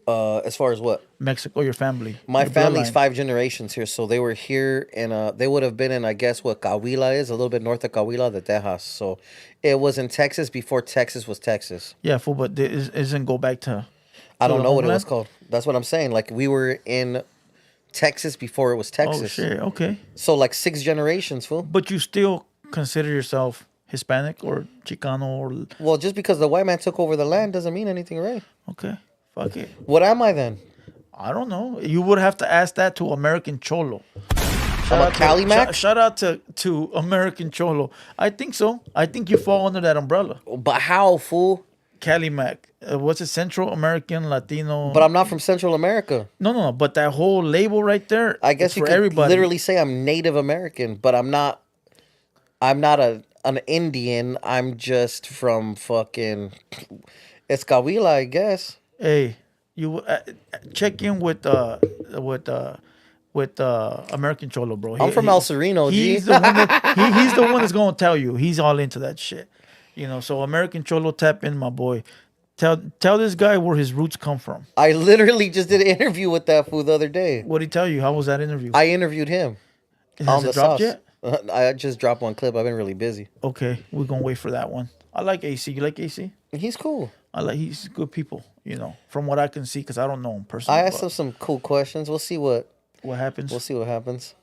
Speaker 3: As far as what?
Speaker 2: Mexico, your family.
Speaker 3: My family's 5 generations here, so they were here they would have been in, I guess, what Coahuila is, a little bit north of Coahuila, the Tejas. So it was in Texas before Texas was Texas.
Speaker 2: Yeah, fool, but it doesn't go back to
Speaker 3: I don't know what it was called. That's what I'm saying. Like, we were in Texas before it was Texas.
Speaker 2: Oh, shit, okay.
Speaker 3: So, like, 6 generations, fool.
Speaker 2: But you still consider yourself Hispanic or Chicano or...
Speaker 3: Well, just because the white man took over the land doesn't mean anything, right?
Speaker 2: Okay, fuck it.
Speaker 3: What am I then?
Speaker 2: I don't know. You would have to ask that to American Cholo.
Speaker 3: I'm a Cali Mac?
Speaker 2: Shout out to American Cholo. I think so. I think you fall under that umbrella.
Speaker 3: But how, fool?
Speaker 2: Cali Mac. What's it? Central American, Latino.
Speaker 3: But I'm not from Central America.
Speaker 2: No. But that whole label right there,
Speaker 3: I guess
Speaker 2: it's
Speaker 3: you
Speaker 2: for
Speaker 3: could
Speaker 2: everybody.
Speaker 3: literally say I'm Native American, but I'm not an Indian. I'm just from fucking Escavila, I guess.
Speaker 2: Hey, you check in with American Cholo, bro.
Speaker 3: I'm from El Sereno, G.
Speaker 2: He's the one that's gonna tell you. He's all into that shit. You know, so American Cholo, tap in, my boy. Tell this guy where his roots come from.
Speaker 3: I literally just did an interview with that fool the other day.
Speaker 2: What did he tell you? How was that interview?
Speaker 3: I interviewed him.
Speaker 2: Has it dropped yet?
Speaker 3: I just dropped one clip. I've been really busy.
Speaker 2: Okay, we're gonna wait for that one. I like AC. You like AC?
Speaker 3: He's cool.
Speaker 2: He's good people. You know, from what I can see, because I don't know him personally.
Speaker 3: I asked him some cool questions. We'll see what
Speaker 2: happens.
Speaker 3: We'll see what happens.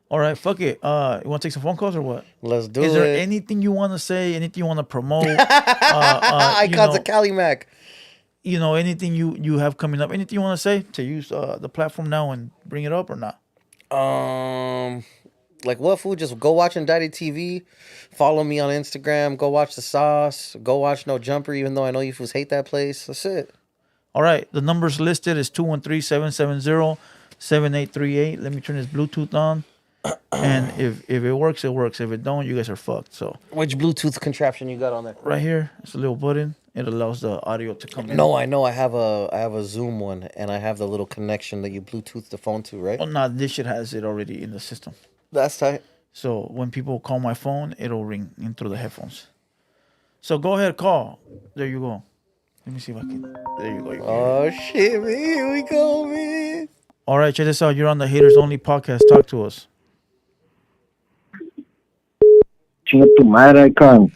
Speaker 2: All right, fuck it. You want to take some phone calls or what?
Speaker 3: Let's do it.
Speaker 2: Is there anything you want to say? Anything you want to promote?
Speaker 3: Eyekons of Cali Mac.
Speaker 2: You know, anything you have coming up? Anything you want to say to use the platform now and bring it up or not?
Speaker 3: Like what, fool? Just go watch Indicted TV. Follow me on Instagram. Go watch The Sauce. Go watch No Jumper, even though I know you fools hate that place. That's it.
Speaker 2: All right. The numbers listed is 213-770 7838. Let me turn this Bluetooth on. And if it works, it works. If it don't, you guys are fucked. So
Speaker 3: Which Bluetooth contraption you got on there?
Speaker 2: right here, it's a little button. It allows the audio to come in.
Speaker 3: No, I know. I have a Zoom one, and I have the little connection that you Bluetooth the phone to, right?
Speaker 2: Oh, no, this shit has it already in the system.
Speaker 3: That's tight.
Speaker 2: So when people call my phone, it'll ring in through the headphones. So go ahead, call. There you go. Let me see if I can. There you go.
Speaker 3: Oh shit, man! Here we go, man.
Speaker 2: All right, check this out. You're on the Haters Only podcast. Talk to us.
Speaker 4: Chinga tu madre, Eyekon.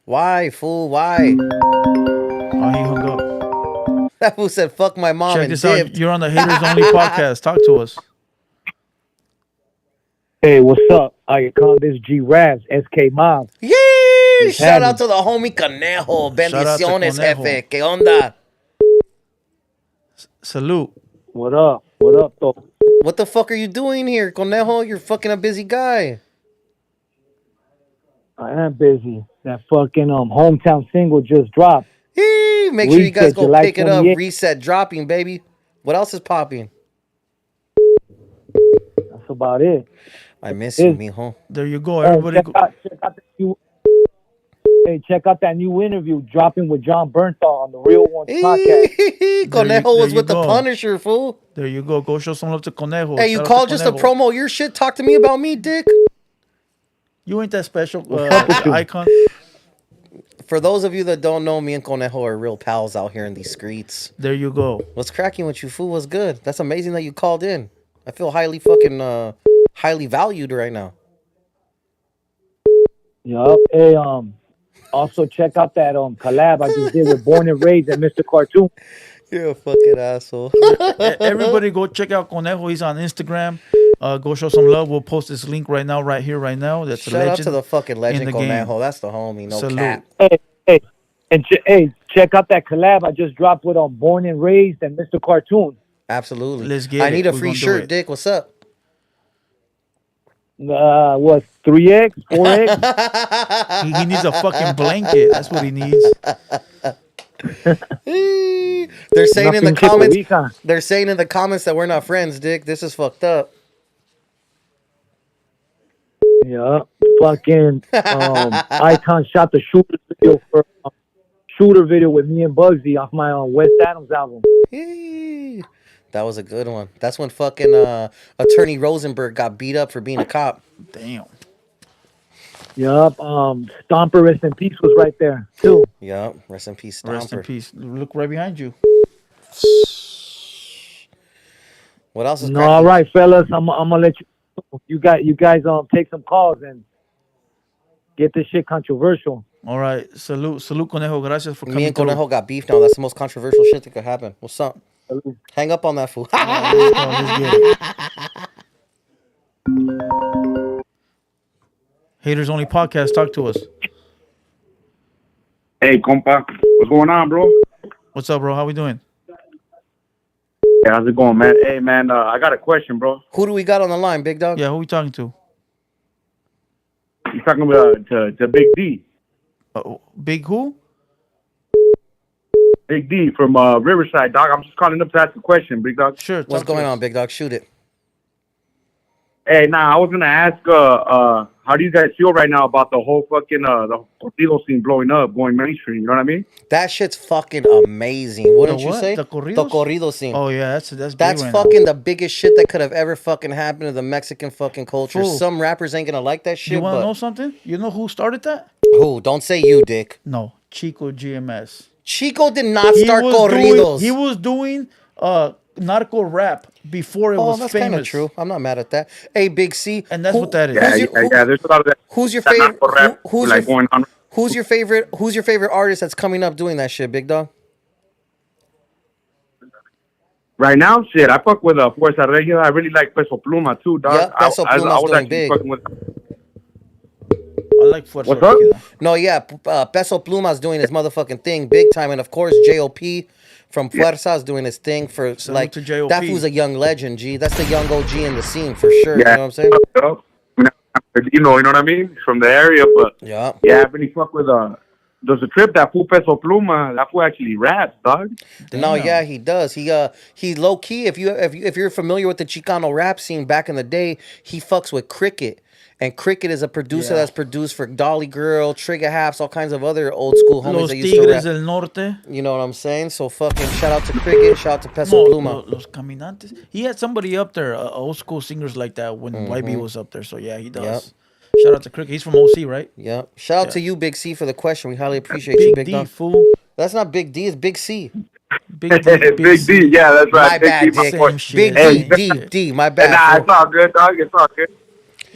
Speaker 3: Why, fool? Why?
Speaker 2: Oh, he hung up.
Speaker 3: That fool said, "Fuck my mom."
Speaker 2: Check
Speaker 3: and
Speaker 2: this
Speaker 3: dipped.
Speaker 2: out. You're on the Haters Only podcast. Talk to us.
Speaker 4: Hey, what's up? Eyekon, this G-Ravs, SK Mob.
Speaker 3: Yee! Shout out
Speaker 4: happening?
Speaker 3: to the homie Conejo.
Speaker 2: Shout out to
Speaker 3: Bendiciones,
Speaker 2: Conejo.
Speaker 3: jefe. ¿Qué onda?
Speaker 2: Salute.
Speaker 4: What up? What up, though?
Speaker 3: What the fuck are you doing here, Conejo? You're fucking a busy guy.
Speaker 4: I am busy. That fucking hometown single just dropped.
Speaker 3: Yee! Make sure you guys
Speaker 4: Reset
Speaker 3: go
Speaker 4: July
Speaker 3: pick it up.
Speaker 4: 28th.
Speaker 3: Reset dropping, baby. What else is popping?
Speaker 4: That's about it.
Speaker 3: I miss you,
Speaker 4: Is-
Speaker 3: mijo.
Speaker 2: There you go.
Speaker 4: Hey,
Speaker 2: Everybody go.
Speaker 4: check out that new interview dropping with John Bernthal on the Real Ones podcast.
Speaker 3: Conejo was
Speaker 2: you
Speaker 3: with the
Speaker 2: go.
Speaker 3: Punisher, fool.
Speaker 2: There you go. Go show some love to Conejo.
Speaker 3: Hey, you
Speaker 2: Shout out to
Speaker 3: called just to
Speaker 2: Conejo.
Speaker 3: promo your shit? Talk to me about me, dick.
Speaker 2: You ain't that special,
Speaker 4: you.
Speaker 2: Icon.
Speaker 3: For those of you that don't know, me and Conejo are real pals out here in these streets.
Speaker 2: There you go.
Speaker 3: What's cracking with you, fool? What's good? That's amazing that you called in. I feel highly fucking highly valued right now.
Speaker 4: Yup. Hey, also check out that collab I just did with Born and Raised and Mr. Cartoon.
Speaker 3: You're a fucking asshole.
Speaker 2: Everybody go check out Conejo. He's on Instagram. Go show some love. We'll post this link right now, right here, right now. That's a
Speaker 3: Shout out
Speaker 2: legend.
Speaker 3: to the fucking legend
Speaker 2: the game.
Speaker 3: Conejo. That's the homie. No
Speaker 2: Salute.
Speaker 3: cap.
Speaker 4: Hey, and check out that collab I just dropped with Born and Raised and Mr. Cartoon.
Speaker 3: Absolutely.
Speaker 2: Let's get
Speaker 3: I
Speaker 2: it.
Speaker 3: need a
Speaker 2: We're
Speaker 3: free
Speaker 2: gonna do
Speaker 3: shirt,
Speaker 2: it.
Speaker 3: Dick. What's up?
Speaker 4: What, 3X, 4X?
Speaker 2: He needs a fucking blanket. That's what he needs.
Speaker 3: They're saying in the
Speaker 4: Nothing shit for
Speaker 3: comments.
Speaker 4: weekend.
Speaker 3: They're saying in the comments that we're not friends, Dick. This is fucked up.
Speaker 4: Yeah, fucking Eyekon shot the shooter video with me and Bugsy off my West Adams album.
Speaker 3: Yee. That was a good one. That's when fucking Attorney Rosenberg got beat up for being a cop.
Speaker 2: Damn.
Speaker 4: Yup, Stomper Rest in Peace was right there too.
Speaker 3: Yup. Rest in peace, Stomper.
Speaker 2: Rest in peace. Look right behind you.
Speaker 3: What else is
Speaker 4: No,
Speaker 3: cracking?
Speaker 4: all right, fellas, I'm gonna let you guys take some calls and get this shit controversial.
Speaker 2: All right. Salute, Conejo. Gracias for coming
Speaker 3: Me and
Speaker 2: through.
Speaker 3: Conejo got beef now. That's the most controversial shit that could happen. What's up? Hang up on that fool.
Speaker 2: Let's get it. Haters Only podcast. Talk to us.
Speaker 5: Hey, compa, what's going on, bro?
Speaker 2: What's up, bro? How we doing?
Speaker 5: Hey, how's it going, man? Hey, man, I got a question, bro.
Speaker 3: Who do we got on the line, big dog?
Speaker 2: Yeah, who we talking to?
Speaker 5: You talking about to Big D?
Speaker 2: Big who?
Speaker 5: Big D from Riverside, dog. I'm just calling up to ask a question, big dog.
Speaker 2: Sure.
Speaker 3: What's
Speaker 2: talk to
Speaker 3: going
Speaker 2: us.
Speaker 3: on, big dog? Shoot it.
Speaker 5: Hey, I was gonna ask, how do you guys feel right now about the whole fucking the Corrido scene blowing up, going mainstream? You know what I mean?
Speaker 3: That shit's fucking amazing. Wouldn't you
Speaker 2: what?
Speaker 3: say?
Speaker 2: The corridos?
Speaker 3: The corrido scene.
Speaker 2: Oh yeah, that's big
Speaker 3: That's
Speaker 2: right
Speaker 3: fucking the biggest shit that could have ever fucking happened to the Mexican fucking culture.
Speaker 2: Fool.
Speaker 3: Some rappers ain't gonna like that
Speaker 2: now.
Speaker 3: shit,
Speaker 2: You want to
Speaker 3: but
Speaker 2: know something? You know who started that?
Speaker 3: who? Don't say you, Dick.
Speaker 2: No, Chico GMS.
Speaker 3: Chico did not start corridos.
Speaker 2: He was doing narco rap before it
Speaker 3: Oh,
Speaker 2: was
Speaker 3: that's kind of
Speaker 2: famous.
Speaker 3: true. I'm not mad at that. Hey, Big C.
Speaker 2: And that's what that is.
Speaker 5: Yeah,
Speaker 3: Who's your,
Speaker 5: yeah, there's a lot of that.
Speaker 3: who's your
Speaker 5: that
Speaker 3: favorite?
Speaker 5: narco rap,
Speaker 3: Who's
Speaker 5: like
Speaker 3: your
Speaker 5: going on?
Speaker 3: Who's your favorite artist that's coming up doing that shit, big dog?
Speaker 5: Right now, shit, I fuck with Fuerza Regia. I really like Peso Pluma too, dog.
Speaker 3: Yeah, Peso
Speaker 5: I
Speaker 3: Pluma's
Speaker 5: was
Speaker 3: doing
Speaker 5: actually
Speaker 3: big.
Speaker 5: fucking with.
Speaker 2: I like Fuerza
Speaker 5: What's up?
Speaker 2: Regia.
Speaker 3: No, yeah, Peso Pluma's doing his motherfucking thing big time, and of course J.O.P. from Fuerza is doing his thing for
Speaker 2: Salute
Speaker 3: like
Speaker 2: to J.O.P..
Speaker 3: that fool's a young legend, G. That's the young OG in the scene for sure.
Speaker 5: Yeah,
Speaker 3: You know what I'm saying?
Speaker 5: You know what I mean? From the area, but
Speaker 3: Yeah.
Speaker 5: yeah, I really fuck with Does the trip that fool Peso Pluma? That fool actually raps, dog.
Speaker 3: No, yeah, he does. He low key. If you're familiar with the Chicano rap scene back in the day, he fucks with Cricket, and Cricket is a producer that's produced for Dolly Girl, Trigger Haps, all kinds of other old school homies
Speaker 2: Los
Speaker 3: that used to
Speaker 2: Tigres
Speaker 3: rap.
Speaker 2: del Norte.
Speaker 3: You know what I'm saying? So fucking shout out to Cricket, shout out to Peso Pluma.
Speaker 2: Los Caminantes. He had somebody up there, old school singers like that when YB was up there. So yeah, he does.
Speaker 3: Yep.
Speaker 2: Shout out to Cricket. He's from OC, right?
Speaker 3: Yeah. Shout out to you, Big C, for the question. We highly appreciate you, Big
Speaker 2: D,
Speaker 3: Dog.
Speaker 2: fool.
Speaker 3: That's not Big D, it's Big C.
Speaker 2: Big D.
Speaker 5: Big D, yeah, that's right.
Speaker 3: My
Speaker 5: Big
Speaker 3: bad,
Speaker 5: D, my
Speaker 3: Dick.
Speaker 5: boy.
Speaker 3: Big
Speaker 2: Same
Speaker 3: D,
Speaker 2: shit.
Speaker 3: D, my
Speaker 5: Hey,
Speaker 3: bad.
Speaker 5: nah,
Speaker 3: fool.
Speaker 5: it's all good, dog. It's all good.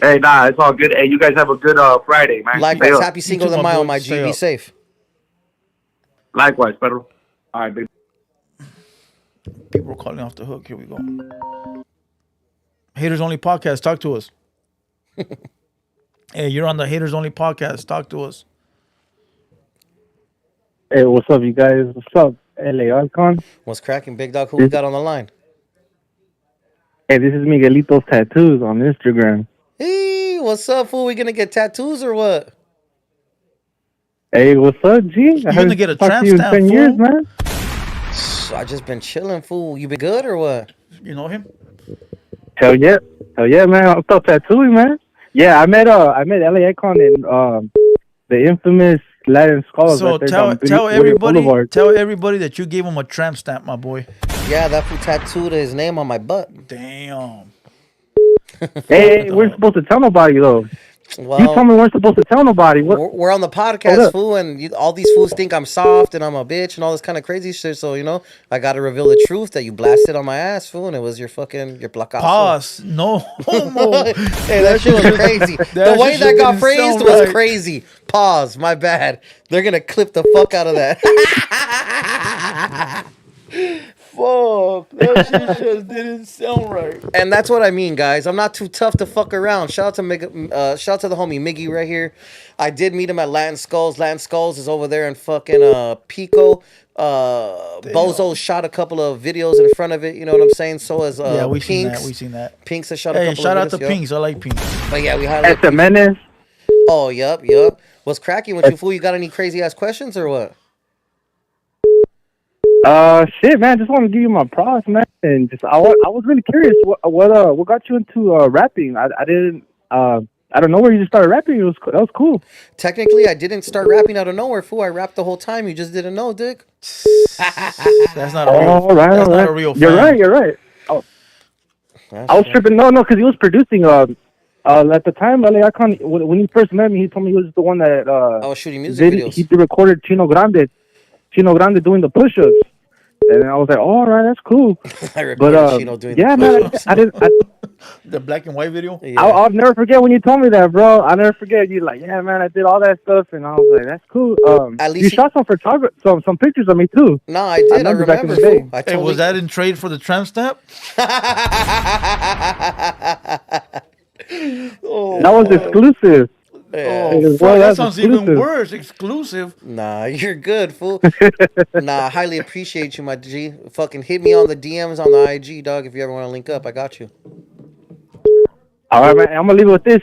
Speaker 5: Hey, nah, it's all good. Hey, you guys have a good Friday, man.
Speaker 3: Likewise,
Speaker 5: Stay up.
Speaker 3: happy Cinco
Speaker 2: too,
Speaker 3: de
Speaker 2: my
Speaker 3: Mayo,
Speaker 2: boy.
Speaker 3: my
Speaker 2: Stay
Speaker 3: G. Be
Speaker 2: up.
Speaker 3: safe.
Speaker 5: Likewise, Pedro. All right, baby.
Speaker 2: People are calling off the hook. Here we go. Haters Only Podcast. Talk to us. Hey, you're on the Haters Only Podcast. Talk to us.
Speaker 4: Hey, what's up, you guys? What's up, LA Eyekon?
Speaker 3: What's cracking, Big Dog? Who we got on the line?
Speaker 4: Hey, this is Miguelito's Tattoos on Instagram.
Speaker 3: Hey, what's up, fool? We gonna get tattoos or what?
Speaker 4: Hey, what's up, G?
Speaker 2: You gonna get a tramp
Speaker 4: you in
Speaker 2: stamp,
Speaker 4: 10 years,
Speaker 2: fool?
Speaker 4: man.
Speaker 3: I just been chilling, fool. You been good or what?
Speaker 2: You know him?
Speaker 4: Hell yeah, man. I'm still tattooing, man. Yeah, I met LA Eyekon in the infamous Latin Skulls.
Speaker 2: So
Speaker 4: right there
Speaker 2: tell
Speaker 4: down
Speaker 2: everybody
Speaker 4: Boulevard.
Speaker 2: that you gave him a tramp stamp, my boy.
Speaker 3: Yeah, that fool tattooed his name on my butt.
Speaker 2: Damn.
Speaker 4: Hey, we're supposed to tell nobody though.
Speaker 3: Well,
Speaker 4: You told me we're supposed to tell nobody. What?
Speaker 3: we're on the
Speaker 4: Hold
Speaker 3: podcast,
Speaker 4: up.
Speaker 3: fool, and all these fools think I'm soft and I'm a bitch and all this kind of crazy shit. So, you know, I got to reveal the truth that you blasted on my ass, fool, and it was your placazo.
Speaker 2: Pause. No homo.
Speaker 3: Hey, that shit was crazy. The way
Speaker 2: shit
Speaker 3: that got
Speaker 2: didn't
Speaker 3: phrased
Speaker 2: sound
Speaker 3: was
Speaker 2: right.
Speaker 3: crazy. Pause. My bad. They're going to clip the fuck out of that.
Speaker 2: Fuck. That shit just didn't sound right.
Speaker 3: And that's what I mean, guys. I'm not too tough to fuck around. Shout out to the homie Miggy right here. I did meet him at Latin Skulls. Latin Skulls is over there in fucking Pico. Bozo shot a couple of videos in front of it. You know what I'm saying? So has
Speaker 2: Yeah, we seen
Speaker 3: Pinks.
Speaker 2: that. We seen that.
Speaker 3: Pinks has shot a
Speaker 2: Hey,
Speaker 3: couple
Speaker 2: shout
Speaker 3: of
Speaker 2: out to
Speaker 3: videos.
Speaker 2: Pinks. I like Pinks.
Speaker 3: But yeah, we highlight.
Speaker 4: Esta Menace.
Speaker 3: Oh, yup. What's cracking with you, fool? You got any crazy ass questions or what?
Speaker 4: Shit, man. Just want to give you my props, man. And just I was really curious. What got you into rapping? I don't know where you just started rapping. That was cool.
Speaker 3: Technically, I didn't start rapping out of nowhere, fool. I rapped the whole time. You just didn't know, Dick.
Speaker 2: That's not a real.
Speaker 4: All right,
Speaker 2: that's
Speaker 4: all
Speaker 2: not
Speaker 4: right.
Speaker 2: a real.
Speaker 4: You're
Speaker 2: fan.
Speaker 4: right. You're right. Oh, I was tripping. No, because he was producing. At the time, LA Eyekon, when he first met me, he told me he was the one that
Speaker 3: I was shooting music videos.
Speaker 4: he recorded Chino Grande doing the push-ups. And I was like, "Oh, all right, that's cool."
Speaker 3: I recorded Chino doing
Speaker 4: yeah,
Speaker 3: the
Speaker 4: man,
Speaker 3: push-ups.
Speaker 4: I didn't.
Speaker 2: The black and white video.
Speaker 3: Yeah.
Speaker 4: I'll never forget when you told me that, bro. I'll never forget. You like, yeah, man, I did all that stuff, and I was like, that's cool.
Speaker 3: At least
Speaker 4: you
Speaker 3: he-
Speaker 4: shot some pictures of me too.
Speaker 3: No, I did. I
Speaker 4: remember back in
Speaker 3: remember.
Speaker 4: the day.
Speaker 3: Fool. I
Speaker 2: Hey,
Speaker 3: totally...
Speaker 2: was that in trade for the tramp stamp?
Speaker 3: Oh,
Speaker 4: That was exclusive.
Speaker 3: yeah.
Speaker 2: Oh,
Speaker 4: Well,
Speaker 2: fuck, that
Speaker 4: that's
Speaker 2: sounds even
Speaker 4: exclusive.
Speaker 2: worse. Exclusive.
Speaker 3: Nah, you're good, fool. Nah, I highly appreciate you, my G. Fucking hit me on the DMs on the IG, dog. If you ever want to link up, I got you.
Speaker 4: All right, man. I'm gonna leave it with this.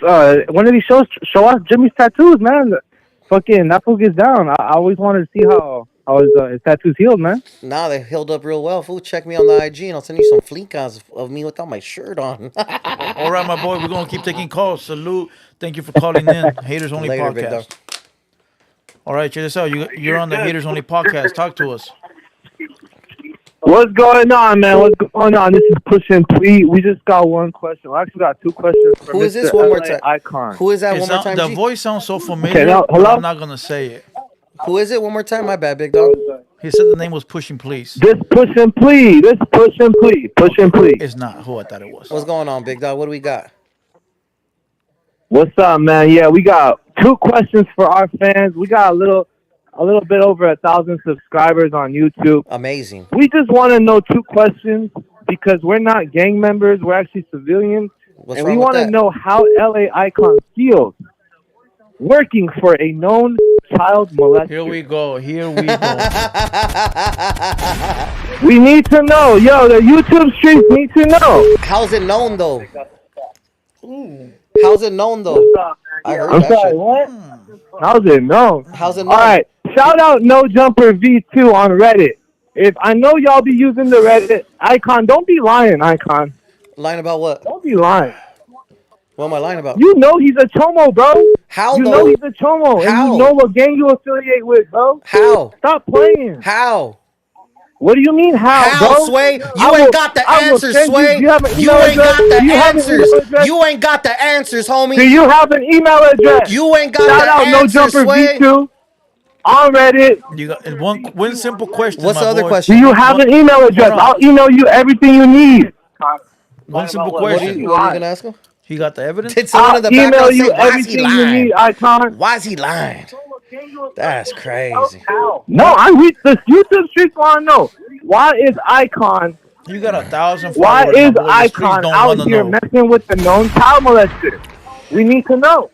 Speaker 4: One of these shows, show off Jimmy's tattoos, man. Fucking that fool gets down. I always wanted to see how his tattoos healed, man.
Speaker 3: Nah, they held up real well, fool. Check me on the IG, and I'll send you some fleekons of me without my shirt on.
Speaker 2: All right, my boy. We're gonna keep taking calls. Salute. Thank you for calling in. Haters Only
Speaker 3: Later, big dog.
Speaker 2: Podcast. All right, check this out. You're on the Haters Only Podcast. Talk to us.
Speaker 4: What's going on, man? What's going on? This is Push and Tweet. We just got one question. We actually got two questions. For
Speaker 3: Who is this?
Speaker 4: Mr.
Speaker 3: One more
Speaker 4: LA
Speaker 3: time.
Speaker 4: Icon.
Speaker 3: Who is that?
Speaker 2: It
Speaker 3: One more
Speaker 2: sound-
Speaker 3: time,
Speaker 2: the
Speaker 3: G?
Speaker 2: voice sounds so familiar.
Speaker 4: now,
Speaker 2: but
Speaker 4: hello?
Speaker 2: I'm not gonna say it.
Speaker 3: Who is it? One more time. My bad, big dog.
Speaker 2: He said the name was Pushing Please.
Speaker 4: This Push and Plead. This Push and Plead. Push and Plead.
Speaker 2: It's not who I thought it was.
Speaker 3: What's going on, big dog? What do we got?
Speaker 4: What's up, man? Yeah, we got two questions for our fans. We got a little bit over 1,000 subscribers on YouTube.
Speaker 3: Amazing.
Speaker 4: We just want to know two questions because we're not gang members. We're actually civilians.
Speaker 3: What's
Speaker 4: and
Speaker 3: wrong
Speaker 4: we
Speaker 3: with
Speaker 4: want to
Speaker 3: that?
Speaker 4: know how LA Icon feels working for a known child molester.
Speaker 2: Here we go. Here we go.
Speaker 4: We need to know. Yo, the YouTube streets need to know.
Speaker 3: How's it known, though? How's it known, though? I heard
Speaker 4: I'm
Speaker 3: that
Speaker 4: sorry,
Speaker 3: shit.
Speaker 4: what? How's it known?
Speaker 3: How's it known?
Speaker 4: All right, Shout out No Jumper V2 on Reddit. If I know y'all be using the Reddit, Eyekon, don't be lying, Eyekon.
Speaker 3: Lying about what?
Speaker 4: Don't be lying.
Speaker 3: What am I lying about?
Speaker 4: You know he's a chomo, bro.
Speaker 3: How
Speaker 4: you
Speaker 3: though?
Speaker 4: know he's a chomo,
Speaker 3: How?
Speaker 4: and you know what gang you affiliate with, bro.
Speaker 3: How?
Speaker 4: Stop playing.
Speaker 3: How?
Speaker 4: What do you mean how, bro?
Speaker 3: Sway? You ain't got the answers, Sway. You ain't got the answers. You ain't got the answers, homie.
Speaker 4: Do you have an email address?
Speaker 3: You ain't got
Speaker 4: Shout
Speaker 3: the
Speaker 4: out
Speaker 3: answers,
Speaker 4: No Jumper
Speaker 3: Sway.
Speaker 4: V2 on Reddit.
Speaker 2: You got one simple question.
Speaker 3: What's
Speaker 2: my
Speaker 3: the other
Speaker 2: boy.
Speaker 3: question?
Speaker 4: Do you have an email address?
Speaker 2: Hold on.
Speaker 4: I'll email you everything you need.
Speaker 2: One simple
Speaker 3: What are
Speaker 2: question.
Speaker 3: you gonna ask him?
Speaker 2: He got the evidence.
Speaker 3: Did someone
Speaker 4: I'll
Speaker 3: in the
Speaker 4: email
Speaker 3: background
Speaker 4: you
Speaker 3: say, why is he
Speaker 4: everything you
Speaker 3: lying?
Speaker 4: need, Eyekon.
Speaker 3: Why is he lying? That's crazy.
Speaker 4: No, I read the YouTube streets want to know. Why is Eyekon?
Speaker 2: You got 1,000 followers.
Speaker 4: Why is
Speaker 2: my boy. The streets
Speaker 4: Eyekon
Speaker 2: don't
Speaker 4: out
Speaker 2: wanna
Speaker 4: here
Speaker 2: know.
Speaker 4: messing with the known child molester? We need to know.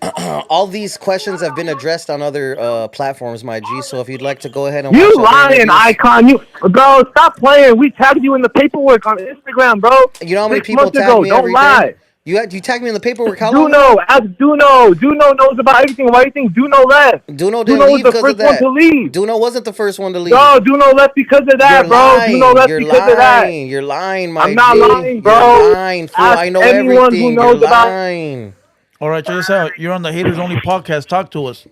Speaker 3: All these questions have been addressed on other platforms, my G. So if you'd like to go ahead and
Speaker 4: You
Speaker 3: watch other
Speaker 4: lying,
Speaker 3: interviews-
Speaker 4: Eyekon. You, bro, stop playing. We tagged you in the paperwork on Instagram, bro.
Speaker 3: You know how many
Speaker 4: 6
Speaker 3: people
Speaker 4: months
Speaker 3: tag
Speaker 4: ago.
Speaker 3: me
Speaker 4: Don't
Speaker 3: every
Speaker 4: lie.
Speaker 3: day? You tag me in the paperwork. How long?
Speaker 4: Duno, ask Duno. Duno knows about everything. Why do you think Duno left?
Speaker 3: Duno didn't
Speaker 4: Duno was
Speaker 3: leave
Speaker 4: the
Speaker 3: because
Speaker 4: first
Speaker 3: of that.
Speaker 4: one to leave.
Speaker 3: Duno wasn't the first one to leave.
Speaker 4: No, Duno left because of that,
Speaker 3: You're
Speaker 4: bro.
Speaker 3: lying.
Speaker 4: Duno left
Speaker 3: You're
Speaker 4: because
Speaker 3: lying.
Speaker 4: of that.
Speaker 3: You're lying, my
Speaker 4: I'm not
Speaker 3: G.
Speaker 4: lying, bro.
Speaker 3: You're lying, fool.
Speaker 4: Ask
Speaker 3: I know
Speaker 4: anyone
Speaker 3: everything.
Speaker 4: who knows
Speaker 3: You're
Speaker 4: about-
Speaker 3: lying.
Speaker 2: All right, check this out. You're on the Haters Only podcast. Talk to us.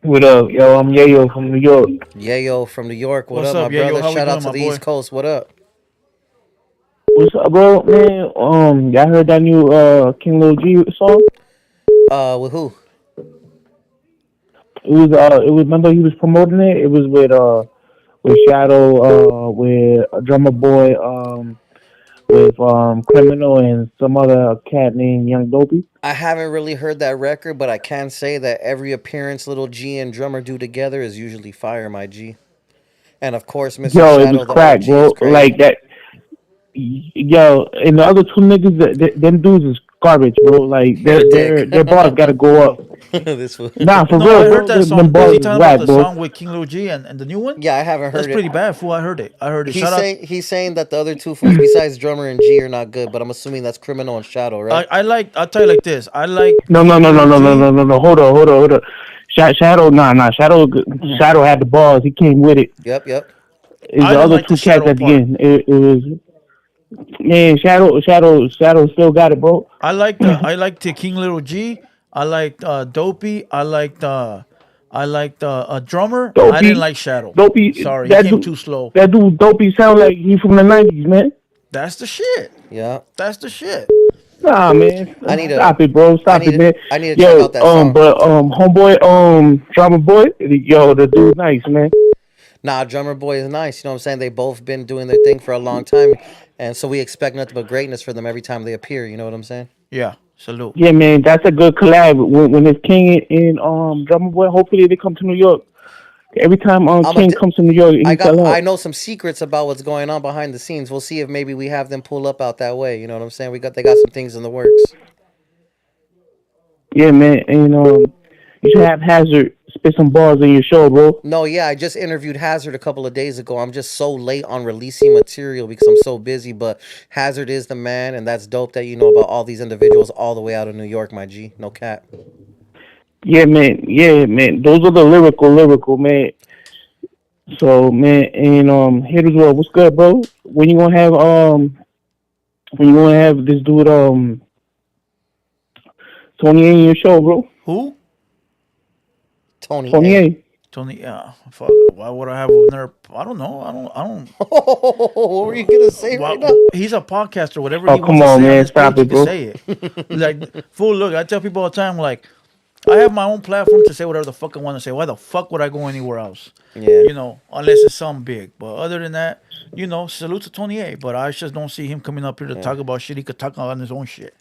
Speaker 4: What up, yo? I'm Yayo from New York.
Speaker 3: Yayo from New York. What
Speaker 2: What's
Speaker 3: up,
Speaker 2: up,
Speaker 3: my
Speaker 2: Yayo?
Speaker 3: brother?
Speaker 2: How we
Speaker 3: Shout out
Speaker 2: doing,
Speaker 3: to
Speaker 2: my
Speaker 3: the
Speaker 2: boy?
Speaker 3: East Coast. What up?
Speaker 4: What's up, bro? Man, y'all heard that new King Lil G song?
Speaker 3: With who?
Speaker 4: It was remember he was promoting it. It was with Shadow, with Drummer Boy, with Criminal and some other cat named Young Dopey.
Speaker 3: I haven't really heard that record, but I can say that every appearance Little G and Drummer do together is usually fire, my G. And of course, Mr.
Speaker 4: Yo,
Speaker 3: Shadow,
Speaker 4: it was
Speaker 3: the
Speaker 4: crack,
Speaker 3: OG,
Speaker 4: bro.
Speaker 3: is crazy.
Speaker 4: Like that. Yo, and the other two niggas, them dudes is garbage, bro. Like their bars gotta go up.
Speaker 3: This one.
Speaker 4: Nah, for
Speaker 2: No,
Speaker 4: real,
Speaker 2: I
Speaker 4: bro.
Speaker 2: heard that
Speaker 4: Them
Speaker 2: song.
Speaker 4: bars
Speaker 2: Was he
Speaker 4: is
Speaker 2: talking
Speaker 4: whack,
Speaker 2: about the
Speaker 4: bro.
Speaker 2: song with King Lil G and the new one?
Speaker 3: Yeah, I haven't heard
Speaker 2: That's
Speaker 3: it.
Speaker 2: pretty bad, fool. I heard it.
Speaker 3: He's saying that the other two fools besides Drummer and G are not good, but I'm assuming that's Criminal and Shadow, right?
Speaker 2: I'll tell you like this. I like.
Speaker 4: No. Hold on. Shadow, nah. Shadow had the balls. He came with it.
Speaker 3: Yep.
Speaker 4: It's
Speaker 2: I
Speaker 4: the
Speaker 2: didn't
Speaker 4: other
Speaker 2: like
Speaker 4: two
Speaker 2: the Shadow
Speaker 4: cats at the
Speaker 2: part.
Speaker 4: end. It was. Man, Shadow still got it, bro.
Speaker 2: I liked King Little G. I liked Dopey. I liked Drummer.
Speaker 4: Dopey.
Speaker 2: I didn't like Shadow.
Speaker 4: Dopey.
Speaker 2: Sorry,
Speaker 4: that
Speaker 2: he came
Speaker 4: dude,
Speaker 2: too slow.
Speaker 4: That dude Dopey sound like he from the 90s, man.
Speaker 2: That's the shit.
Speaker 3: Yeah.
Speaker 2: That's the shit.
Speaker 4: Nah, man.
Speaker 3: Stop
Speaker 4: it, bro. Stop it, man.
Speaker 3: I need to check out that song.
Speaker 4: But homeboy, Drummer Boy, yo, the dude nice, man.
Speaker 3: Nah, Drummer Boy is nice. You know what I'm saying? They've both been doing their thing for a long time. And so we expect nothing but greatness for them every time they appear. You know what I'm saying?
Speaker 2: Yeah. Salute.
Speaker 4: Yeah, man, that's a good collab. When it's King and Drummer Boy, hopefully they come to New York. Every time King comes to New York,
Speaker 3: I know some secrets about what's going on behind the scenes. We'll see if maybe we have them pull up out that way. You know what I'm saying? They got some things in the works.
Speaker 4: Yeah, man, and you should have Hazard spit some bars in your show, bro.
Speaker 3: No, yeah, I just interviewed Hazard a couple of days ago. I'm just so late on releasing material because I'm so busy, but Hazard is the man, and that's dope that you know about all these individuals all the way out of New York, my G. No cap.
Speaker 4: Yeah, man. Those are the lyrical, man. So, man, and TheHaterWorld, what's good, bro? When you gonna have this dude Tony A in your show, bro?
Speaker 2: Who?
Speaker 3: Tony
Speaker 4: A.
Speaker 2: Tony. Yeah. Fuck. Why would I have another? I don't know. I don't.
Speaker 3: What were you gonna say right now?
Speaker 2: He's a podcaster. Whatever.
Speaker 4: Oh,
Speaker 2: he
Speaker 4: come
Speaker 2: wants to
Speaker 4: on,
Speaker 2: say
Speaker 4: man.
Speaker 2: his
Speaker 4: Stop
Speaker 2: page,
Speaker 4: it,
Speaker 2: he
Speaker 4: bro.
Speaker 2: can say it. Like, fool. Look, I tell people all the time, like, I have my own platform to say whatever the fuck I want to say. Why the fuck would I go anywhere else?
Speaker 3: Yeah.
Speaker 2: You know, unless it's something big. But other than that, you know, salute to Tony A. But I just don't see him coming up here to talk about shit. He could talk on his own shit.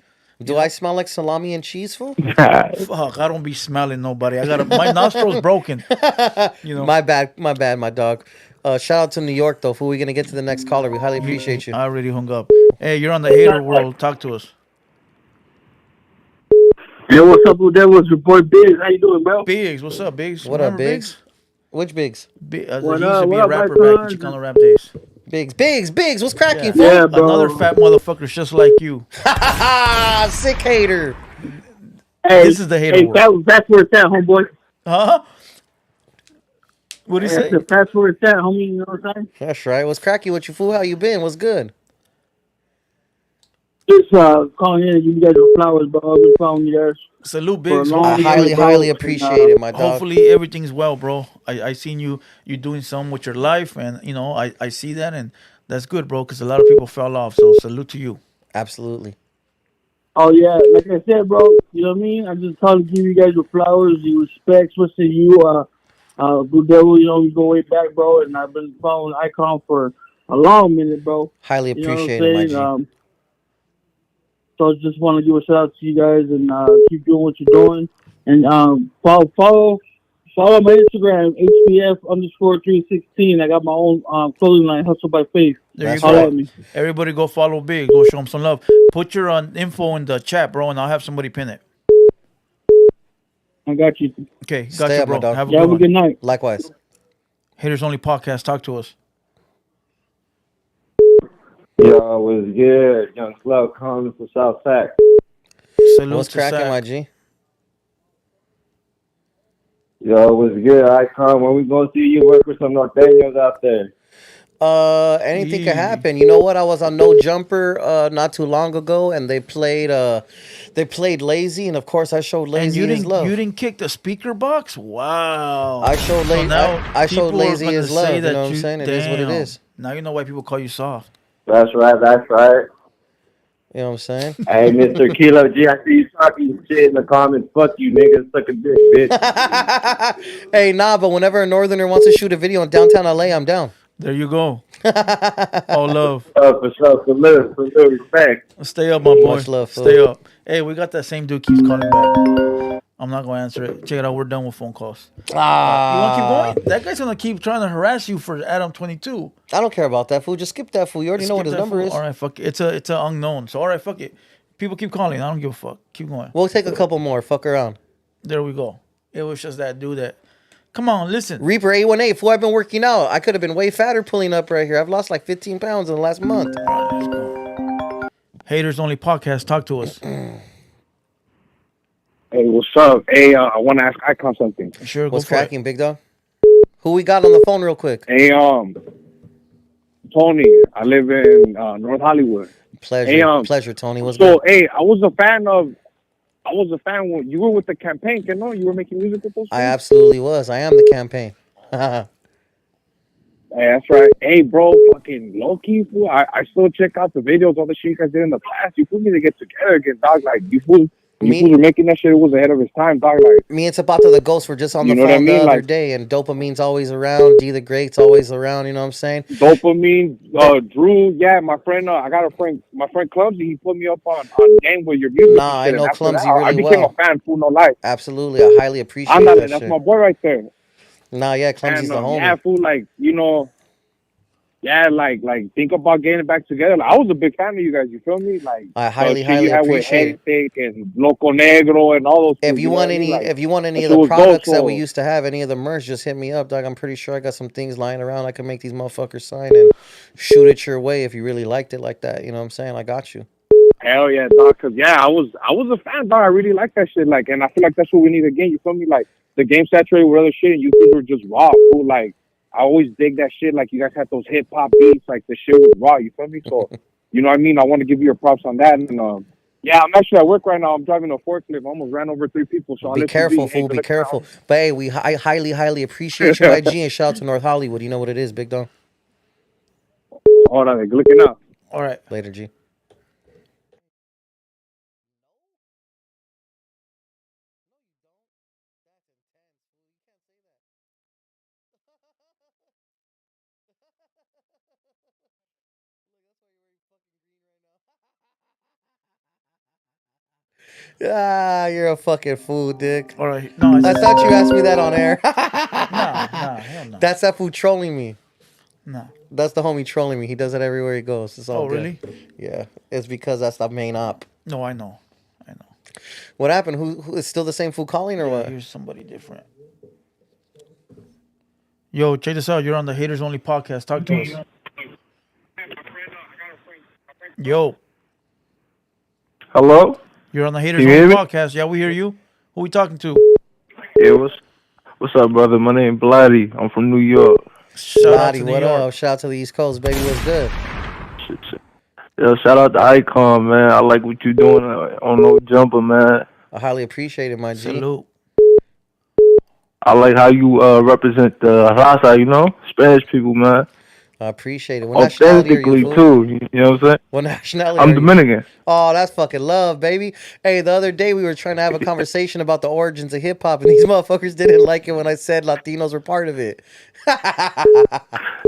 Speaker 3: Do I smell like salami and cheese, fool?
Speaker 2: Fuck, I don't be smelling nobody. My nostrils broken. You know.
Speaker 3: My bad, my dog. Shout out to New York, though, fool. We're going to get to the next caller. We highly appreciate you.
Speaker 2: I already hung up. Hey, you're on the TheHaterWorld. Talk to us.
Speaker 6: Yo, what's up with that? What's your boy Biggs? How you doing, bro?
Speaker 2: Biggs, what's up, Biggs?
Speaker 3: What
Speaker 2: Remember
Speaker 3: up, Biggs? Which Biggs?
Speaker 2: He used
Speaker 6: What
Speaker 2: to
Speaker 6: up,
Speaker 2: be
Speaker 6: what
Speaker 2: a
Speaker 6: up,
Speaker 2: rapper
Speaker 6: my
Speaker 2: back in
Speaker 6: son?
Speaker 2: Chicano rap days.
Speaker 3: Biggs, what's cracking, fool?
Speaker 6: Yeah, bro.
Speaker 2: Another fat motherfucker just like you.
Speaker 3: Sick hater.
Speaker 6: Hey,
Speaker 2: This is the TheHaterWorld.
Speaker 6: That's where it's at, homeboy.
Speaker 2: Huh? What do you say?
Speaker 6: That's where it's at, homie. You know what I'm saying?
Speaker 3: That's right. What's cracky with you, fool? How you been? What's good?
Speaker 6: Just calling in and give you guys your flowers, bro. I've been following you guys
Speaker 2: Salute,
Speaker 6: for a
Speaker 2: Biggs.
Speaker 6: long
Speaker 3: I highly,
Speaker 6: time, bro.
Speaker 3: highly appreciate it, my dog.
Speaker 2: Hopefully everything's well, bro. I seen you doing something with your life, and you know I see that, and that's good, bro. Because a lot of people fell off. So salute to you.
Speaker 3: Absolutely.
Speaker 6: Oh yeah, like I said, bro. You know what I mean? I just called to give you guys your flowers, your respects. What's to you, Good Devil? You know, we go way back, bro. And I've been following Eyekon for a long minute, bro.
Speaker 3: Highly
Speaker 6: You know what I'm
Speaker 3: appreciate it, my
Speaker 6: saying?
Speaker 3: G.
Speaker 6: So I just want to give a shout out to you guys and keep doing what you're doing. And follow my Instagram, HBF_316. I got my own clothing line, Hustle by Faith.
Speaker 2: There you
Speaker 6: Holla
Speaker 2: go.
Speaker 6: at me.
Speaker 2: Everybody go follow Big. Go show him some love. Put your info in the chat, bro, and I'll have somebody pin it.
Speaker 6: I got you.
Speaker 2: Okay, got
Speaker 3: Stay
Speaker 2: you,
Speaker 3: up, my
Speaker 2: bro.
Speaker 3: dog.
Speaker 2: Have a
Speaker 6: You
Speaker 2: good
Speaker 6: have a
Speaker 2: one.
Speaker 6: good night.
Speaker 3: Likewise.
Speaker 2: Haters Only Podcast. Talk to us.
Speaker 7: Yo, what's good? Young Slow calling from Southside.
Speaker 2: Salute
Speaker 3: What's
Speaker 2: to
Speaker 3: cracking,
Speaker 2: Sac.
Speaker 3: my G?
Speaker 7: Yo, what's good? Eyekon, when we gonna see you work with some Norteños out there?
Speaker 3: Anything
Speaker 2: Yee.
Speaker 3: could happen. You know what? I was on No Jumper not too long ago, and they played Lazy, and of course I showed
Speaker 2: And
Speaker 3: Lazy
Speaker 2: you
Speaker 3: his
Speaker 2: didn't
Speaker 3: love.
Speaker 2: you didn't kick the speaker box? Wow.
Speaker 3: I showed
Speaker 2: So
Speaker 3: Lazy.
Speaker 2: now
Speaker 3: I showed
Speaker 2: people are
Speaker 3: Lazy
Speaker 2: gonna
Speaker 3: his love.
Speaker 2: say
Speaker 3: You know
Speaker 2: that
Speaker 3: what I'm saying? It is what it
Speaker 2: damn.
Speaker 3: is.
Speaker 2: Now you know why people call you soft.
Speaker 7: That's right, that's right.
Speaker 3: You know what I'm saying?
Speaker 7: Hey, Mr. Kilo G, I see you talking shit in the comments. Fuck you, niggas. Suck a dick, bitch.
Speaker 3: Hey, nah, but whenever a northerner wants to shoot a video in downtown LA, I'm down.
Speaker 2: There you go. All love.
Speaker 7: For sure. Salute, respect.
Speaker 2: Stay up, my boy.
Speaker 3: Much love, fool.
Speaker 2: Stay up. Hey, we got that same dude keeps calling back. I'm not gonna answer it. Check it out. We're done with phone calls. You want to keep going? That guy's gonna keep trying to harass you for Adam 22.
Speaker 3: I don't care about that fool. Just skip that fool. You already know what
Speaker 2: Skip
Speaker 3: his
Speaker 2: that
Speaker 3: number
Speaker 2: fool.
Speaker 3: is.
Speaker 2: All right, fuck it. It's a unknown. So all right, fuck it. People keep calling. I don't give a fuck. Keep going.
Speaker 3: We'll take a couple more. Fuck around.
Speaker 2: There we go. It was just that dude that. Come on, listen.
Speaker 3: Reaper 818. Fool, I've been working out. I could have been way fatter pulling up right here. I've lost like 15 pounds in the last month.
Speaker 2: All right, let's go. Haters Only Podcast. Talk to us.
Speaker 5: Hey, what's up? Hey, I want to ask Eyekon something.
Speaker 2: Sure, go
Speaker 3: What's
Speaker 2: for it.
Speaker 3: cracking, big dog? Who we got on the phone real quick?
Speaker 5: Hey, Tony, I live in North Hollywood.
Speaker 3: Pleasure.
Speaker 5: Hey,
Speaker 3: Pleasure, Tony. What's
Speaker 5: So,
Speaker 3: good?
Speaker 5: hey, I was a fan when you were with the campaign, you know? You were making music with those
Speaker 3: I
Speaker 5: guys?
Speaker 3: absolutely was. I am the campaign.
Speaker 5: Hey, that's right. Hey, bro, fucking low-key, fool. I still check out the videos, all the shit you guys did in the past. You fools need to get together again, dog. Like, you fools were making that shit. It was ahead of his time, dog. Like,
Speaker 3: Me and Zapata the Ghost were just on the
Speaker 5: You know what I
Speaker 3: phone the
Speaker 5: mean?
Speaker 3: other
Speaker 5: Like-
Speaker 3: day, and Dopamine's always around. D the Great's always around. You know what I'm saying?
Speaker 5: Dopamine, Drew, yeah, my friend, I got a friend, my friend Clumsy, he put me up on game with your music.
Speaker 3: Nah,
Speaker 5: and shit,
Speaker 3: I know
Speaker 5: and after
Speaker 3: Clumsy
Speaker 5: that, I
Speaker 3: really
Speaker 5: became
Speaker 3: well.
Speaker 5: a fan, fool, no lie.
Speaker 3: Absolutely. I highly appreciate
Speaker 5: I'm not,
Speaker 3: that
Speaker 5: that's
Speaker 3: shit.
Speaker 5: my boy right there.
Speaker 3: Nah, yeah, Clumsy's
Speaker 5: And,
Speaker 3: the homie.
Speaker 5: yeah, fool, like, you know, yeah, like think about getting back together. Like, I was a big fan of you guys. You feel me? Like,
Speaker 3: I highly,
Speaker 5: the shit
Speaker 3: highly
Speaker 5: you had with
Speaker 3: appreciate it.
Speaker 5: Hectic and Loco Negro and all those.
Speaker 3: If
Speaker 5: fools,
Speaker 3: you
Speaker 5: know
Speaker 3: want
Speaker 5: what I mean?
Speaker 3: any,
Speaker 5: Like,
Speaker 3: if you want any
Speaker 5: that
Speaker 3: of the
Speaker 5: shit was
Speaker 3: products
Speaker 5: dope,
Speaker 3: that we
Speaker 5: so-
Speaker 3: used to have, any of the merch, just hit me up, dog. I'm pretty sure I got some things lying around. I can make these motherfuckers sign and shoot it your way if you really liked it like that. You know what I'm saying? I got you.
Speaker 5: Hell yeah, dog. Cause yeah, I was a fan, dog. I really like that shit. Like, and I feel like that's what we need again. You feel me? Like, the game saturated with other shit, and you guys were just raw, fool. Like, I always dig that shit. Like, you guys had those hip hop beats. Like, the shit was raw. You feel me? So, you know what I mean? I want to give you your props on that. And yeah, I'm actually at work right now. I'm driving a forklift. I almost ran over 3 people. So I'll
Speaker 3: Be
Speaker 5: let you
Speaker 3: careful,
Speaker 5: Hey,
Speaker 3: fool.
Speaker 5: good
Speaker 3: Be
Speaker 5: luck
Speaker 3: careful.
Speaker 5: now.
Speaker 3: But hey, I highly, highly appreciate you, IG, and shout out to North Hollywood. You know what it is, big dog.
Speaker 5: Hold on, good looking up.
Speaker 2: All right.
Speaker 3: Later, G. Ah, you're a fucking fool, dick.
Speaker 2: All right. No,
Speaker 3: I thought you asked me that on air.
Speaker 2: Nah, hell no.
Speaker 3: That's that fool trolling me.
Speaker 2: Nah.
Speaker 3: That's the homie trolling me. He does it everywhere he goes. It's all
Speaker 2: Oh,
Speaker 3: good.
Speaker 2: really?
Speaker 3: Yeah. It's because that's the main op.
Speaker 2: No, I know.
Speaker 3: What happened? Who is still the same fool calling or what?
Speaker 2: Here's somebody different. Yo, check this out. You're on the Haters Only Podcast. Talk to us. Yo,
Speaker 7: Hello?
Speaker 2: you're on the Haters
Speaker 7: Can you
Speaker 2: Only
Speaker 7: hear me?
Speaker 2: Podcast. Yeah, we hear you. Who we talking to?
Speaker 7: It was.
Speaker 8: What's up, brother? My name Blatty. I'm from New York.
Speaker 2: Shout out
Speaker 3: Lottie,
Speaker 2: to New
Speaker 3: what
Speaker 2: York.
Speaker 3: up? Shout out to the East Coast, baby. What's good?
Speaker 8: Yo, shout out to Eyekon, man. I like what you doing on No Jumper, man.
Speaker 3: I highly appreciate it, my G.
Speaker 2: Salute.
Speaker 8: I like how you represent the raza, you know, Spanish people, man.
Speaker 3: I appreciate it. What nationality are
Speaker 8: Authentically,
Speaker 3: you, fool?
Speaker 8: too. You know what I'm saying?
Speaker 3: What nationality
Speaker 8: I'm
Speaker 3: are you?
Speaker 8: Dominican.
Speaker 3: Oh, that's fucking love, baby. Hey, the other day we were trying to have a conversation about the origins of hip hop, and these motherfuckers didn't like it when I said Latinos were part of it.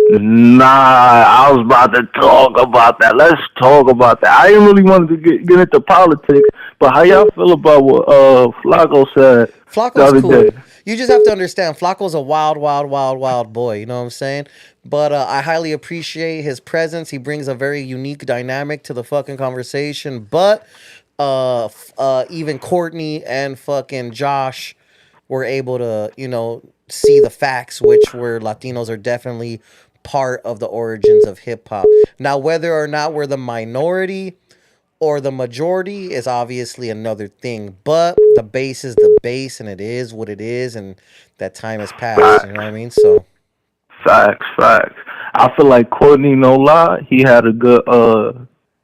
Speaker 8: Nah, I was about to talk about that. Let's talk about that. I didn't really want to get into politics, but how y'all feel about what Flacco said the
Speaker 3: Flacco's
Speaker 8: other
Speaker 3: cool.
Speaker 8: day?
Speaker 3: You just have to understand, Flacco's a wild, wild, wild, wild boy. You know what I'm saying? But I highly appreciate his presence. He brings a very unique dynamic to the fucking conversation. But even Courtney and fucking Josh were able to, you know, see the facts, which were Latinos are definitely part of the origins of hip hop. Now, whether or not we're the minority or the majority is obviously another thing, but the base is the base, and it is what it is, and that time has passed. You know what I mean? So
Speaker 8: Facts. I feel like Courtney, no lie, he had a good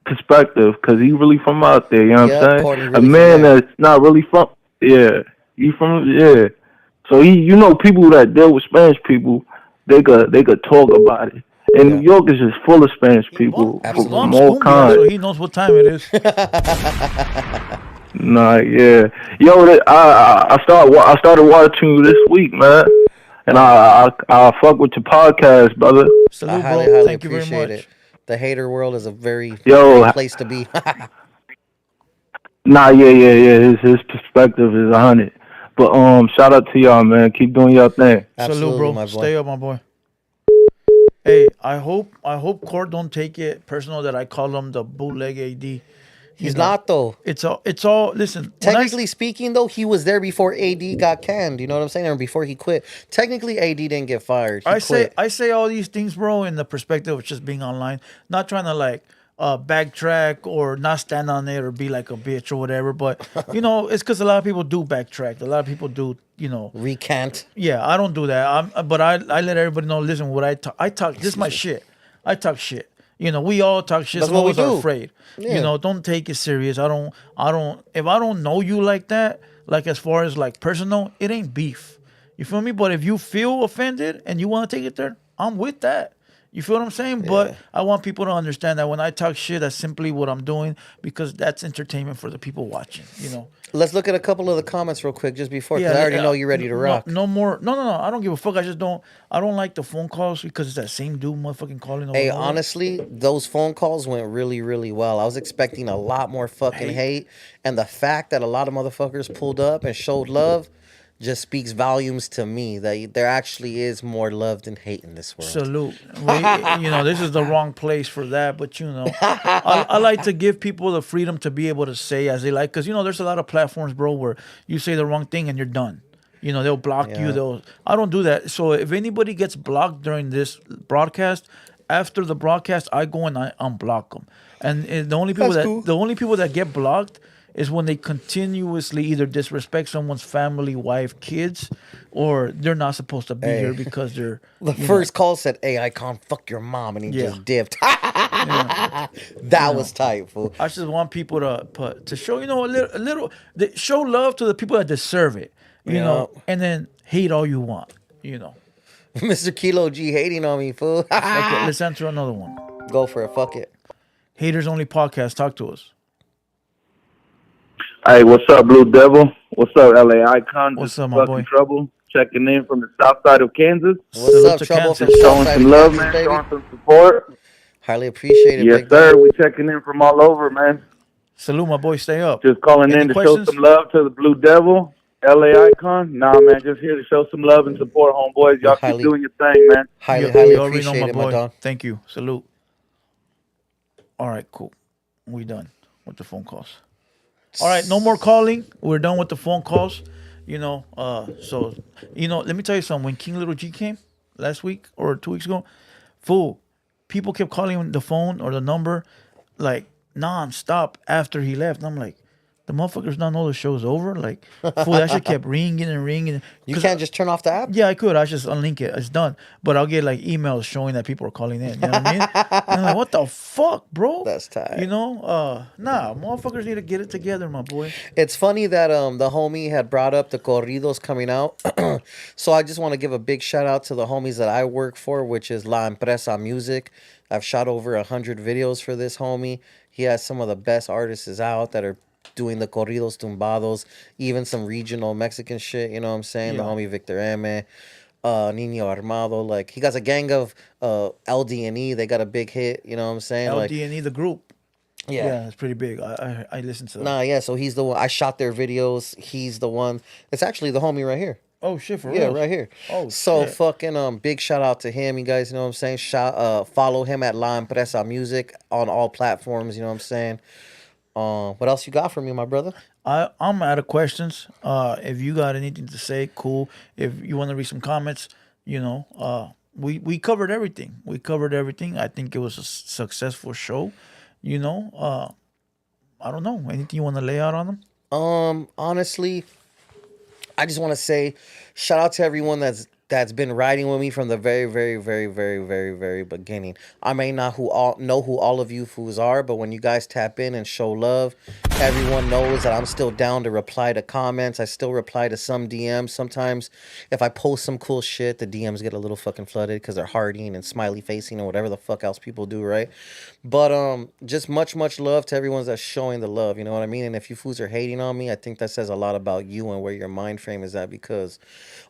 Speaker 8: perspective because he really from out there. You know what I'm saying?
Speaker 3: Courtney
Speaker 8: A
Speaker 3: really
Speaker 8: man
Speaker 3: from there.
Speaker 8: that's not really from, he from, So he, you know, people that deal with Spanish people, they could talk about it. And New York is just full of Spanish people
Speaker 3: Absolutely.
Speaker 8: from all kinds.
Speaker 2: So he knows what time it is.
Speaker 8: Nah, yeah. Yo, I started watching you this week, man. And I fuck with your podcast, brother.
Speaker 2: Salute,
Speaker 3: I
Speaker 2: bro.
Speaker 3: highly
Speaker 2: Thank you very
Speaker 3: appreciate
Speaker 2: much.
Speaker 3: it. The hater world is a very
Speaker 8: Yo,
Speaker 3: great place to be.
Speaker 8: Nah, yeah. His perspective is 100. But shout out to y'all, man. Keep doing y'all thing.
Speaker 2: Salute, bro.
Speaker 3: my boy.
Speaker 2: Stay up, my boy. Hey, I hope Court don't take it personal that I call him the bootleg AD.
Speaker 3: He's not though.
Speaker 2: It's all. Listen,
Speaker 3: Technically speaking, though, he was there before AD got canned. You know what I'm saying? Or before he quit. Technically, AD didn't get fired. He quit.
Speaker 2: I say all these things, bro, in the perspective of just being online, not trying to like backtrack or not stand on it or be like a bitch or whatever. But you know, it's because a lot of people do backtrack. A lot of people do, you know,
Speaker 3: recant.
Speaker 2: Yeah, I don't do that. But I let everybody know. Listen, what I talk. This is my shit. I talk shit. You know, we all talk shit.
Speaker 3: That's
Speaker 2: Some of
Speaker 3: what
Speaker 2: us
Speaker 3: we
Speaker 2: are
Speaker 3: do.
Speaker 2: afraid.
Speaker 3: Yeah.
Speaker 2: You know, don't take it serious. I don't. If I don't know you like that, like as far as like personal, it ain't beef. You feel me? But if you feel offended and you want to take it there, I'm with that. You feel what I'm saying? Yeah. But I want people to understand that when I talk shit, that's simply what I'm doing because that's entertainment for the people watching. You know.
Speaker 3: Let's look at a couple of the comments real quick, just before, because I already know you're ready to rock.
Speaker 2: No more. No. I don't give a fuck. I don't like the phone calls because it's that same dude motherfucking calling.
Speaker 3: Hey, honestly, those phone calls went really, really well. I was expecting a lot more fucking hate. And the fact that a lot of motherfuckers pulled up and showed love just speaks volumes to me that there actually is more love than hate in this world.
Speaker 2: Salute. You know, this is the wrong place for that, but you know, I like to give people the freedom to be able to say as they like, because you know, there's a lot of platforms, bro, where you say the wrong thing and you're done. You know, they'll block you. I don't do that. So if anybody gets blocked during this broadcast, after the broadcast, I go and I unblock them. And the only people that get blocked is when they continuously either disrespect someone's family, wife, kids, or they're not supposed to be here because they're...
Speaker 3: The first call said, "Hey, Eyekon, fuck your mom," and he just dipped. That was tight, fool.
Speaker 2: I just want people to show, you know, a little show love to the people that deserve it, you know, and then hate all you want, you know.
Speaker 3: Mr. Kilo G hating on me, fool.
Speaker 2: Okay, let's answer another one.
Speaker 3: Go for it, fuck it.
Speaker 2: Haters Only Podcast, talk to us.
Speaker 8: Hey, what's up, Blue Devil? What's up, LA Eyekon?
Speaker 2: What's up, my boy?
Speaker 8: Trouble. Checking in from the south side of Kansas.
Speaker 3: What's up, Trouble? From
Speaker 8: showing some love, man. Showing some support.
Speaker 3: Highly appreciate it.
Speaker 8: Yes, sir. We checking in from all over, man.
Speaker 2: Salute, my boy. Stay up.
Speaker 8: Just calling in to show some love to the Blue Devil, LA Eyekon. Nah, man, just here to show some love and support, homeboys. Y'all keep doing your thing, man.
Speaker 3: Highly appreciate it, my dog.
Speaker 2: Thank you. Salute. All right, cool. We done with the phone calls. All right, no more calling. We're done with the phone calls. You know, so, you know, let me tell you something. When King Little G came last week or 2 weeks ago, fool, people kept calling the phone or the number like non-stop after he left. And I'm like, The motherfuckers not know the show's over. Like, fool, that shit kept ringing and ringing.
Speaker 3: You can't just turn off the app?
Speaker 2: Yeah, I could. I just unlink it. It's done. But I'll get like emails showing that people are calling in. You know what I mean? And I'm like, what the fuck, bro?
Speaker 3: That's tight.
Speaker 2: You know? Nah, motherfuckers need to get it together, my boy.
Speaker 3: It's funny that the homie had brought up the corridos coming out. So I just want to give a big shout out to the homies that I work for, which is La Empresa Music. I've shot over 100 videos for this homie. He has some of the best artists out that are doing the corridos tumbados, even some regional Mexican shit, you know what I'm saying? The homie Victor M, Nino Armado, like he got a gang of LD&E, they got a big hit, you know what I'm saying?
Speaker 2: LD&E, the group.
Speaker 3: Yeah.
Speaker 2: Yeah, it's pretty big. I listened to that.
Speaker 3: Yeah, so he's the one, I shot their videos, he's the one, it's actually the homie right here.
Speaker 2: Oh shit, for real?
Speaker 3: Yeah, right here.
Speaker 2: Oh,
Speaker 3: so
Speaker 2: shit.
Speaker 3: fucking big shout out to him, you guys, you know what I'm saying? Follow him at La Empresa Music on all platforms, you know what I'm saying? What else you got for me, my brother?
Speaker 2: I'm out of questions. If you got anything to say, cool. If you want to read some comments, you know, we covered everything. I think it was a successful show. You know, I don't know. Anything you want to lay out on them?
Speaker 3: Honestly, I just want to say shout out to everyone that's been riding with me from the very, very, very, very, very, very beginning. I may not know who all of you fools are, but when you guys tap in and show love, everyone knows that I'm still down to reply to comments. I still reply to some DMs. Sometimes if I post some cool shit, the DMs get a little fucking flooded because they're hearting and smiley facing and whatever the fuck else people do, right? But just much, much love to everyone that's showing the love, you know what I mean? And if you fools are hating on me, I think that says a lot about you and where your mind frame is at, because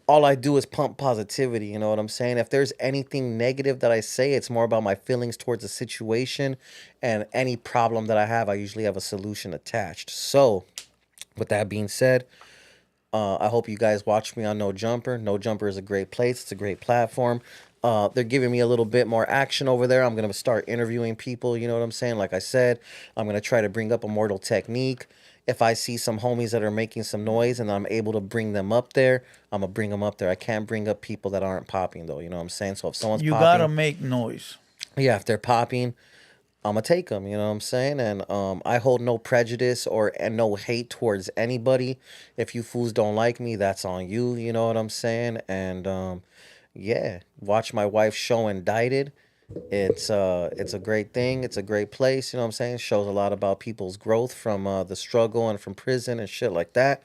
Speaker 3: all I do is pump positivity, you know what I'm saying? If there's anything negative that I say, it's more about my feelings towards a situation, and any problem that I have, I usually have a solution attached. So, with that being said, I hope you guys watch me on No Jumper. No Jumper is a great place. It's a great platform. They're giving me a little bit more action over there. I'm going to start interviewing people, you know what I'm saying? Like I said, I'm going to try to bring up Immortal Technique. If I see some homies that are making some noise and I'm able to bring them up there, I'm going to bring them up there. I can't bring up people that aren't popping, though, you know what I'm saying? So if someone's
Speaker 2: You
Speaker 3: popping...
Speaker 2: got to make noise.
Speaker 3: Yeah, if they're popping, I'm going to take them, you know what I'm saying? And I hold no prejudice and no hate towards anybody. If you fools don't like me, that's on you, you know what I'm saying? And yeah, watch my wife's show Indicted. It's a great thing. It's a great place, you know what I'm saying? It shows a lot about people's growth from the struggle and from prison and shit like that.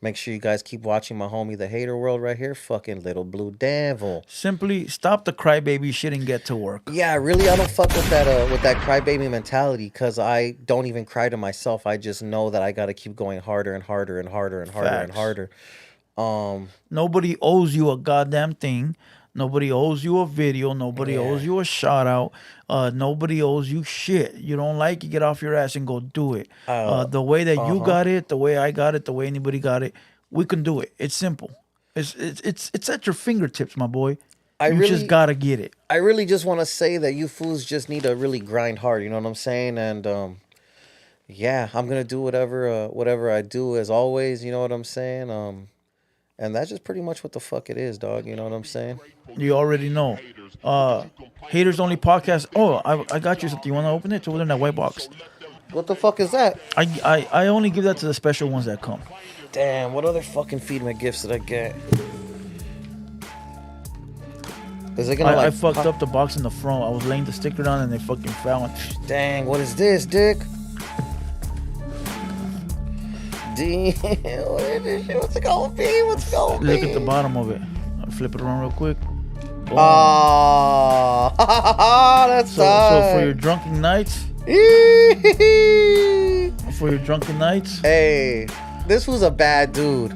Speaker 3: Make sure you guys keep watching my homie TheHaterWorld right here. Fucking Little Blue Devil.
Speaker 2: Simply stop the crybaby shit and get to work.
Speaker 3: Yeah, really, I don't fuck with that crybaby mentality, because I don't even cry to myself. I just know that I got to keep going harder and harder and harder and harder and harder.
Speaker 2: Nobody owes you a goddamn thing. Nobody owes you a video. Nobody owes you a shout out. Nobody owes you shit. You don't like it, get off your ass and go do it. The way that you got it, the way I got it, the way anybody got it, we can do it. It's simple. It's at your fingertips, my boy. You just gotta get it.
Speaker 3: I really just want to say that you fools just need to really grind hard. You know what I'm saying? And yeah, I'm gonna do whatever I do as always. You know what I'm saying? And that's just pretty much what the fuck it is, dog. You know what I'm saying?
Speaker 2: You already know. Haters Only Podcast. Oh, I got you something. You want to open it? It's over there in that white box.
Speaker 3: What the fuck is that?
Speaker 2: I only give that to the special ones that come.
Speaker 3: Damn, what other fucking feedback gifts did I get? Is it gonna
Speaker 2: I fucked up the box in the front. I was laying the sticker down and they fucking fell.
Speaker 3: Dang, what is this, dick? Damn, what is this shit? What's it gonna be? What's gonna be?
Speaker 2: Look at the bottom of it. I'll flip it around real quick.
Speaker 3: Oh, that's
Speaker 2: so for your drunken nights. For your drunken nights.
Speaker 3: Hey, this was a bad dude.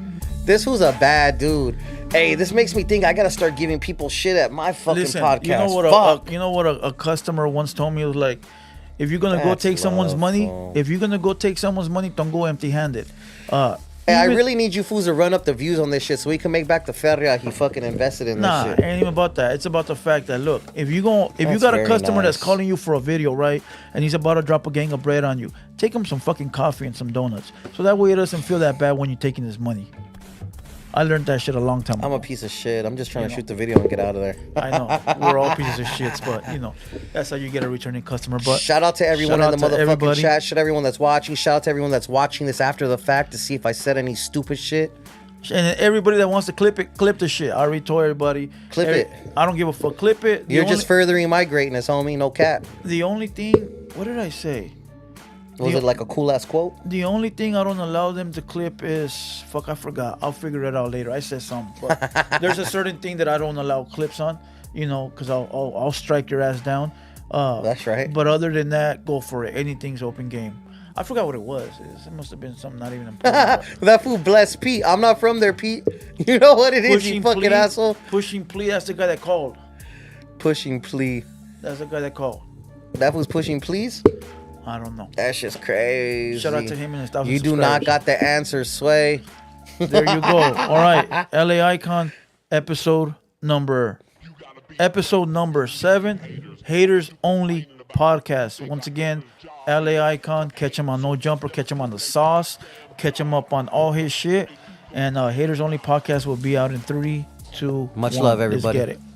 Speaker 3: Hey, this makes me think I gotta start giving people shit at my fucking podcast.
Speaker 2: You know what a customer once told me? It was like, if you're gonna go take someone's money, don't go empty-handed.
Speaker 3: Hey, I really need you fools to run up the views on this shit so we can make back the feria he fucking invested in this shit.
Speaker 2: Nah, ain't even about that. It's about the fact that, look, if you got a customer that's calling you for a video, right, and he's about to drop a gang of bread on you, take him some fucking coffee and some donuts, so that way it doesn't feel that bad when you're taking his money. I learned that shit a long time ago.
Speaker 3: I'm a piece of shit. I'm just trying to shoot the video and get out of there.
Speaker 2: I know. We're all pieces of shits, but, you know, that's how you get a returning customer. But
Speaker 3: shout out to everyone in the motherfucking
Speaker 2: everybody.
Speaker 3: chat. Shout out to everyone that's watching. Shout out to everyone that's watching this after the fact to see if I said any stupid shit.
Speaker 2: And everybody that wants to clip it, clip the shit. I already told everybody.
Speaker 3: Clip it.
Speaker 2: I don't give a fuck. Clip it.
Speaker 3: You're just furthering my greatness, homie. No cap.
Speaker 2: The only thing, what did I say?
Speaker 3: Was it like a cool ass quote?
Speaker 2: The only thing I don't allow them to clip is, fuck, I forgot. I'll figure it out later. I said something. But there's a certain thing that I don't allow clips on, you know, because I'll strike your ass down.
Speaker 3: That's right.
Speaker 2: But other than that, go for it. Anything's open game. I forgot what it was. It must have been something not even important.
Speaker 3: That fool bless Pete. I'm not from there, Pete. You know what it is, you fucking asshole.
Speaker 2: Pushing plea. That's the guy that called.
Speaker 3: Pushing plea.
Speaker 2: That's the guy that called.
Speaker 3: That was pushing please?
Speaker 2: I don't know.
Speaker 3: That's just crazy.
Speaker 2: Shout out to him and his 1,000
Speaker 3: You do not got the answer, Sway.
Speaker 2: There you go. All right. LA Eyekon, episode number 7. Haters Only Podcast. Once again, LA Eyekon. Catch him on No Jumper. Catch him on The Sauce. Catch him up on all his shit. And Haters Only Podcast will be out in 3, 2, 1.
Speaker 3: Much love, everybody.
Speaker 2: Let's get it.